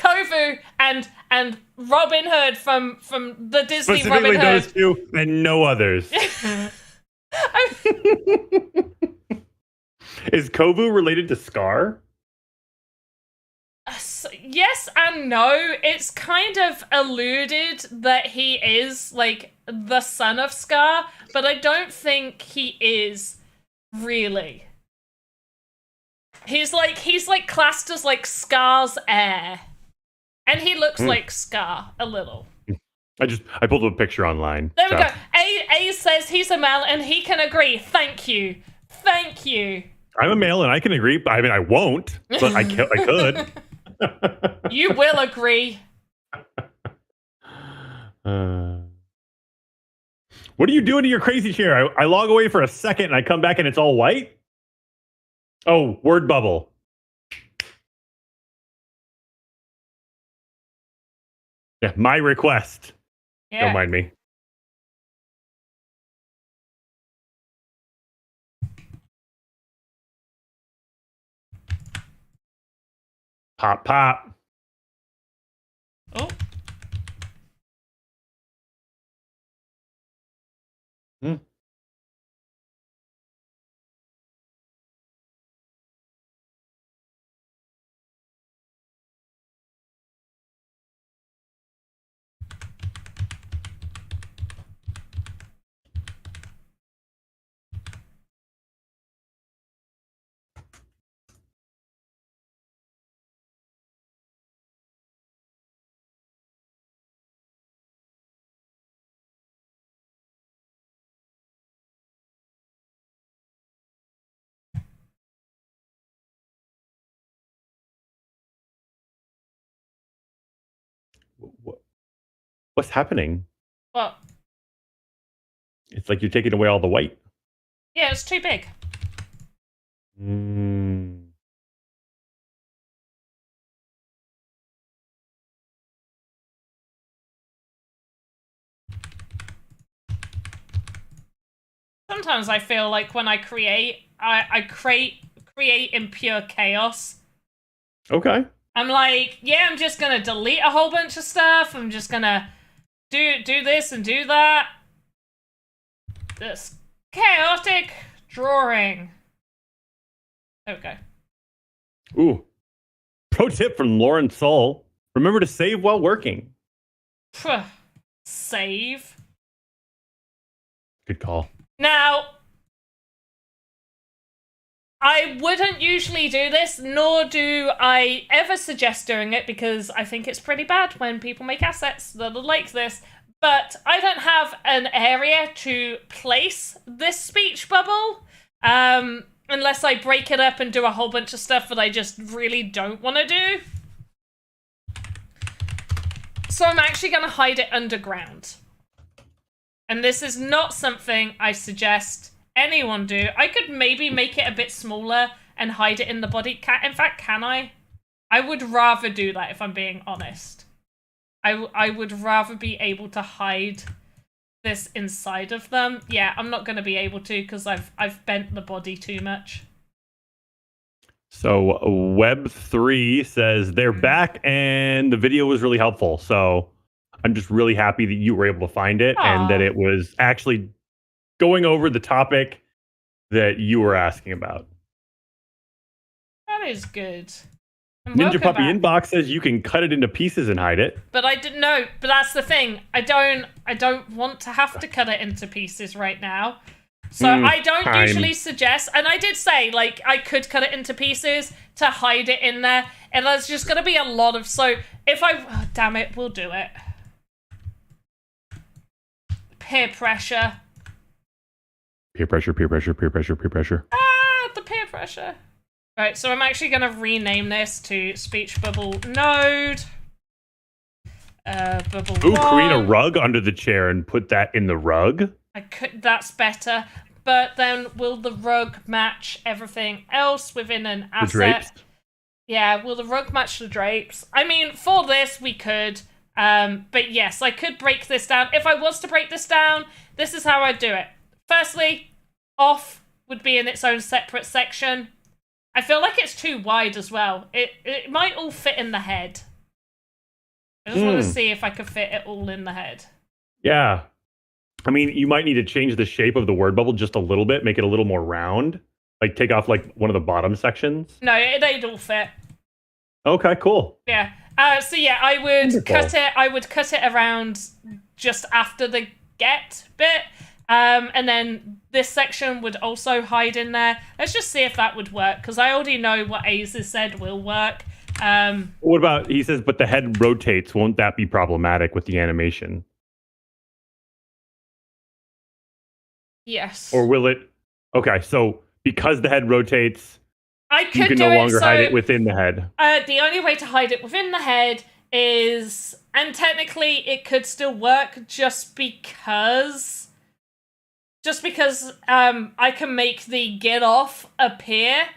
Kovu and Robin Hood from the Disney Robin Hood. Those two and no others. Is Kovu related to Scar? Yes and no. It's kind of alluded that he is like the son of Scar, but I don't think he is really. He's like classed as like Scar's heir. And he looks like Scar a little. I pulled up a picture online. There we go. A says he's a male and he can agree. Thank you. I'm a male and I can agree. I mean, I won't, but I could. You will agree. What are you doing to your crazy chair? I log away for a second and I come back and it's all white. Oh, word bubble. Yeah, my request. Yeah. Don't mind me. Pop, pop. Oh. What's happening? What? It's like you're taking away all the white. Yeah, it's too big. Sometimes I feel like when I create, I create in pure chaos. Okay. I'm like, yeah, I'm just gonna delete a whole bunch of stuff. I'm just gonna do this and do that. this chaotic drawing. There we go. Ooh. Pro tip from Lauren Soul. Remember to save while working. Save. Good call. Now, I wouldn't usually do this, nor do I ever suggest doing it, because I think it's pretty bad when people make assets that are like this. But I don't have an area to place this speech bubble, unless I break it up and do a whole bunch of stuff that I just really don't want to do. So I'm actually going to hide it underground. And this is not something I suggest anyone do. I could maybe make it a bit smaller and hide it in the body. In fact, can I? I would rather do that if I'm being honest. I would rather be able to hide this inside of them. Yeah, I'm not going to be able to because I've bent the body too much. So Web3 says they're back and the video was really helpful. So I'm just really happy that you were able to find it and that it was actually going over the topic that you were asking about. That is good. Ninja Puppy Inbox says you can cut it into pieces and hide it. But I didn't know. But that's the thing. I don't want to have to cut it into pieces right now. So I don't usually suggest, and I did say, like, I could cut it into pieces to hide it in there, and there's just going to be a lot of, so if I, oh, damn it, we'll do it. Peer pressure. Peer pressure, peer pressure, peer pressure, peer pressure. Ah, the peer pressure. Right, so I'm actually going to rename this to Speech Bubble Node. Bubble Ooh, one. create a rug under the chair and put that in the rug. I could. That's better. But then, will the rug match everything else within an asset? The drapes? Yeah. Will the rug match the drapes? I mean, for this we could. But yes, I could break this down. If I was to break this down, this is how I'd do it. Firstly, off would be in its own separate section. I feel like it's too wide as well. It might all fit in the head. I just want to see if I could fit it all in the head. Yeah. I mean, you might need to change the shape of the word bubble just a little bit, make it a little more round. Like, take off, like, one of the bottom sections. No, they'd all fit. Okay, cool. Yeah. So, yeah, I would cut it. I would cut it around just after the get bit. And then this section would also hide in there. Let's just see if that would work, because I already know what Ace has said will work. What about, he says, but the head rotates. Won't that be problematic with the animation? Yes. Or will it? Okay, so because the head rotates, I could you can do no longer it, so, hide it within the head. The only way to hide it within the head is, and technically it could still work just because I can make the get off appear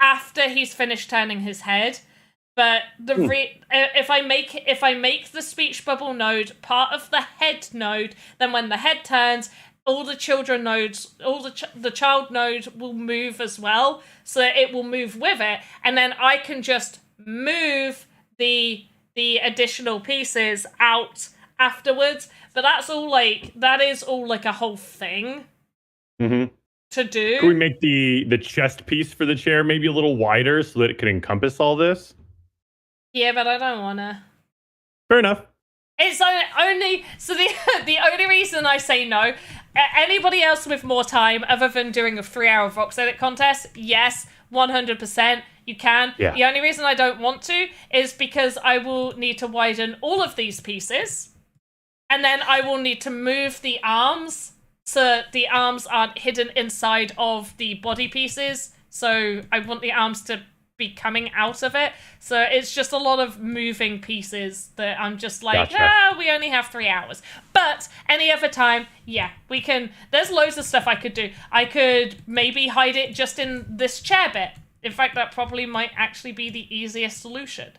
after he's finished turning his head. But if I make the speech bubble node part of the head node, then when the head turns, all the children nodes, the child node will move as well, so it will move with it, and then I can just move the additional pieces out afterwards. But that is all like a whole thing to do. Can we make the chest piece for the chair maybe a little wider so that it can encompass all this? Yeah, but I don't wanna. Fair enough. It's only so the only reason I say no. Anybody else with more time other than doing a 3-hour VoxEdit contest? Yes, 100%. You can. Yeah. The only reason I don't want to is because I will need to widen all of these pieces, and then I will need to move the arms so the arms aren't hidden inside of the body pieces. So I want the arms to be coming out of it. So it's just a lot of moving pieces that I'm just like, Gotcha. we only have 3 hours. But any other time, yeah, we can. There's loads of stuff I could do. I could maybe hide it just in this chair bit. In fact, that probably might actually be the easiest solution.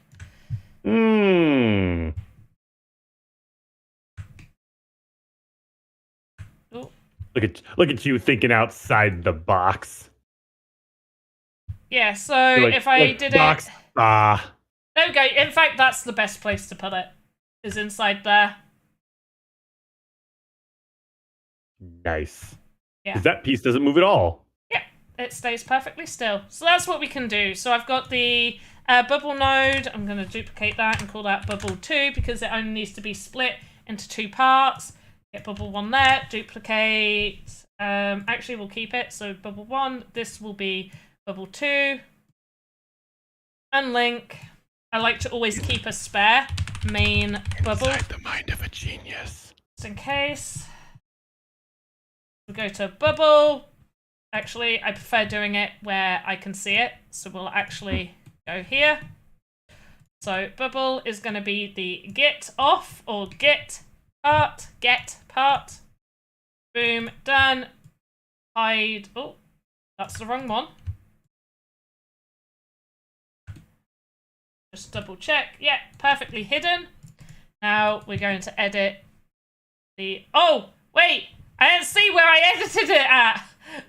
Ooh. Look at you thinking outside the box. Yeah, so if I did box, it... Ah. There we go. In fact, that's the best place to put it, is inside there. Nice. Yeah. Because that piece doesn't move at all. Yeah, it stays perfectly still. So that's what we can do. So I've got the bubble node. I'm going to duplicate that and call that bubble 2 because it only needs to be split into 2 parts. Get bubble 1 there, duplicate. Actually, we'll keep it. So bubble 1, this will be bubble 2. Unlink. I like to always keep a spare main bubble. Inside the mind of a genius. Just in case. We'll go to bubble. Actually, I prefer doing it where I can see it. So we'll actually go here. So bubble is going to be the get off or get part. Boom, done. Hide. Oh, that's the wrong one. Just double check. Yeah, perfectly hidden. Now we're going to edit the... Oh, wait. I didn't see where I edited it at.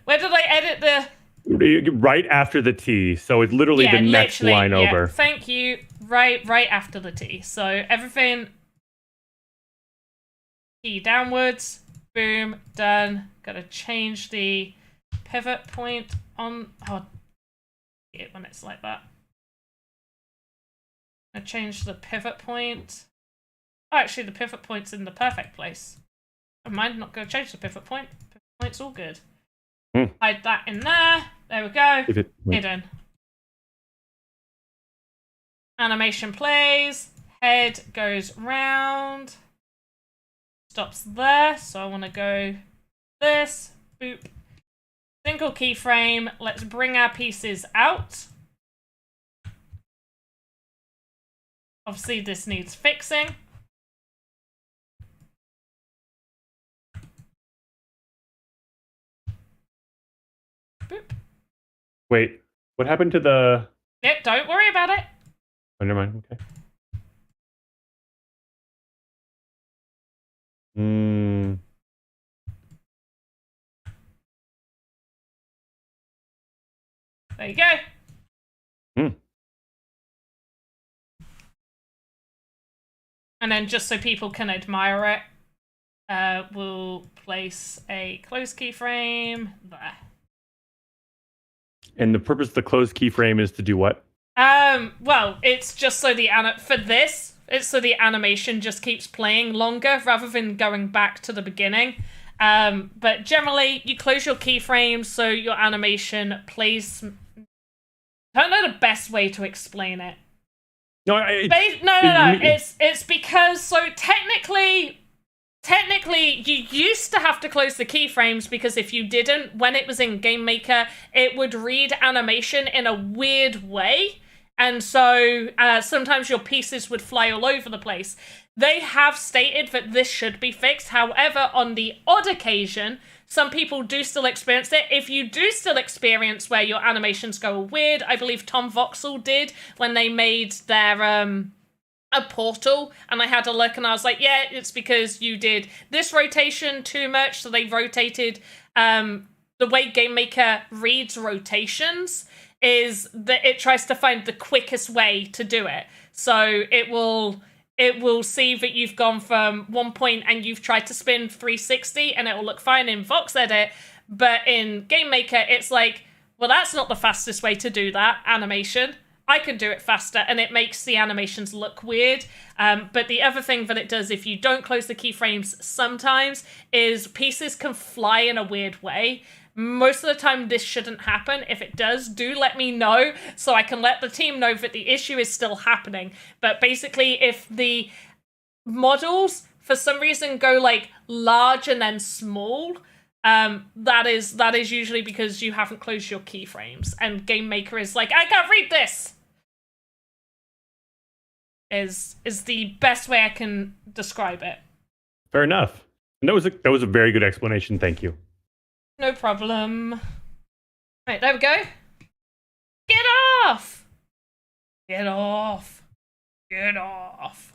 Where did I edit the... Right after the T. So it's literally the next line over. Thank you. Right after the T. So everything... T downwards. Boom. Done. Gotta change the pivot point on... Oh, it when it's like that. I change the pivot point. Oh, actually, the pivot point's in the perfect place. Never mind, not going to change the pivot point. Pivot point's all good. Hide that in there. There we go. Hidden. Animation plays. Head goes round. Stops there. So I want to go this. Boop. Single keyframe. Let's bring our pieces out. Obviously, this needs fixing. Boop. Wait, what happened to the... Yep, don't worry about it. Oh, never mind, okay. There you go. And then just so people can admire it, we'll place a close keyframe there. And the purpose of the closed keyframe is to do what? Well, it's just so it's so the animation just keeps playing longer rather than going back to the beginning. But generally, you close your keyframes so your animation plays... I don't know the best way to explain it. No, It's because so technically you used to have to close the keyframes because if you didn't, when it was in Game Maker, it would read animation in a weird way, and so sometimes your pieces would fly all over the place. They have stated that this should be fixed. However, on the odd occasion, some people do still experience it. If you do still experience where your animations go weird, I believe Tom Voxel did when they made their a portal, and I had a look and I was like, yeah, it's because you did this rotation too much, so they rotated the way Game Maker reads rotations is that it tries to find the quickest way to do it. So it will see that you've gone from one point and you've tried to spin 360 and it will look fine in VoxEdit, but in Game Maker, it's like, well, that's not the fastest way to do that animation. I can do it faster, and it makes the animations look weird. But the other thing that it does, if you don't close the keyframes sometimes, is pieces can fly in a weird way. Most of the time, this shouldn't happen. If it does, do let me know so I can let the team know that the issue is still happening. But basically, if the models, for some reason, go like large and then small, that is usually because you haven't closed your keyframes. And Game Maker is like, I can't read this! Is the best way I can describe it. Fair enough. And that was a very good explanation. Thank you. No problem. Right, there we go. Get off! Get off. Get off.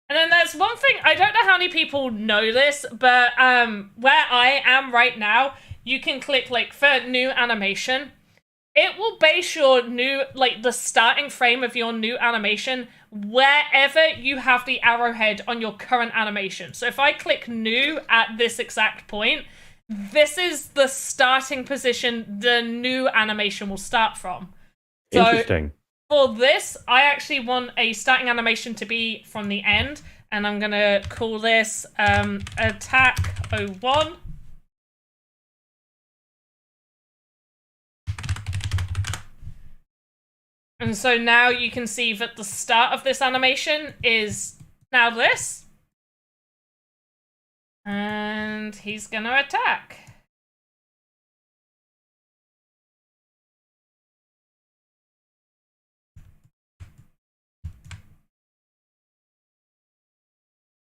And then there's one thing, I don't know how many people know this, but where I am right now, you can click like for new animation. it will base your new, like, the starting frame of your new animation wherever you have the arrowhead on your current animation. So if I click new at this exact point, this is the starting position the new animation will start from. So Interesting. for this, I actually want a starting animation to be from the end, and I'm going to call this Attack 01. And so now you can see that the start of this animation is now this. And he's gonna attack.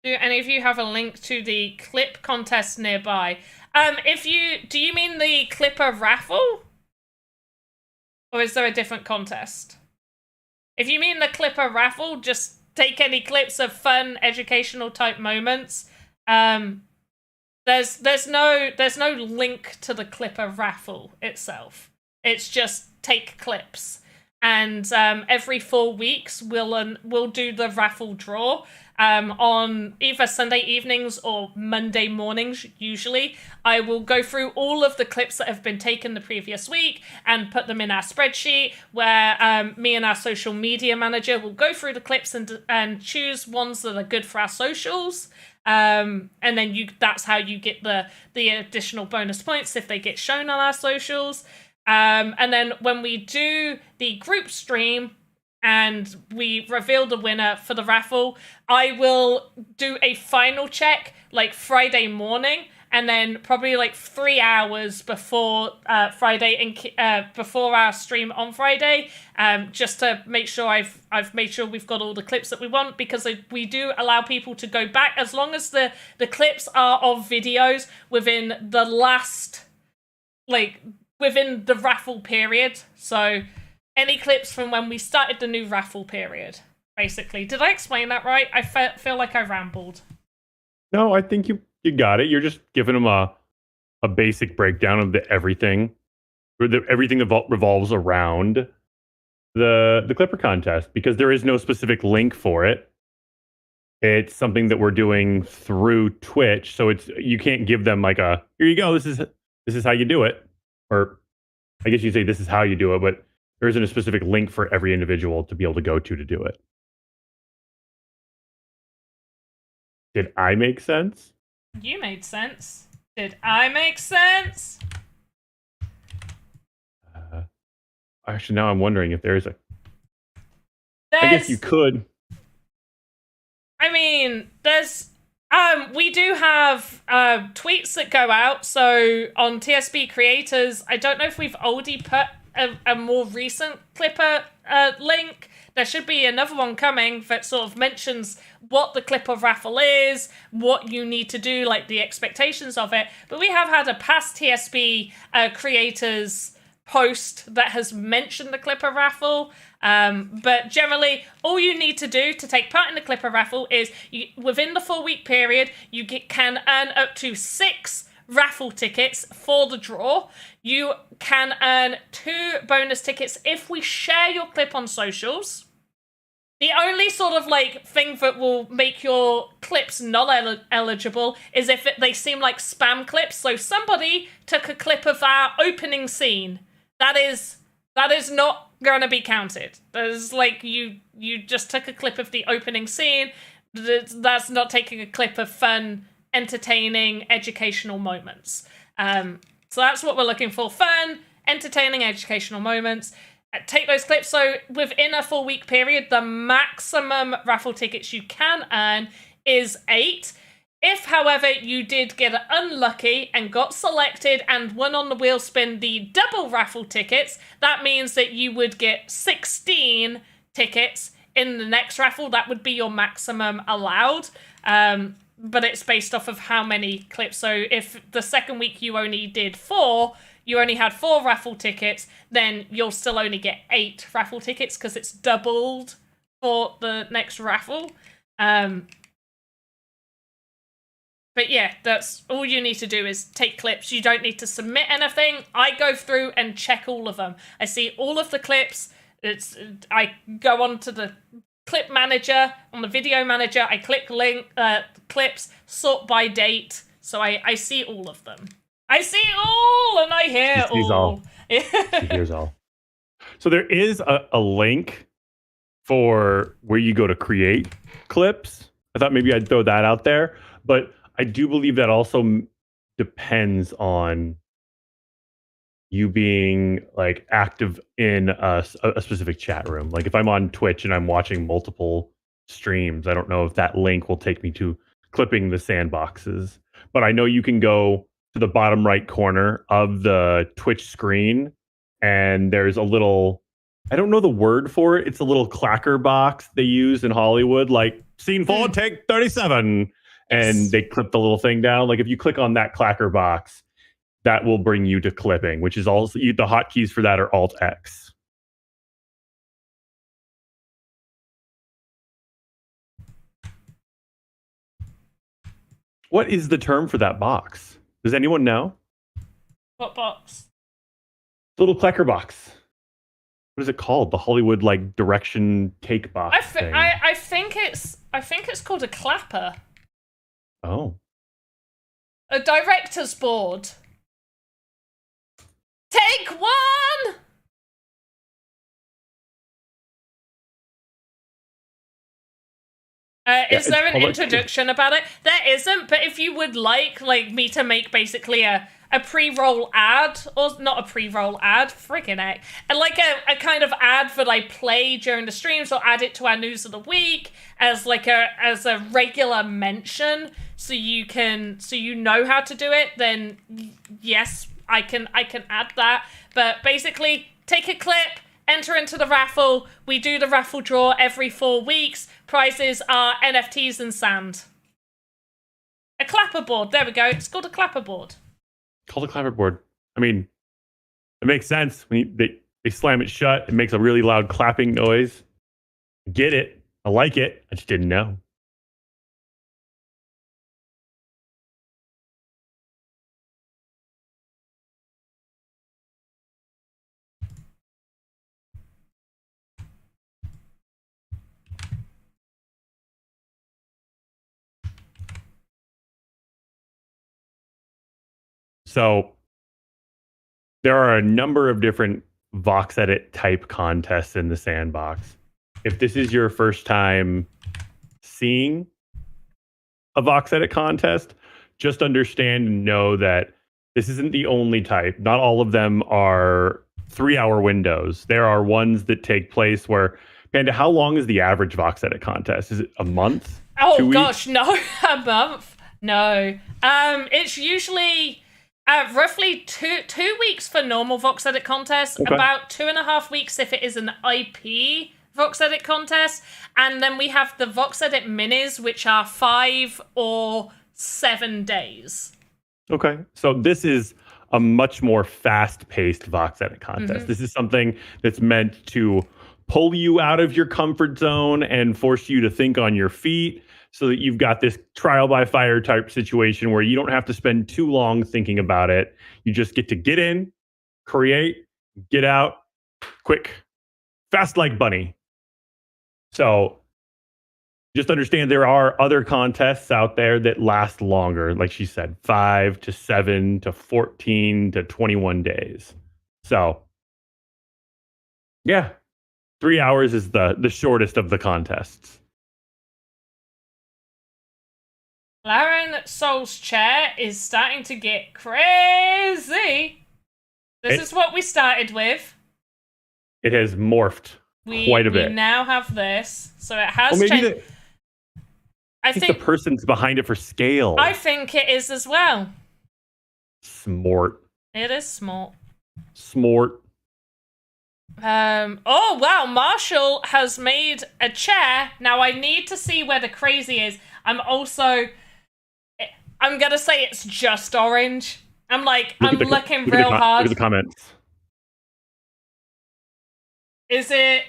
Do any of you have a link to the clip contest nearby? Do you mean the Clipper raffle? Or is there a different contest? If you mean the Clipper raffle, just take any clips of fun, educational type moments. There's no link to the Clipper raffle itself. It's just take clips. And every 4 weeks we'll do the raffle draw on either Sunday evenings or Monday mornings. Usually I will go through all of the clips that have been taken the previous week and put them in our spreadsheet where me and our social media manager will go through the clips and choose ones that are good for our socials. And then that's how you get the additional bonus points if they get shown on our socials. And then when we do the group stream and we reveal the winner for the raffle, I will do a final check like Friday morning, and then probably like 3 hours before Friday and before our stream on Friday, just to make sure I've made sure we've got all the clips that we want, because we do allow people to go back as long as the clips are of videos within the last, like, within the raffle period. So any clips from when we started the new raffle period, basically. Did I explain that right? I feel like I rambled. No, I think you got it. You're just giving them a basic breakdown of everything that revolves around the Clipper contest, because there is no specific link for it. It's something that we're doing through Twitch, so you can't give them like a, here you go, this is how you do it. Or I guess you say this is how you do it, but there isn't a specific link for every individual to be able to go to do it. Did I make sense? You made sense. Did I make sense? Actually, now I'm wondering if I guess you could. I mean, we do have tweets that go out. So on TSB Creators, I don't know if we've already put a more recent Clipper link. There should be another one coming that sort of mentions what the Clipper raffle is, what you need to do, like the expectations of it. But we have had a past TSB Creators post that has mentioned the Clipper raffle. But generally, all you need to do to take part in the Clipper raffle is within the 4-week period, you can earn up to 6 raffle tickets for the draw. You can earn 2 bonus tickets if we share your clip on socials. The only sort of like thing that will make your clips not eligible is if they seem like spam clips. So somebody took a clip of our opening scene. That is not going to be counted. There's like you just took a clip of the opening scene. That's not taking a clip of fun, entertaining, educational moments. So that's what we're looking for: fun, entertaining, educational moments. Take those clips. So within a 4-week period, the maximum raffle tickets you can earn is 8. If, however, you did get unlucky and got selected and won on the wheel spin the double raffle tickets, that means that you would get 16 tickets in the next raffle. That would be your maximum allowed. But it's based off of how many clips. So if the second week you only did 4, you only had 4 raffle tickets, then you'll still only get 8 raffle tickets because it's doubled for the next raffle. But yeah, that's all you need to do is take clips. You don't need to submit anything. I go through and check all of them. I see all of the clips. I go on to the clip manager, on the video manager. I click clips, sort by date. So I see all of them. I see all and I hear all. She hears all. So there is a link for where you go to create clips. I thought maybe I'd throw that out there. But I do believe that also depends on you being like active in a specific chat room. Like if I'm on Twitch and I'm watching multiple streams, I don't know if that link will take me to clipping the sandboxes. But I know you can go to the bottom right corner of the Twitch screen and there's a little, I don't know the word for it. It's a little clacker box they use in Hollywood, like scene 4, take 37. And they clip the little thing down. Like if you click on that clacker box, that will bring you to clipping, which is also the hotkeys for that are Alt X. What is the term for that box? Does anyone know? What box? The little clacker box. What is it called? The Hollywood like direction take box thing. I think it's called a clapper. Oh. A director's board. Take one! Is there an introduction about it? There isn't, but if you would like me to make basically a pre-roll ad, or not a pre-roll ad, freaking heck, and like a kind of ad that I play during the streams, or add it to our news of the week as a regular mention, so you know how to do it, then yes, I can add that. But basically, take a clip, enter into the raffle. We do the raffle draw every 4 weeks. Prizes are NFTs and sand. A clapperboard. There we go. It's called a clapperboard. Called a clapperboard. I mean, it makes sense. When they slam it shut, it makes a really loud clapping noise. Get it. I like it. I just didn't know. So there are a number of different VoxEdit type contests in the sandbox. If this is your first time seeing a VoxEdit contest, just understand and know that this isn't the only type. Not all of them are 3-hour windows. There are ones that take place where, Panda, how long is the average VoxEdit contest? Is it a month? Oh, 2 gosh, no, a month? No. It's usually... roughly two weeks for normal VoxEdit contest, okay. About 2.5 weeks if it is an IP VoxEdit contest, and then we have the VoxEdit minis, which are 5 or 7 days. Okay, so this is a much more fast-paced VoxEdit contest. Mm-hmm. This is something that's meant to pull you out of your comfort zone and force you to think on your feet, so that you've got this trial by fire type situation where you don't have to spend too long thinking about it. You just get to get in, create, get out, quick, fast like bunny. So just understand there are other contests out there that last longer. Like she said, 5 to 7 to 14 to 21 days. So yeah, 3 hours is the shortest of the contests. Lauren Soul's chair is starting to get crazy. This is what we started with. It has morphed quite a bit. We now have this, so it has changed. I think the person's behind it for scale. I think it is as well. Smart. It is smart. Smart. Oh wow, Marshall has made a chair. Now I need to see where the crazy is. I'm gonna say it's just orange. I'm looking real hard. Look at the comments. Is it?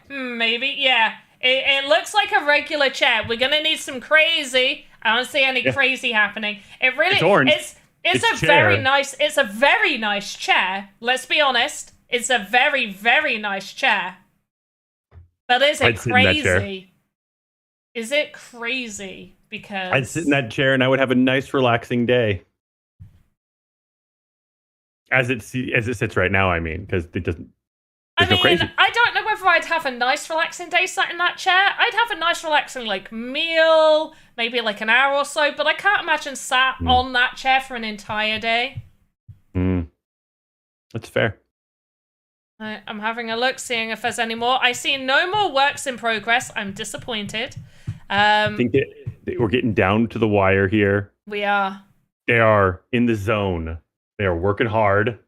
Maybe, yeah. It looks like a regular chair. We're gonna need some crazy. I don't see any crazy happening. It really It's orange. It's a very nice chair. Let's be honest. It's a very, very nice chair. But is it I'd sit in that chair. crazy? Is it crazy? Because I'd sit in that chair and I would have a nice, relaxing day. As it sits right now, I mean, because it doesn't. There's no crazy. I don't know whether I'd have a nice, relaxing day sat in that chair. I'd have a nice, relaxing, like, meal, maybe like an hour or so, but I can't imagine sat on that chair for an entire day. That's fair. I'm having a look, seeing if there's any more. I see no more works in progress. I'm disappointed. I think that we're getting down to the wire here. We are. They are in the zone. They are working hard.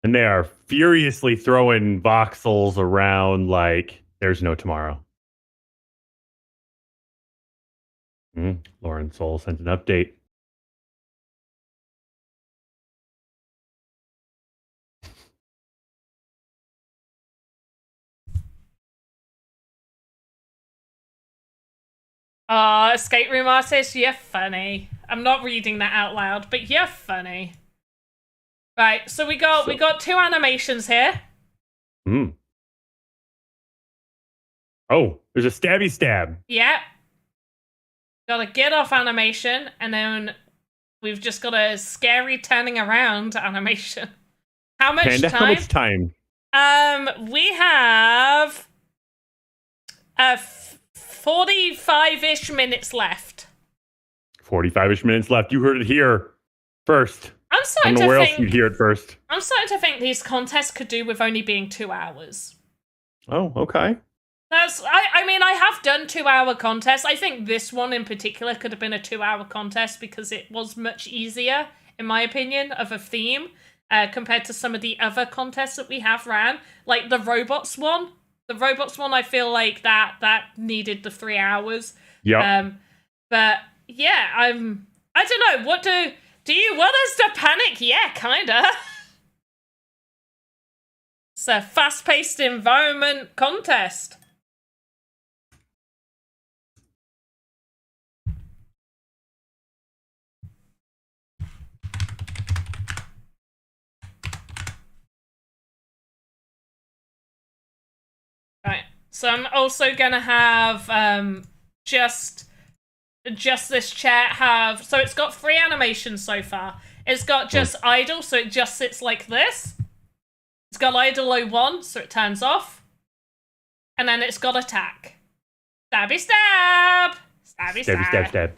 And they are furiously throwing voxels around like there's no tomorrow. Lauren Soul sent an update. Escape room artist, you're funny. I'm not reading that out loud, but you're funny. Right, so we got two animations here. Oh, there's a stabby stab. Yeah. Got a get off animation, and then we've just got a scary turning around animation. How much Panda, time? how much time? We have 45-ish minutes left. 45-ish minutes left. You heard it here first. I'm starting I don't know to where think, else you'd hear it first. I'm starting to think these contests could do with only being 2 hours. Oh, okay. I mean, I have done 2-hour contests. I think this one in particular could have been a 2-hour contest because it was much easier, in my opinion, of a theme compared to some of the other contests that we have ran. Like the robots one. The robots one, I feel like that needed the 3 hours. Yeah. But yeah, I don't know. What do you want us to panic? Yeah, kinda. It's a fast-paced environment contest. Right. So I'm also gonna have just this chair have, so it's got 3 animations so far. It's got just idle, so it just sits like this. It's got idle 01, so it turns off. And then it's got attack. Stabby stab! Stabby stab. Stabby stab stab.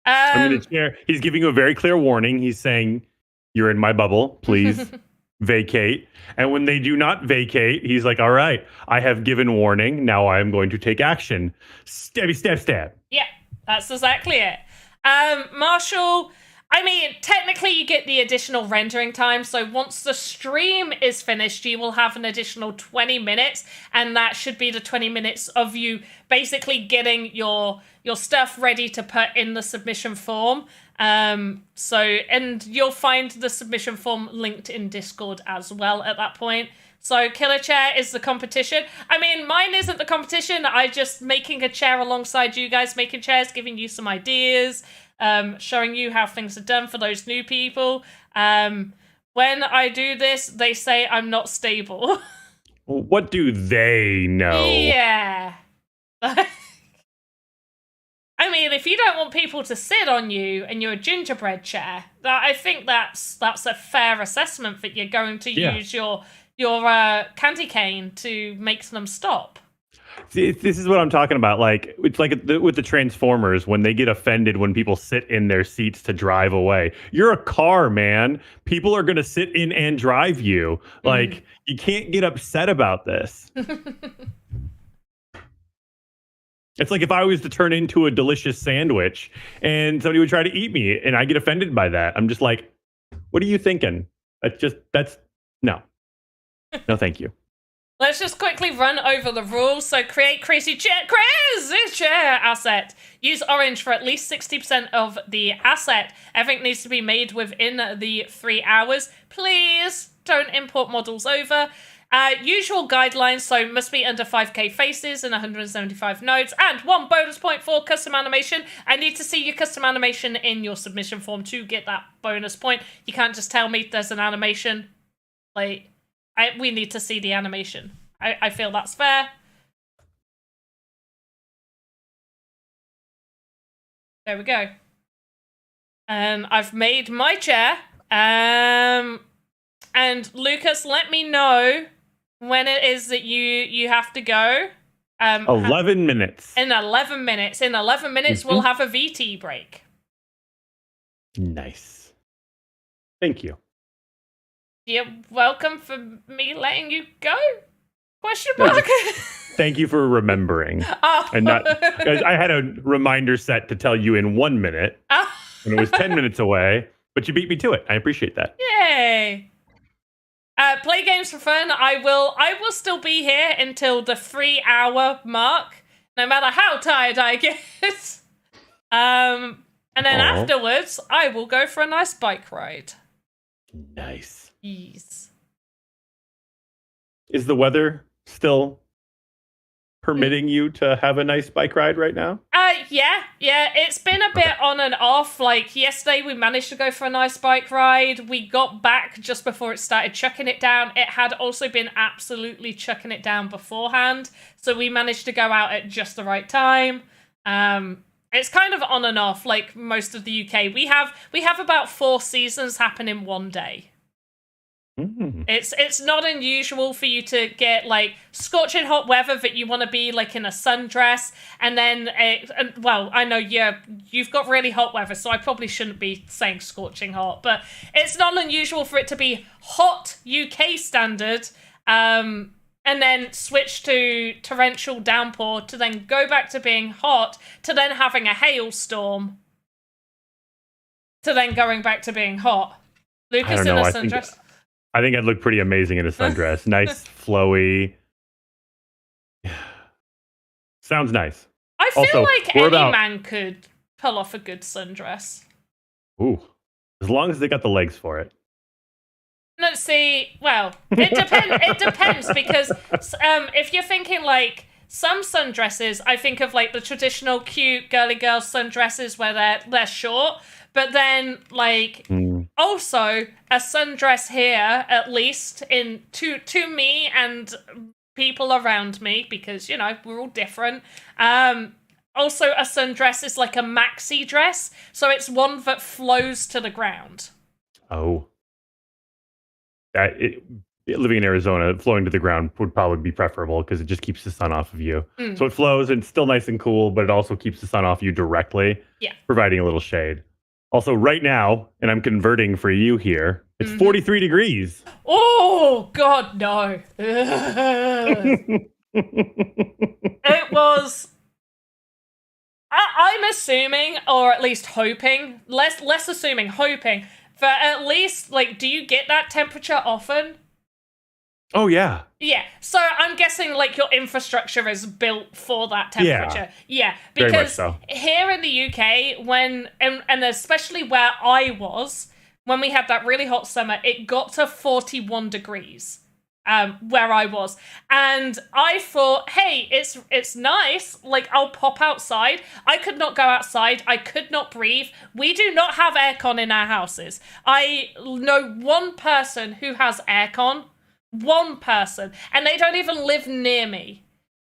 I'm in the chair. He's giving you a very clear warning. He's saying, "You're in my bubble. Please vacate." And when they do not vacate, he's like, "All right, I have given warning. Now I am going to take action." Stabby stab stab. Yeah, that's exactly it. Marshall, I mean, technically you get the additional rendering time, so once the stream is finished, you will have an additional 20 minutes, and that should be the 20 minutes of you basically getting your stuff ready to put in the submission form. And you'll find the submission form linked in Discord as well at that point. So Killer Chair is the competition. I mean, mine isn't the competition. I'm just making a chair alongside you guys making chairs, giving you some ideas, showing you how things are done for those new people. When I do this, they say I'm not stable. Well, what do they know? Yeah. I mean, if you don't want people to sit on you and you're a gingerbread chair, I think that's a fair assessment that you're going to use your candy cane to make them stop. See, this is what I'm talking about. Like, it's like with the Transformers when they get offended when people sit in their seats to drive away. You're a car, man. People are going to sit in and drive you. Like, you can't get upset about this. It's like if I was to turn into a delicious sandwich and somebody would try to eat me and I get offended by that. I'm just like, what are you thinking? No, thank you. Let's just quickly run over the rules. So create crazy chair asset. Use orange for at least 60% of the asset. Everything needs to be made within the 3 hours. Please don't import models over. Usual guidelines, so must be under 5k faces and 175 nodes, and 1 bonus point for custom animation. I need to see your custom animation in your submission form to get that bonus point. You can't just tell me there's an animation. Like, we need to see the animation. I feel that's fair. There we go. I've made my chair. And Lucas, let me know when it is that you have to go. 11 minutes. In 11 minutes. In 11 minutes, we'll have a VT break. Nice. Thank you. You're welcome for me letting you go? Question mark? Thank you for remembering. Oh. And not, I had a reminder set to tell you in 1 minute. Oh. And it was 10 minutes away, but you beat me to it. I appreciate that. Yay. Play games for fun. I will still be here until the 3-hour mark, no matter how tired I get. And then afterwards, I will go for a nice bike ride. Nice. Yes. Is the weather still permitting you to have a nice bike ride right now? Yeah. It's been a bit on and off. Like, yesterday we managed to go for a nice bike ride. We got back just before it started chucking it down. It had also been absolutely chucking it down beforehand. So we managed to go out at just the right time. It's kind of on and off, like most of the UK. We have about 4 seasons happen in one day. It's not unusual for you to get like scorching hot weather that you want to be like in a sundress, and then well, I know you've got really hot weather, so I probably shouldn't be saying scorching hot, but it's not unusual for it to be hot UK standard, and then switch to torrential downpour, to then go back to being hot, to then having a hailstorm, to then going back to being hot. Lucas in a sundress. I think I'd look pretty amazing in a sundress. Nice, flowy. Sounds nice. I feel like any man could pull off a good sundress. Ooh. As long as they got the legs for it. No, see, well, it depends, because if you're thinking like some sundresses, I think of like the traditional cute girly girl sundresses where they're short, but then like also a sundress here, at least in to me and people around me, because you know we're all different. Also, a sundress is like a maxi dress, so it's one that flows to the ground. Oh. Living in Arizona, flowing to the ground would probably be preferable because it just keeps the sun off of you. So it flows and it's still nice and cool, but it also keeps the sun off you directly, providing a little shade. Also, right now, and I'm converting for you here, it's 43 degrees. Oh, God, no. It was... I'm assuming, or at least hoping, less assuming, hoping, that at least, like, do you get that temperature often? Oh, yeah. Yeah, so I'm guessing, like, your infrastructure is built for that temperature. Yeah, because very much so. Here in the UK, and especially where I was, when we had that really hot summer, it got to 41 degrees where I was. And I thought, hey, it's nice. Like, I'll pop outside. I could not go outside. I could not breathe. We do not have aircon in our houses. I know one person who has aircon. One person, and they don't even live near me.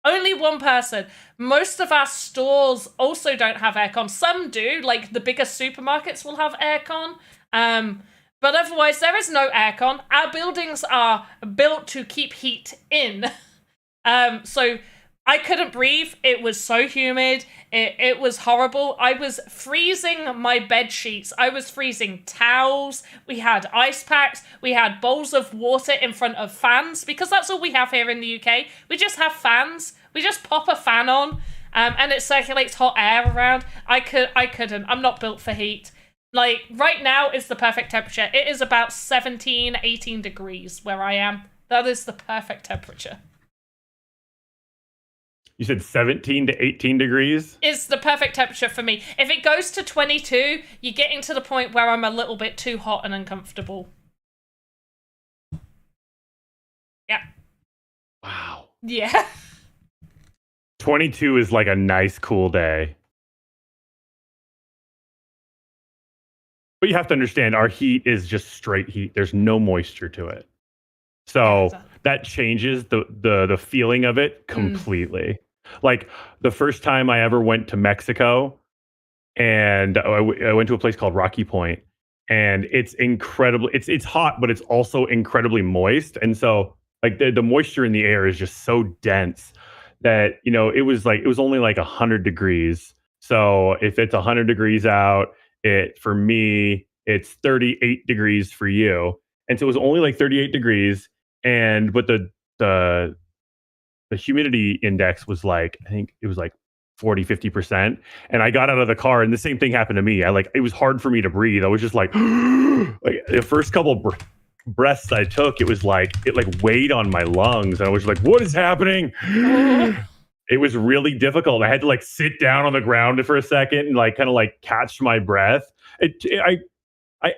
Only one person. Most of our stores also don't have aircon. Some do, like the bigger supermarkets will have aircon. But otherwise, there is no aircon. Our buildings are built to keep heat in. So I couldn't breathe. It was so humid. It was horrible. I was freezing my bed sheets. I was freezing towels. We had ice packs. We had bowls of water in front of fans, because that's all we have here in the UK. We just have fans. We just pop a fan on, and it circulates hot air around. I couldn't. I'm not built for heat. Like, right now is the perfect temperature. It is about 17, 18 degrees where I am. That is the perfect temperature. You said 17 to 18 degrees? Is the perfect temperature for me. If it goes to 22, you're getting to the point where I'm a little bit too hot and uncomfortable. Yeah. Yeah. 22 is like a nice cool day. But you have to understand, our heat is just straight heat. There's no moisture to it. So that changes the feeling of it completely. Like the first time I ever went to Mexico, and I went to a place called Rocky Point, and it's incredible. It's hot, but it's also incredibly moist. And so like the moisture in the air is just so dense that, you know, it was only like 100 degrees. So if it's 100 degrees out, for me, it's 38 degrees for you. And so it was only like 38 degrees. But the humidity index was like, I think it was like 40-50%. And I got out of the car and the same thing happened to me. It was hard for me to breathe. I was just like, like the first couple breaths I took, it weighed on my lungs. And I was like, what is happening? It was really difficult. I had to like sit down on the ground for a second and like kind of like catch my breath. I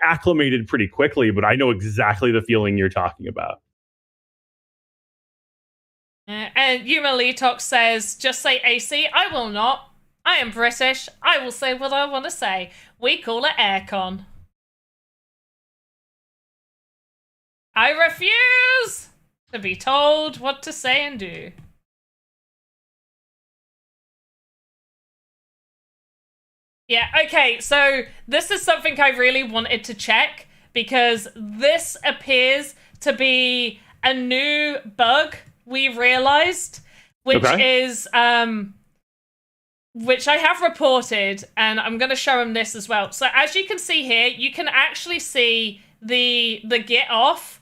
acclimated pretty quickly, but I know exactly the feeling you're talking about. And Yuma Letox says, just say AC. I will not. I am British. I will say what I want to say. We call it aircon. I refuse to be told what to say and do. Yeah, okay, so this is something I really wanted to check because this appears to be a new bug we realized, which is which I have reported, and I'm going to show him this as well. So as you can see here, you can actually see the get off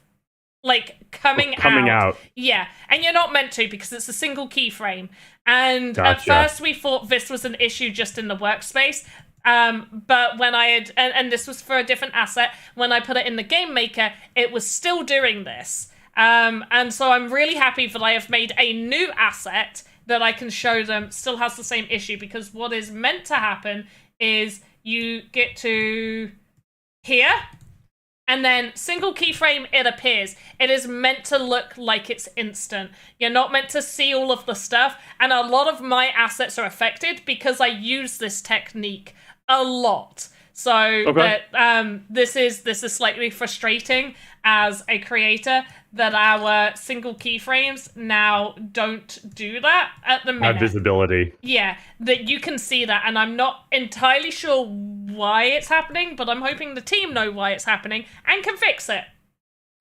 like coming out. Yeah, and you're not meant to because it's a single keyframe. And at first we thought this was an issue just in the workspace. But when I had, and this was for a different asset, when I put it in the Game Maker, it was still doing this. And so I'm really happy that I have made a new asset that I can show them still has the same issue, because what is meant to happen is you get to here, and then single keyframe, it appears. It is meant to look like it's instant. You're not meant to see all of the stuff, and a lot of my assets are affected because I use this technique a lot. So that this is slightly frustrating as a creator that our single keyframes now don't do that at the minute. Have visibility. Yeah, that you can see that, and I'm not entirely sure why it's happening, but I'm hoping the team know why it's happening and can fix it.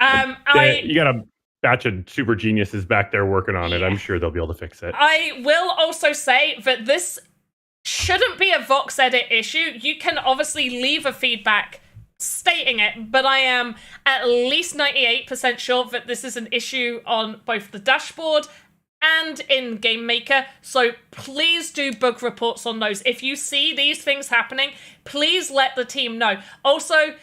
You got a batch of super geniuses back there working on it. I'm sure they'll be able to fix it. I will also say that this shouldn't be a VoxEdit issue. You can obviously leave a feedback stating it, but I am at least 98% sure that this is an issue on both the dashboard and in Game Maker, so please do bug reports on those. If you see these things happening, please let the team know. Also,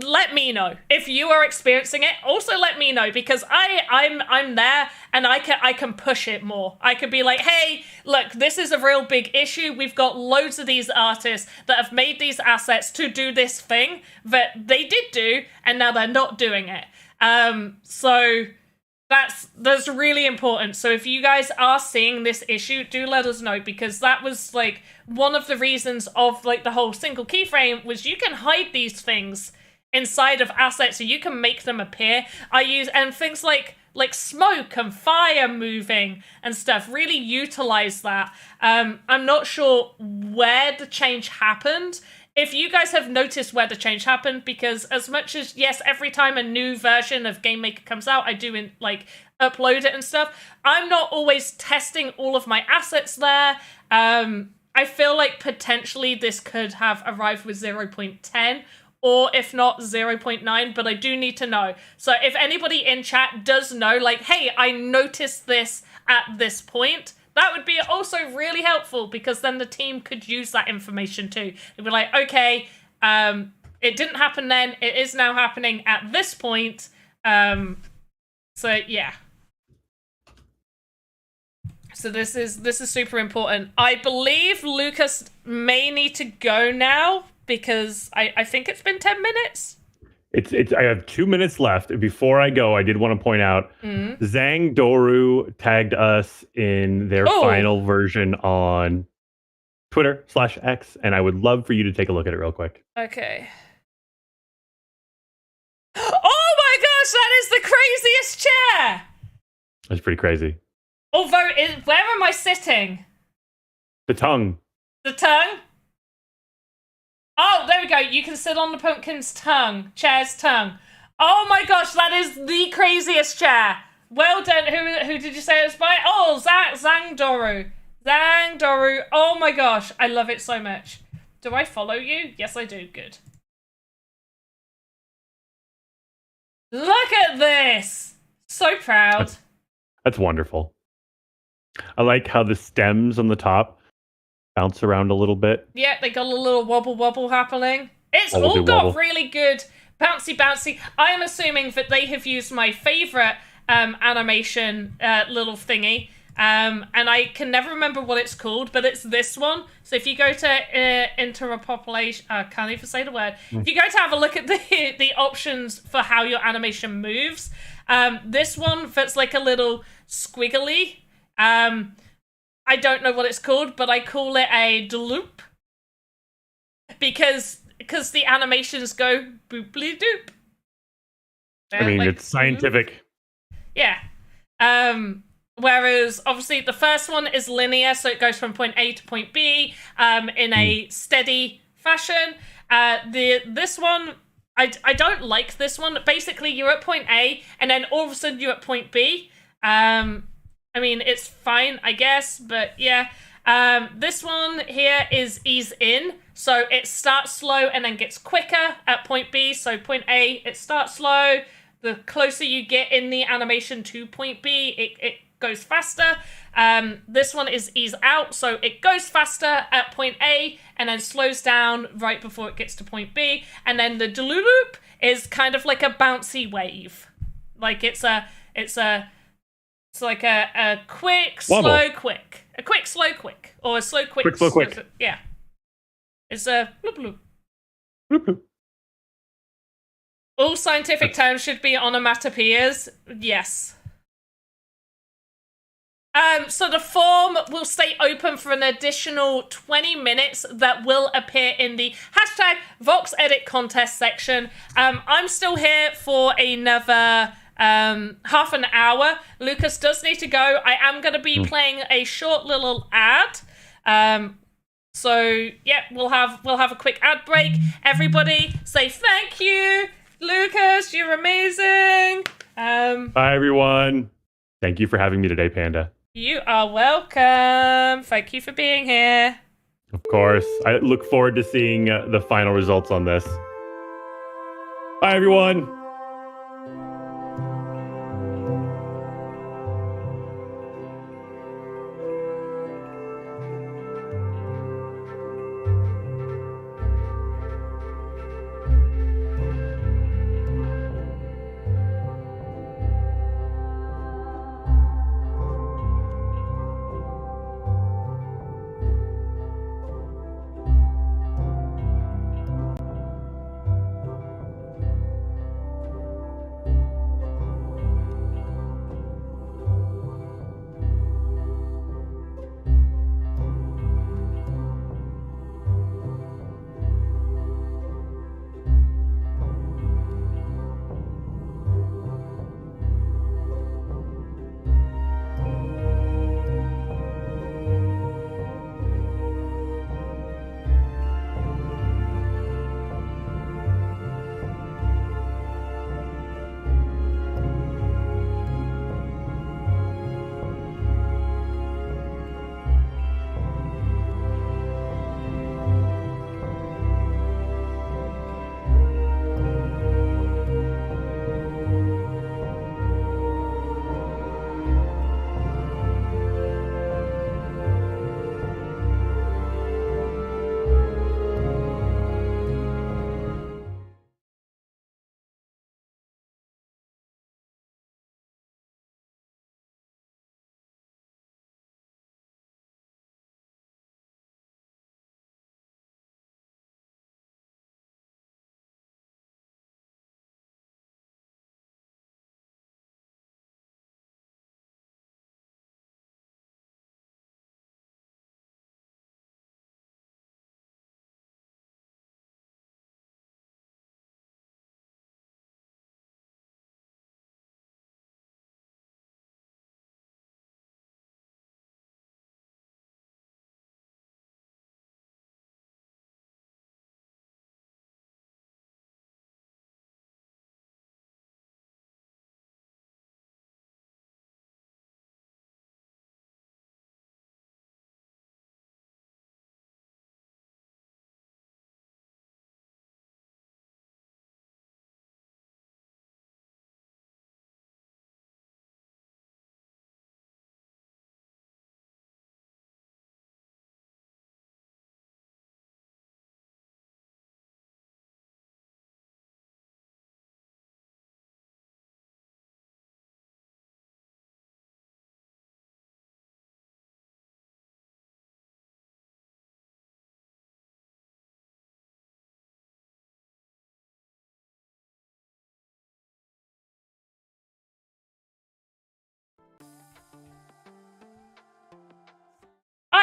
let me know if you are experiencing it. Also, let me know, because I'm there and I can push it more. I could be like, hey, look, this is a real big issue. We've got loads of these artists that have made these assets to do this thing that they did do, and now they're not doing it. So that's really important. So if you guys are seeing this issue, do let us know, because that was like one of the reasons of like the whole single keyframe was you can hide these things inside of assets, so you can make them appear. And things like smoke and fire moving and stuff really utilize that. I'm not sure where the change happened. If you guys have noticed where the change happened, because as much as, yes, every time a new version of Game Maker comes out, I do upload it and stuff, I'm not always testing all of my assets there. I feel like potentially this could have arrived with 0.10, or if not 0.9, but I do need to know. So if anybody in chat does know, like, hey, I noticed this at this point, that would be also really helpful, because then the team could use that information too. They'd be like, okay, it didn't happen then, it is now happening at this point. So yeah. So this is super important. I believe Lucas may need to go now, because I think it's been 10 minutes. It's. I have 2 minutes left. Before I go, I did want to point out Zhang Doru tagged us in their final version on Twitter/X, and I would love for you to take a look at it real quick. Okay. Oh my gosh, that is the craziest chair! That's pretty crazy. Although, where am I sitting? The tongue. The tongue? Oh, there we go. You can sit on the pumpkin's tongue. Chair's tongue. Oh my gosh, that is the craziest chair. Well done. Who did you say it was by? Oh, Zhang Doru. Zhang Doru. Oh my gosh, I love it so much. Do I follow you? Yes, I do. Good. Look at this. So proud. That's wonderful. I like how the stems on the top bounce around a little bit. Yeah, they got a little wobble happening. It's all got wobble. really good bouncy. I am assuming that they have used my favorite animation little thingy. And I can never remember what it's called, but it's this one. So if you go to interpolation, I can't even say the word. If you go to have a look at the options for how your animation moves, this one that's like a little squiggly. I don't know what it's called, but I call it a loop because the animations go booply doop. I mean, it's scientific. Yeah. Whereas, obviously, the first one is linear, so it goes from point A to point B in a steady fashion. This one, I don't like this one. Basically, you're at point A, and then all of a sudden you're at point B. I mean, it's fine, I guess, but yeah. This one here is ease in, so it starts slow and then gets quicker at point B. So point A, it starts slow. The closer you get in the animation to point B, it goes faster. This one is ease out, so it goes faster at point A and then slows down right before it gets to point B. And then the loop is kind of like a bouncy wave. Like it's like a quick, slow, quick. A quick, slow, quick. Or a slow, quick. Quick, slow, quick. Yeah. It's a bloop, bloop. Bloop, bloop. All scientific terms should be onomatopoeias. Yes. So the form will stay open for an additional 20 minutes that will appear in the hashtag VoxEdit Contest section. I'm still here for another half an hour. Lucas does need to go. I am going to be playing a short little ad. So yeah, we'll have a quick ad break. Everybody say thank you, Lucas. You're amazing. Bye everyone. Thank you for having me today, Panda. You are welcome. Thank you for being here. Of course. I look forward to seeing the final results on this. Bye everyone.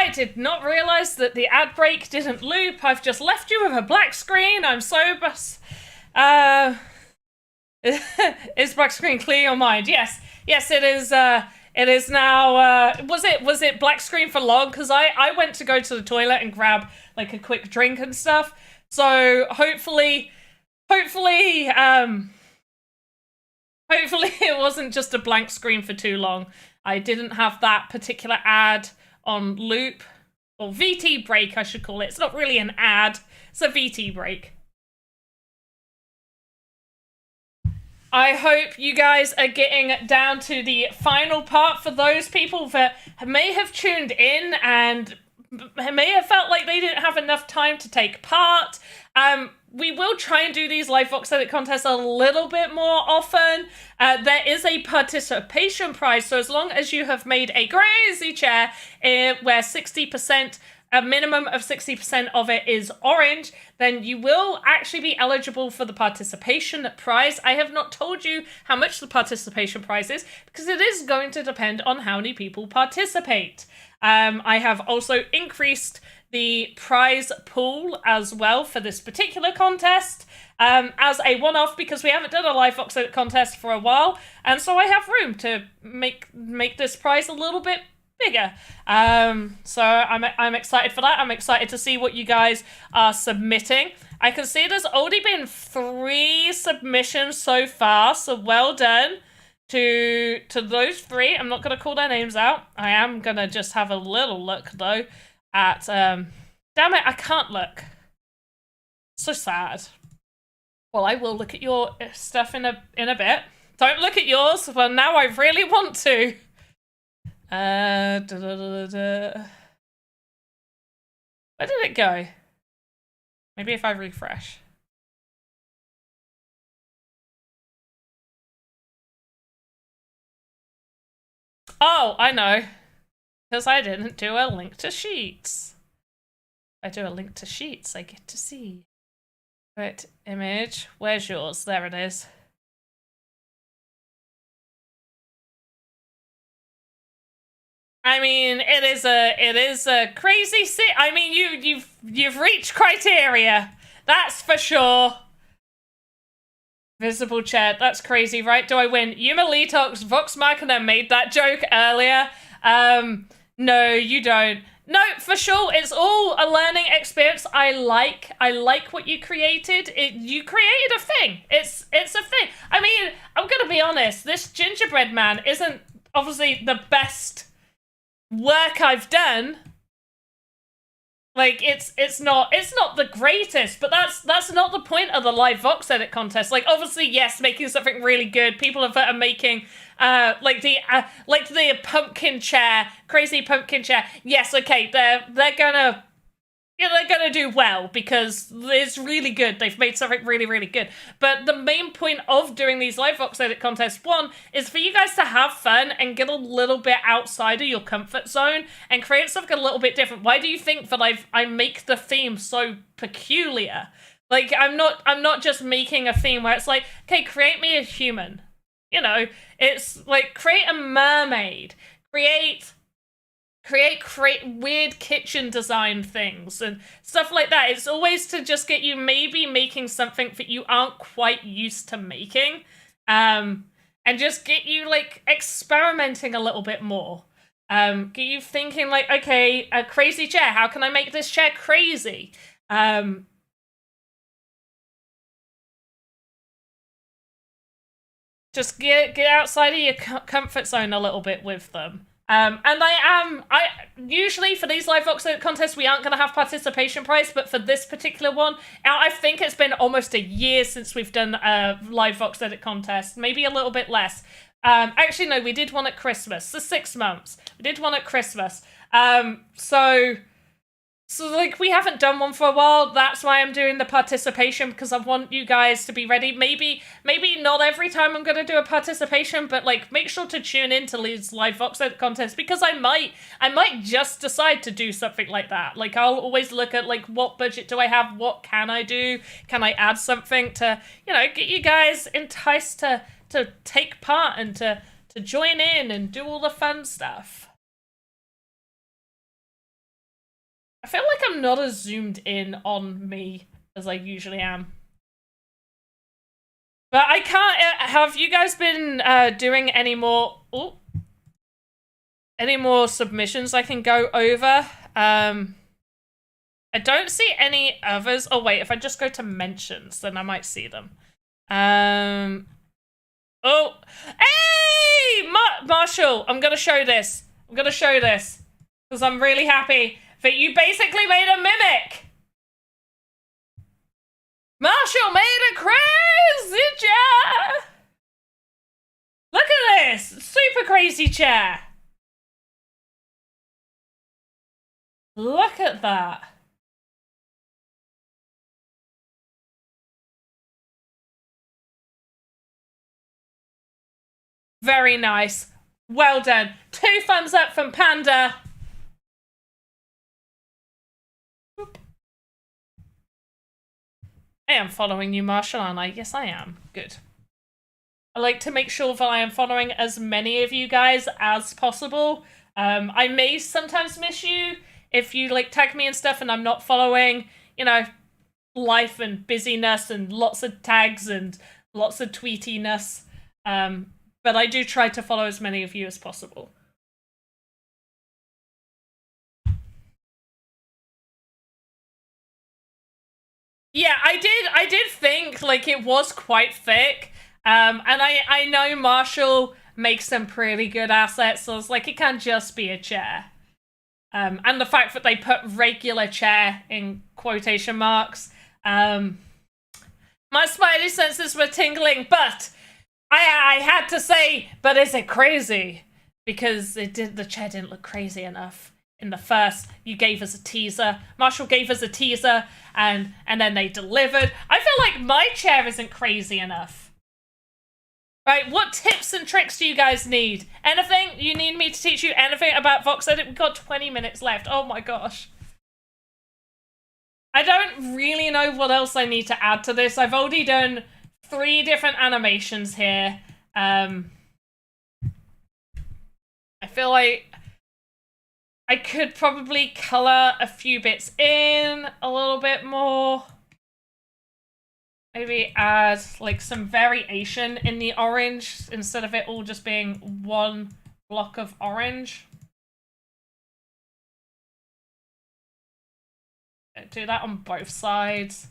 I did not realize that the ad break didn't loop. I've just left you with a black screen. I'm so is black screen clear your mind? Yes, it is. It is now. Was it black screen for long? Because I went to go to the toilet and grab like a quick drink and stuff. So hopefully, it wasn't just a blank screen for too long. I didn't have that particular ad on loop, or VT break, I should call it. It's not really an ad, it's a VT break. I hope you guys are getting down to the final part. For those people that may have tuned in and may have felt like they didn't have enough time to take part, we will try and do these live VoxEdit contests a little bit more often. There is a participation prize, so as long as you have made a crazy chair where 60%, a minimum of 60% of it is orange, then you will actually be eligible for the participation prize. I have not told you how much the participation prize is because it is going to depend on how many people participate. I have also increased the prize pool as well for this particular contest as a one-off because we haven't done a live VoxEdit contest for a while, and so I have room to make this prize a little bit bigger. So I'm excited for that. I'm excited to see what you guys are submitting. I can see there's only been 3 submissions so far, so well done to those 3. I'm not going to call their names out. I am going to just have a little look though at damn it, I can't look. So sad. Well, I will look at your stuff in a bit. Don't look at yours. Well, now I really want to. Where did it go? Maybe if I refresh. Oh, I know. Because I didn't do a link to Sheets. If I do a link to Sheets, I get to see. Right, image. Where's yours? There it is. I mean, it is a crazy I mean, you've reached criteria. That's for sure. Visible chat. That's crazy, right? Do I win? Yuma Letox, Vox Machina made that joke earlier. No, you don't. No, for sure. It's all a learning experience. I like what you created. You created a thing. It's a thing. I mean, I'm gonna be honest. This gingerbread man isn't obviously the best work I've done. Like it's not the greatest, but that's not the point of the live VoxEdit contest. Like obviously, yes, making something really good. People are making like the pumpkin chair, crazy pumpkin chair. Yes, okay, they're gonna do well because it's really good. They've made something really, really good. But the main point of doing these live VoxEdit contests, one, is for you guys to have fun and get a little bit outside of your comfort zone and create something a little bit different. Why do you think that I make the theme so peculiar? Like, I'm not just making a theme where it's like, okay, create me a human. You know, it's like, create a mermaid. Create weird kitchen design things and stuff like that. It's always to just get you maybe making something that you aren't quite used to making, and just get you like experimenting a little bit more. Get you thinking like, okay, a crazy chair. How can I make this chair crazy? Just get outside of your comfort zone a little bit with them. And I usually for these live VoxEdit contests, we aren't going to have participation prize, but for this particular one, I think it's been almost a year since we've done a live VoxEdit contest, maybe a little bit less. Actually, no, we did one at Christmas, so 6 months. We did one at Christmas. So like we haven't done one for a while. That's why I'm doing the participation, because I want you guys to be ready. Maybe not every time I'm going to do a participation, but like make sure to tune in to these live VoxEdit contests, because I might just decide to do something like that. Like I'll always look at like what budget do I have? What can I do? Can I add something to, you know, get you guys enticed to take part and to join in and do all the fun stuff. I feel like I'm not as zoomed in on me as I usually am. But I can't. Have you guys been doing any more? Ooh, any more submissions I can go over? I don't see any others. Oh wait, if I just go to mentions, then I might see them. Oh, hey, Marshall! I'm gonna show this. Because I'm really happy that you basically made a mimic. Marshall made a crazy chair. Look at this, super crazy chair. Look at that. Very nice. Well done. 2 thumbs up from Panda. I am following you, Marshall, aren't I? Yes, I am. Good. I like to make sure that I am following as many of you guys as possible. I may sometimes miss you if you like tag me and stuff and I'm not following, you know, life and busyness and lots of tags and lots of tweetiness. But I do try to follow as many of you as possible. Yeah, I did think like it was quite thick. And I know Marshall makes some pretty good assets, so it's like it can't just be a chair. And the fact that they put regular chair in quotation marks. My spidey senses were tingling, but I had to say, but is it crazy? Because the chair didn't look crazy enough. In the first, you gave us a teaser. Marshall gave us a teaser, and then they delivered. I feel like my chair isn't crazy enough. Right, what tips and tricks do you guys need? Anything? You need me to teach you anything about VoxEdit? We've got 20 minutes left. Oh my gosh. I don't really know what else I need to add to this. I've already done 3 different animations here. I feel like I could probably color a few bits in a little bit more. Maybe add like some variation in the orange instead of it all just being one block of orange. Do that on both sides.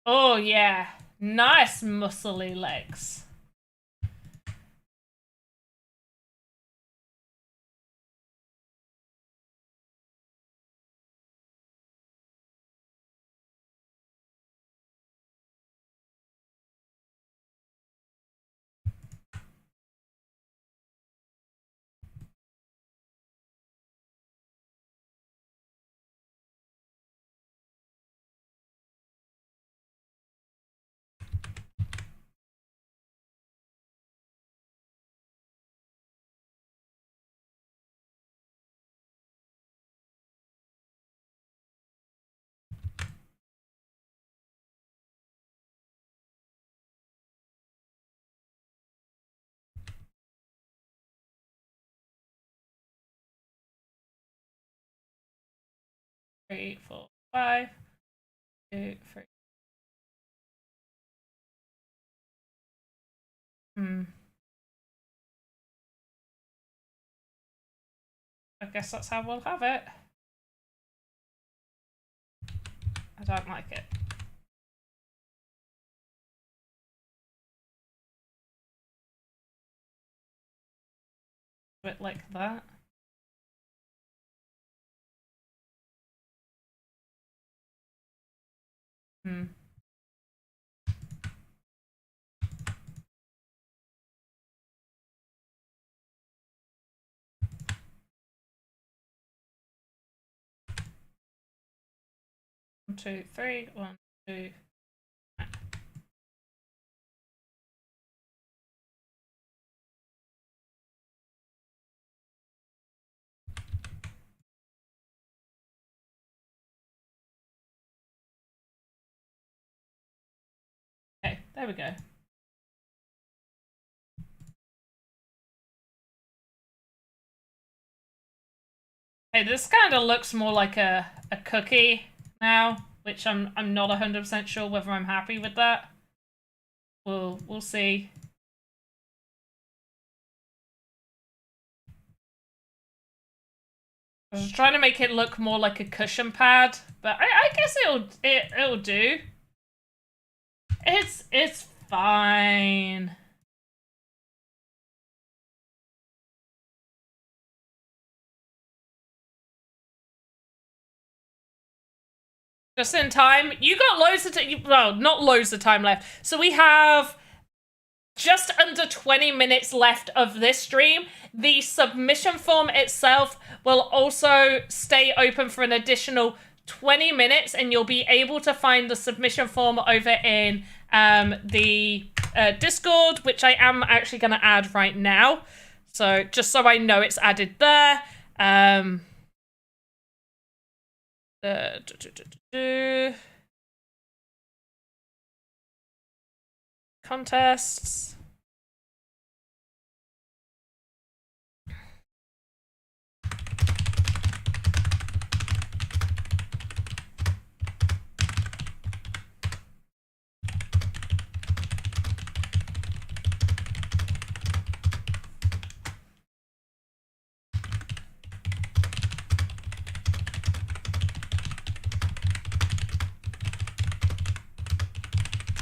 Oh yeah, nice muscly legs. Three, 4, 5, 2, 3. I guess that's how we'll have it. I don't like it. Bit like that. Hmm. One, 2, 3. 1, 2. Okay, there we go. Hey, this kind of looks more like a cookie now, which I'm not 100% sure whether I'm happy with that. We'll see. I was trying to make it look more like a cushion pad, but I guess it'll do. It's fine. Just in time. You got loads of time. Well, not loads of time left. So we have just under 20 minutes left of this stream. The submission form itself will also stay open for an additional 20 minutes, and you'll be able to find the submission form over in the Discord, which I am actually going to add right now. So just so I know it's added there. Contests.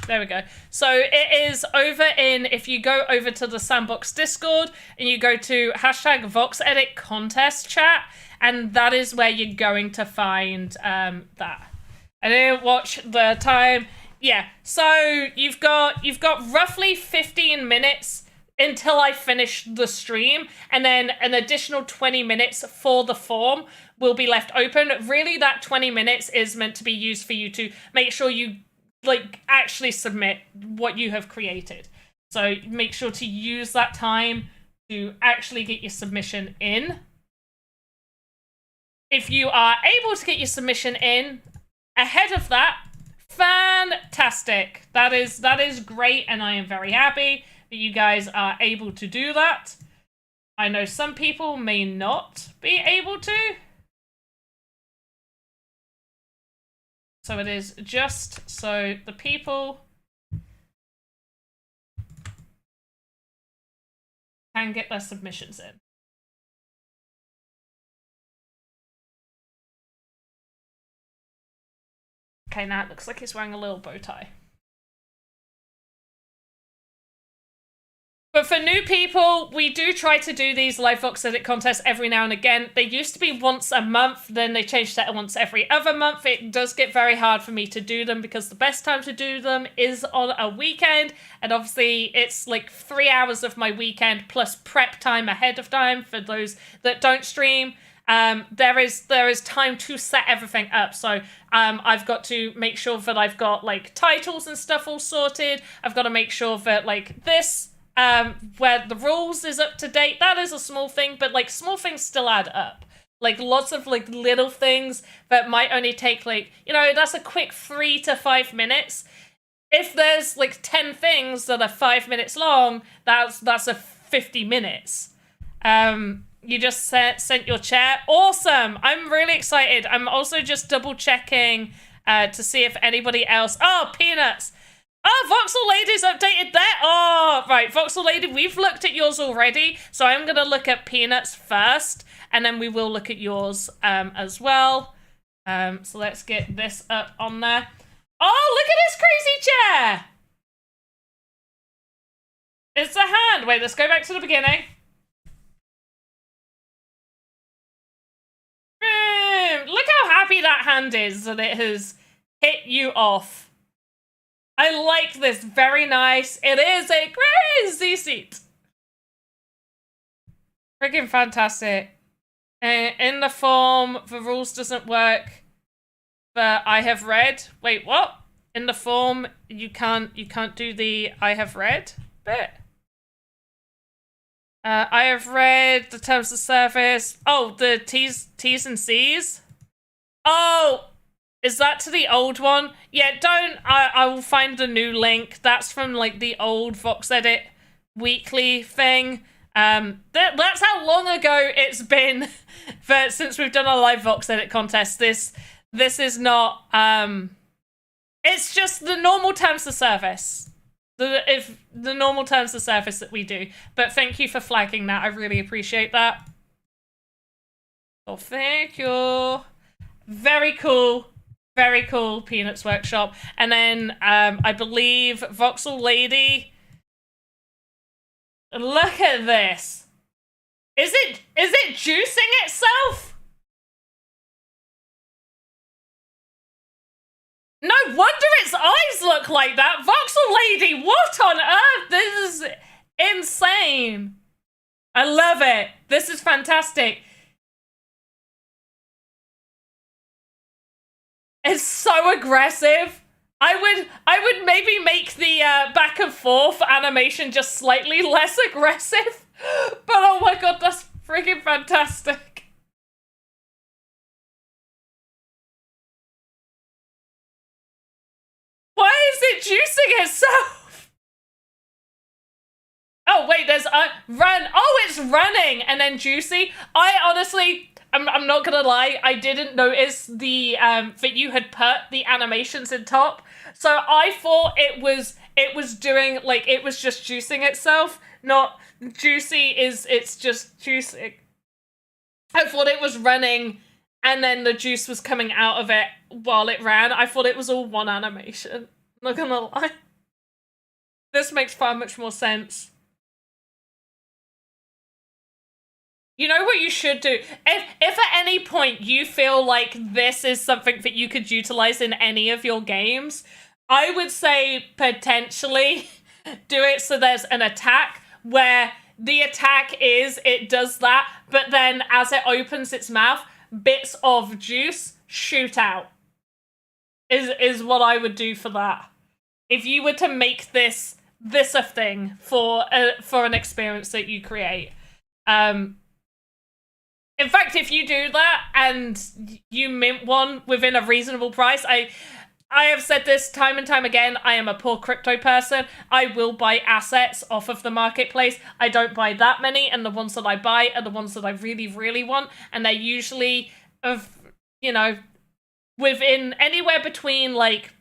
There we go. So it is over in, if you go over to the Sandbox Discord and you go to hashtag VoxEdit Contest chat, and that is where you're going to find that. I didn't watch the time. Yeah, so you've got roughly 15 minutes until I finish the stream, and then an additional 20 minutes for the form will be left open. Really, that 20 minutes is meant to be used for you to make sure you actually submit what you have created. So make sure to use that time to actually get your submission in. If you are able to get your submission in ahead of that, fantastic. That is great, and I am very happy that you guys are able to do that. I know some people may not be able to. So it is just so the people can get their submissions in. Okay, now it looks like he's wearing a little bow tie. But for new people, we do try to do these live VoxEdit contests every now and again. They used to be once a month, then they changed that to once every other month. It does get very hard for me to do them because the best time to do them is on a weekend. And obviously, it's like 3 hours of my weekend plus prep time ahead of time for those that don't stream. There is time to set everything up. So I've got to make sure that I've got like titles and stuff all sorted. I've got to make sure that like this... where the rules is up to date. That is a small thing, but like small things still add up. Like lots of like little things that might only take like, you know, that's a quick 3 to 5 minutes. If there's like 10 things that are 5 minutes long, that's a 50 minutes. You just sent your chair. Awesome. I'm really excited. I'm also just double checking to see if anybody else. Oh, Peanuts. Oh, Voxel Lady's updated that. Oh, right. Voxel Lady, we've looked at yours already. So I'm going to look at Peanuts first, and then we will look at yours as well. So let's get this up on there. Oh, look at this crazy chair. It's a hand. Wait, let's go back to the beginning. Look how happy that hand is that it has hit you off. I like this. Very nice. It is a crazy seat. Freaking fantastic. In the form, the rules doesn't work. But I have read. Wait, what? In the form, you can't do the I have read bit. I have read the terms of service. Oh, the T's and C's. Oh. Is that to the old one? Yeah, don't. I will find the new link. That's from like the old VoxEdit weekly thing. That's how long ago it's been since we've done a live VoxEdit contest. This is not. It's just the normal terms of service. The normal terms of service that we do. But thank you for flagging that. I really appreciate that. Oh, thank you. Very cool. Very cool, Peanuts Workshop. And then I believe Voxel Lady. Look at this. Is it juicing itself? No wonder its eyes look like that. Voxel Lady, what on earth? This is insane. I love it. This is fantastic. It's so aggressive. I would maybe make the back and forth animation just slightly less aggressive. But oh my god, that's freaking fantastic. Why is it juicing itself? Oh wait, there's a run. Oh, it's running and then juicy. I honestly, I'm not gonna lie, I didn't notice the that you had put the animations in top. So I thought it was doing, like, it was just juicing itself, not juicy it's just juicing. I thought it was running and then the juice was coming out of it while it ran. I thought it was all one animation. Not gonna lie. This makes far much more sense. You know what you should do? If at any point you feel like this is something that you could utilize in any of your games, I would say potentially do it so there's an attack where the attack is, it does that, but then as it opens its mouth, bits of juice shoot out. Is what I would do for that. If you were to make this a thing for an experience that you create. In fact, if you do that and you mint one within a reasonable price, I have said this time and time again, I am a poor crypto person. I will buy assets off of the marketplace. I don't buy that many, and the ones that I buy are the ones that I really, really want, and they're usually within anywhere between, like,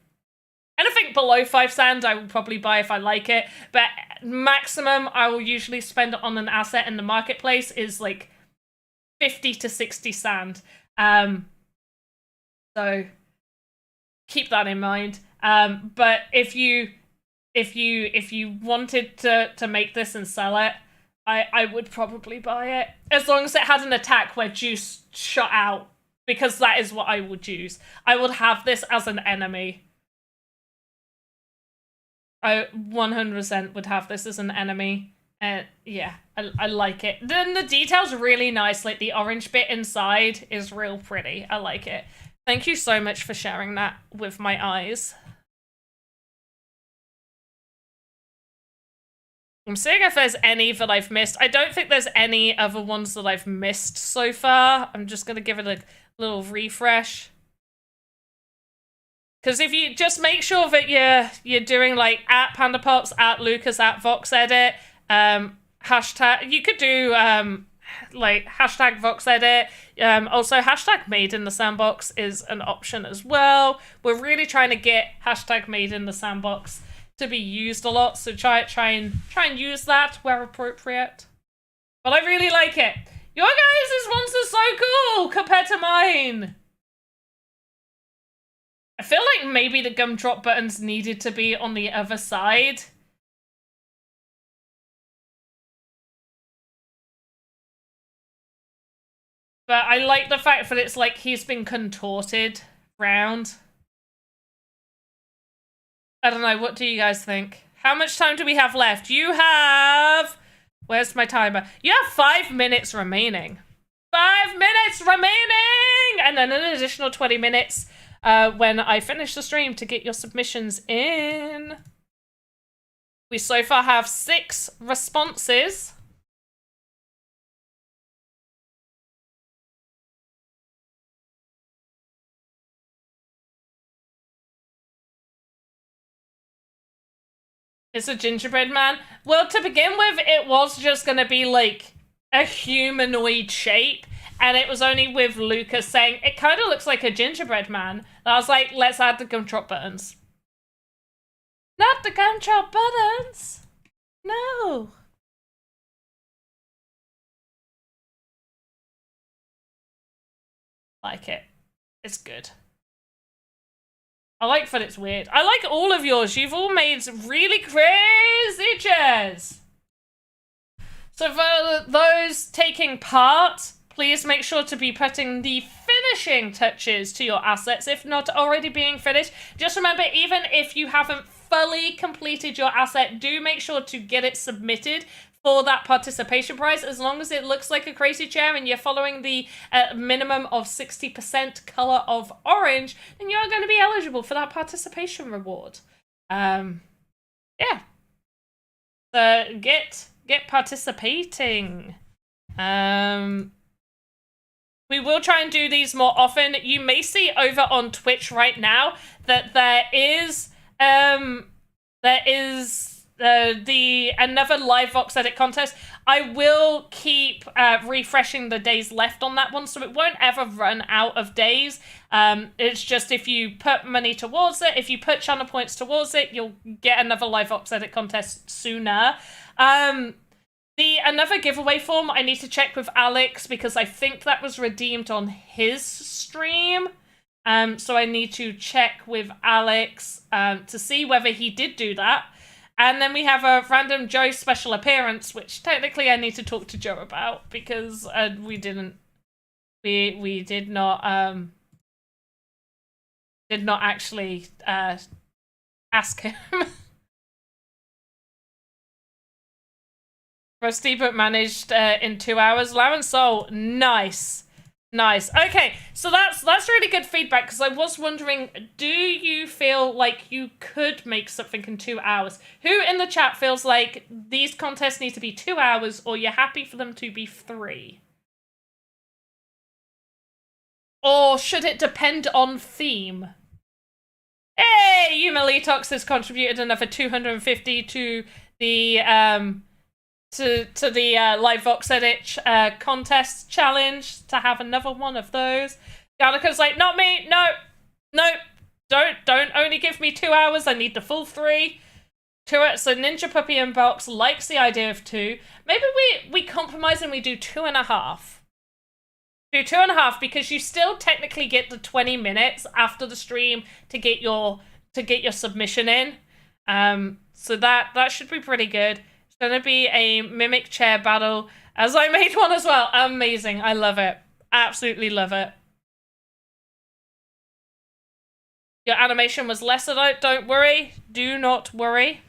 anything below 5 sand I will probably buy if I like it, but maximum I will usually spend on an asset in the marketplace is like 50 to 60 sand. So keep that in mind. But if you wanted to make this and sell it, I would probably buy it. As long as it had an attack where juice shot out, because that is what I would use. I would have this as an enemy. I 100% would have this as an enemy. Yeah, I like it. Then the detail's really nice. Like, the orange bit inside is real pretty. I like it. Thank you so much for sharing that with my eyes. I'm seeing if there's any that I've missed. I don't think there's any other ones that I've missed so far. I'm just going to give it a little refresh. Because if you just make sure that you're doing, like, at Pandapops, at Lucas, at VoxEdit, hashtag, you could do, like, hashtag VoxEdit, also hashtag made in the sandbox is an option as well. We're really trying to get hashtag made in the sandbox to be used a lot, so try and use that where appropriate. But I really like it. Your guys' ones are so cool compared to mine. I feel like maybe the gumdrop buttons needed to be on the other side. But I like the fact that it's like he's been contorted round. I don't know, what do you guys think? How much time do we have left? You have... Where's my timer? You have 5 minutes remaining. 5 minutes remaining! And then an additional 20 minutes when I finish the stream to get your submissions in. We so far have 6 responses. It's a gingerbread man. Well, to begin with, it was just going to be like a humanoid shape. And it was only with Lucas saying, it kind of looks like a gingerbread man. And I was like, let's add the gumdrop buttons. Not the gumdrop buttons. No. Like it. It's good. I like that it's weird. I like all of yours. You've all made really crazy chairs. So for those taking part, please make sure to be putting the finishing touches to your assets if not already being finished. Just remember, even if you haven't fully completed your asset, do make sure to get it submitted for that participation prize. As long as it looks like a crazy chair and you're following the minimum of 60% color of orange, then you're going to be eligible for that participation reward. Yeah. So get participating. We will try and do these more often. You may see over on Twitch right now that there is another live VoxEdit contest. I will keep refreshing the days left on that one, so it won't ever run out of days. It's just if you put money towards it, if you put channel points towards it, you'll get another live VoxEdit contest sooner. Another giveaway form, I need to check with Alex because I think that was redeemed on his stream. So I need to check with Alex to see whether he did do that. And then we have a random Joe special appearance, which technically I need to talk to Joe about because we did not actually ask him. Rusty but managed in 2 hours. Lauren Soul, nice. Nice. Okay, so that's really good feedback because I was wondering, do you feel like you could make something in 2 hours? Who in the chat feels like these contests need to be 2 hours or you're happy for them to be 3? Or should it depend on theme? Hey, Yumelitox has contributed another 250 to the to the live VoxEdit contest challenge to have another one of those. Garnica's like, not me, no, don't only give me 2 hours, I need the full 3. So Ninja Puppy Inbox likes the idea of 2. Maybe we compromise and we do 2.5. Do 2.5 because you still technically get the 20 minutes after the stream to get your submission in. So that should be pretty good. Gonna be a mimic chair battle, as I made one as well. Amazing. I love it. Absolutely love it. Your animation was lesser though. Don't worry. Do not worry.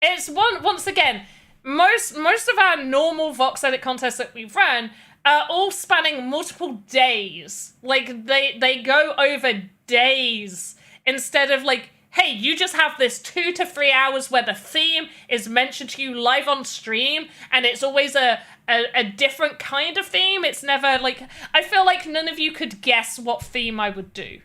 It's once again, most of our normal VoxEdit contests that we've run are all spanning multiple days. Like they go over days instead of like, hey, you just have this 2 to 3 hours where the theme is mentioned to you live on stream, and it's always a different kind of theme. It's never like, I feel like none of you could guess what theme I would do.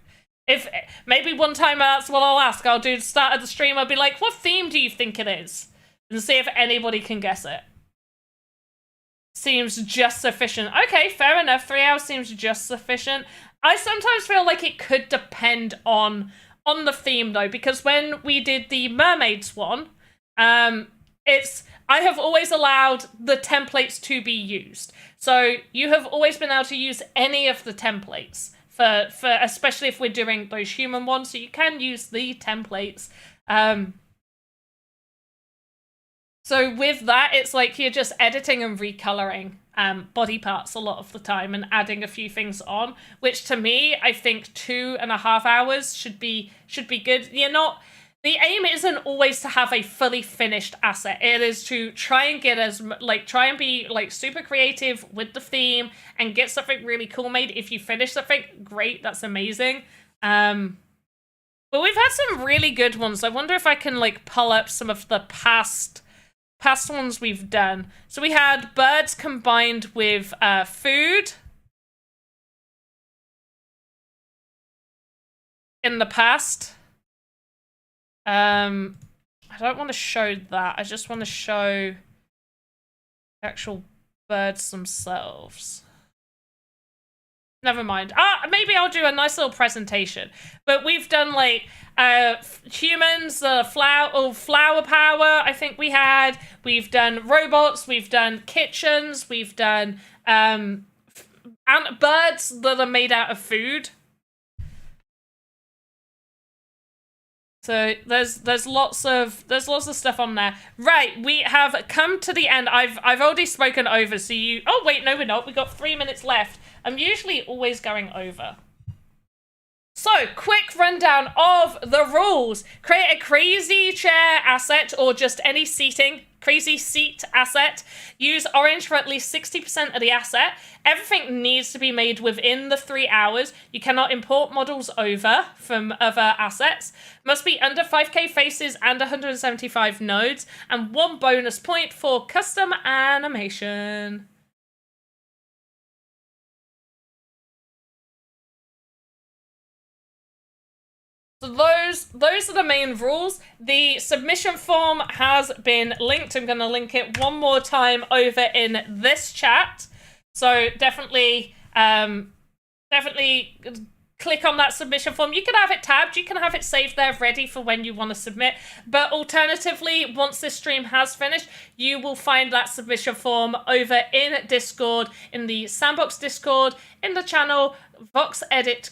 If maybe one time that's what I'll ask. I'll do the start of the stream. I'll be like, what theme do you think it is? And see if anybody can guess it. Seems just sufficient. Okay, fair enough. 3 hours seems just sufficient. I sometimes feel like it could depend on the theme though, because when we did the mermaids one, I have always allowed the templates to be used. So you have always been able to use any of the templates for especially if we're doing those human ones. So you can use the templates. So with that, it's like you're just editing and recoloring body parts a lot of the time and adding a few things on, which to me, I think 2.5 hours should be good. The aim isn't always to have a fully finished asset. It is to try and get try and be super creative with the theme and get something really cool made. If you finish something, great, that's amazing. But we've had some really good ones. I wonder if I can pull up some of the past ones we've done. So we had birds combined with food in the past. I don't want to show that. I just want to show the actual birds themselves. Never mind. Maybe I'll do a nice little presentation. But we've done like humans, flower power. I think we had. We've done robots. We've done kitchens. We've done birds that are made out of food. So there's lots of stuff on there. Right, we have come to the end. I've already spoken over, so you. Oh wait, no, we're not. We got 3 minutes left. I'm usually always going over. So, quick rundown of the rules. Create a crazy chair asset or just any crazy seat asset. Use orange for at least 60% of the asset. Everything needs to be made within the 3 hours. You cannot import models over from other assets. Must be under 5k faces and 175 nodes. And 1 bonus point for custom animation. So those are the main rules. The submission form has been linked. I'm going to link it one more time over in this chat. So definitely click on that submission form. You can have it tabbed. You can have it saved there ready for when you want to submit. But alternatively, once this stream has finished, you will find that submission form over in Discord, in the Sandbox Discord, in the channel VoxEdit,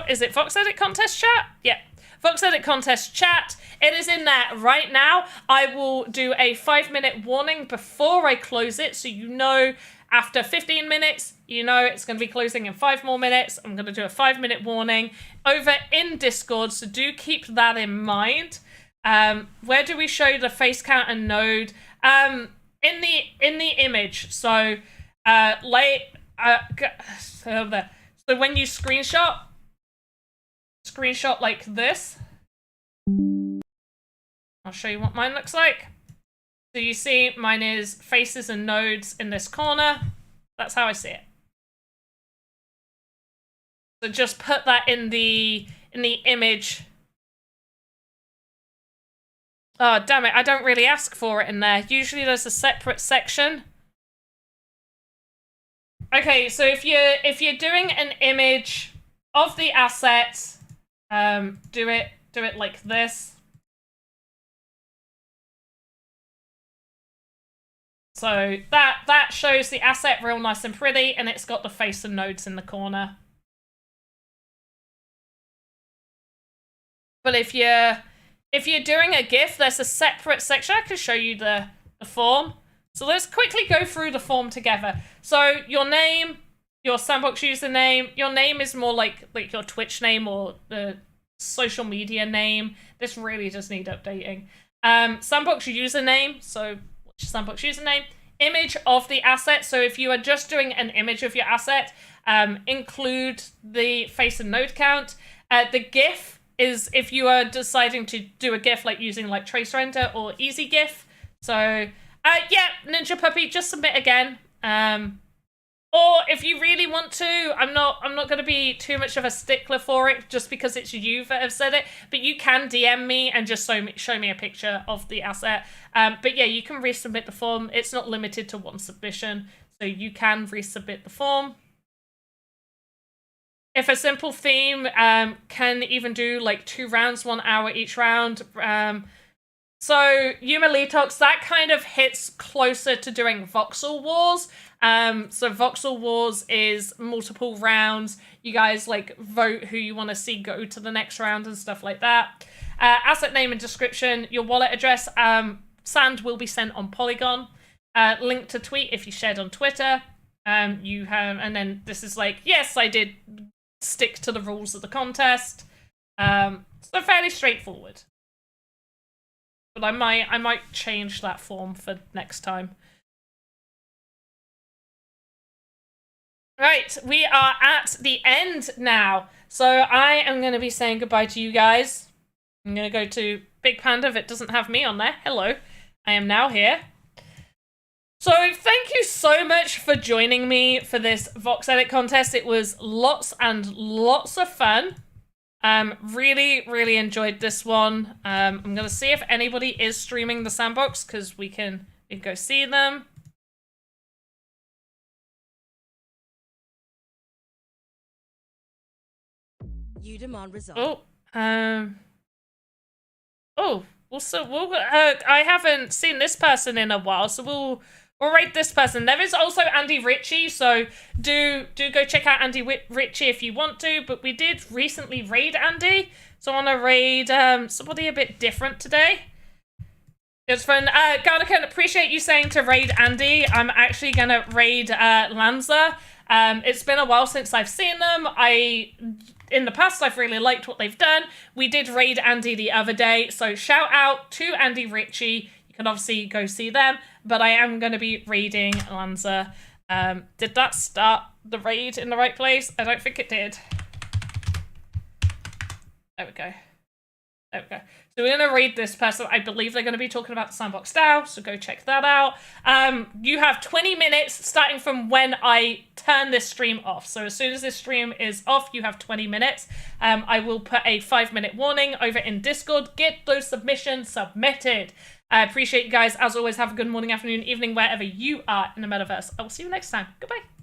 is it VoxEdit Contest chat? Yeah, VoxEdit Contest chat. It is in there right now. I will do a 5-minute warning before I close it, so you know after 15 minutes, you know it's going to be closing in 5 more minutes. I'm going to do a 5-minute warning over in Discord, so do keep that in mind. Where do we show the face count and node? In the image. So so when you screenshot like this, I'll show you what mine looks like. So you see mine is faces and nodes in this corner. That's how I see it. So just put that in the image. Oh, damn it, I don't really ask for it in there. Usually there's a separate section. Okay, so if you're doing an image of the asset, do it like this. So that shows the asset real nice and pretty, and it's got the face and nodes in the corner. But if you're doing a GIF, there's a separate section. I can show you the form. So let's quickly go through the form together. So your name, your Sandbox username, your name is more like your Twitch name or the social media name. This really does need updating. Sandbox username, so what's your Sandbox username? Image of the asset, so if you are just doing an image of your asset, include the face and node count. The GIF is if you are deciding to do a GIF like using like trace render or easy GIF. So yeah, Ninja Puppy, just submit again. Or if you really want to, I'm not going to be too much of a stickler for it just because it's you that have said it, but you can DM me and just show me a picture of the asset. But yeah, you can resubmit the form. It's not limited to 1 submission, so you can resubmit the form. If a simple theme can even do like 2 rounds, 1 hour each round. So Yuma Letox, that kind of hits closer to doing voxel wars. So voxel wars is multiple rounds. You guys like vote who you want to see go to the next round and stuff like that. Asset name and description, your wallet address. Sand will be sent on Polygon. Link to tweet if you shared on Twitter. You have, and then this is like, yes, I did stick to the rules of the contest. So fairly straightforward. But I might change that form for next time. Right, we are at the end now. So I am going to be saying goodbye to you guys. I'm going to go to Big Panda if it doesn't have me on there. Hello, I am now here. So thank you so much for joining me for this VoxEdit contest. It was lots and lots of fun. Really, really enjoyed this one. I'm gonna see if anybody is streaming the Sandbox, because we can go see them. You demand results. I haven't seen this person in a while, so we'll rate this person. There is also Andy Ritchie, so do go check out Andy Ritchie if you want to. But we did recently raid Andy, so I want to raid somebody a bit different today. It's fun. Garnican, appreciate you saying to raid Andy. I'm actually gonna raid Lanza. It's been a while since I've seen them. In the past, I've really liked what they've done. We did raid Andy the other day, so shout out to Andy Ritchie. You can obviously go see them, but I am going to be raiding Lanza. Did that start the raid in the right place? I don't think it did. There we go. There we go. So we're going to raid this person. I believe they're going to be talking about the Sandbox now, so go check that out. You have 20 minutes starting from when I turn this stream off. So as soon as this stream is off, you have 20 minutes. I will put a 5-minute warning over in Discord. Get those submissions submitted. I appreciate you guys. As always, have a good morning, afternoon, evening, wherever you are in the metaverse. I will see you next time. Goodbye.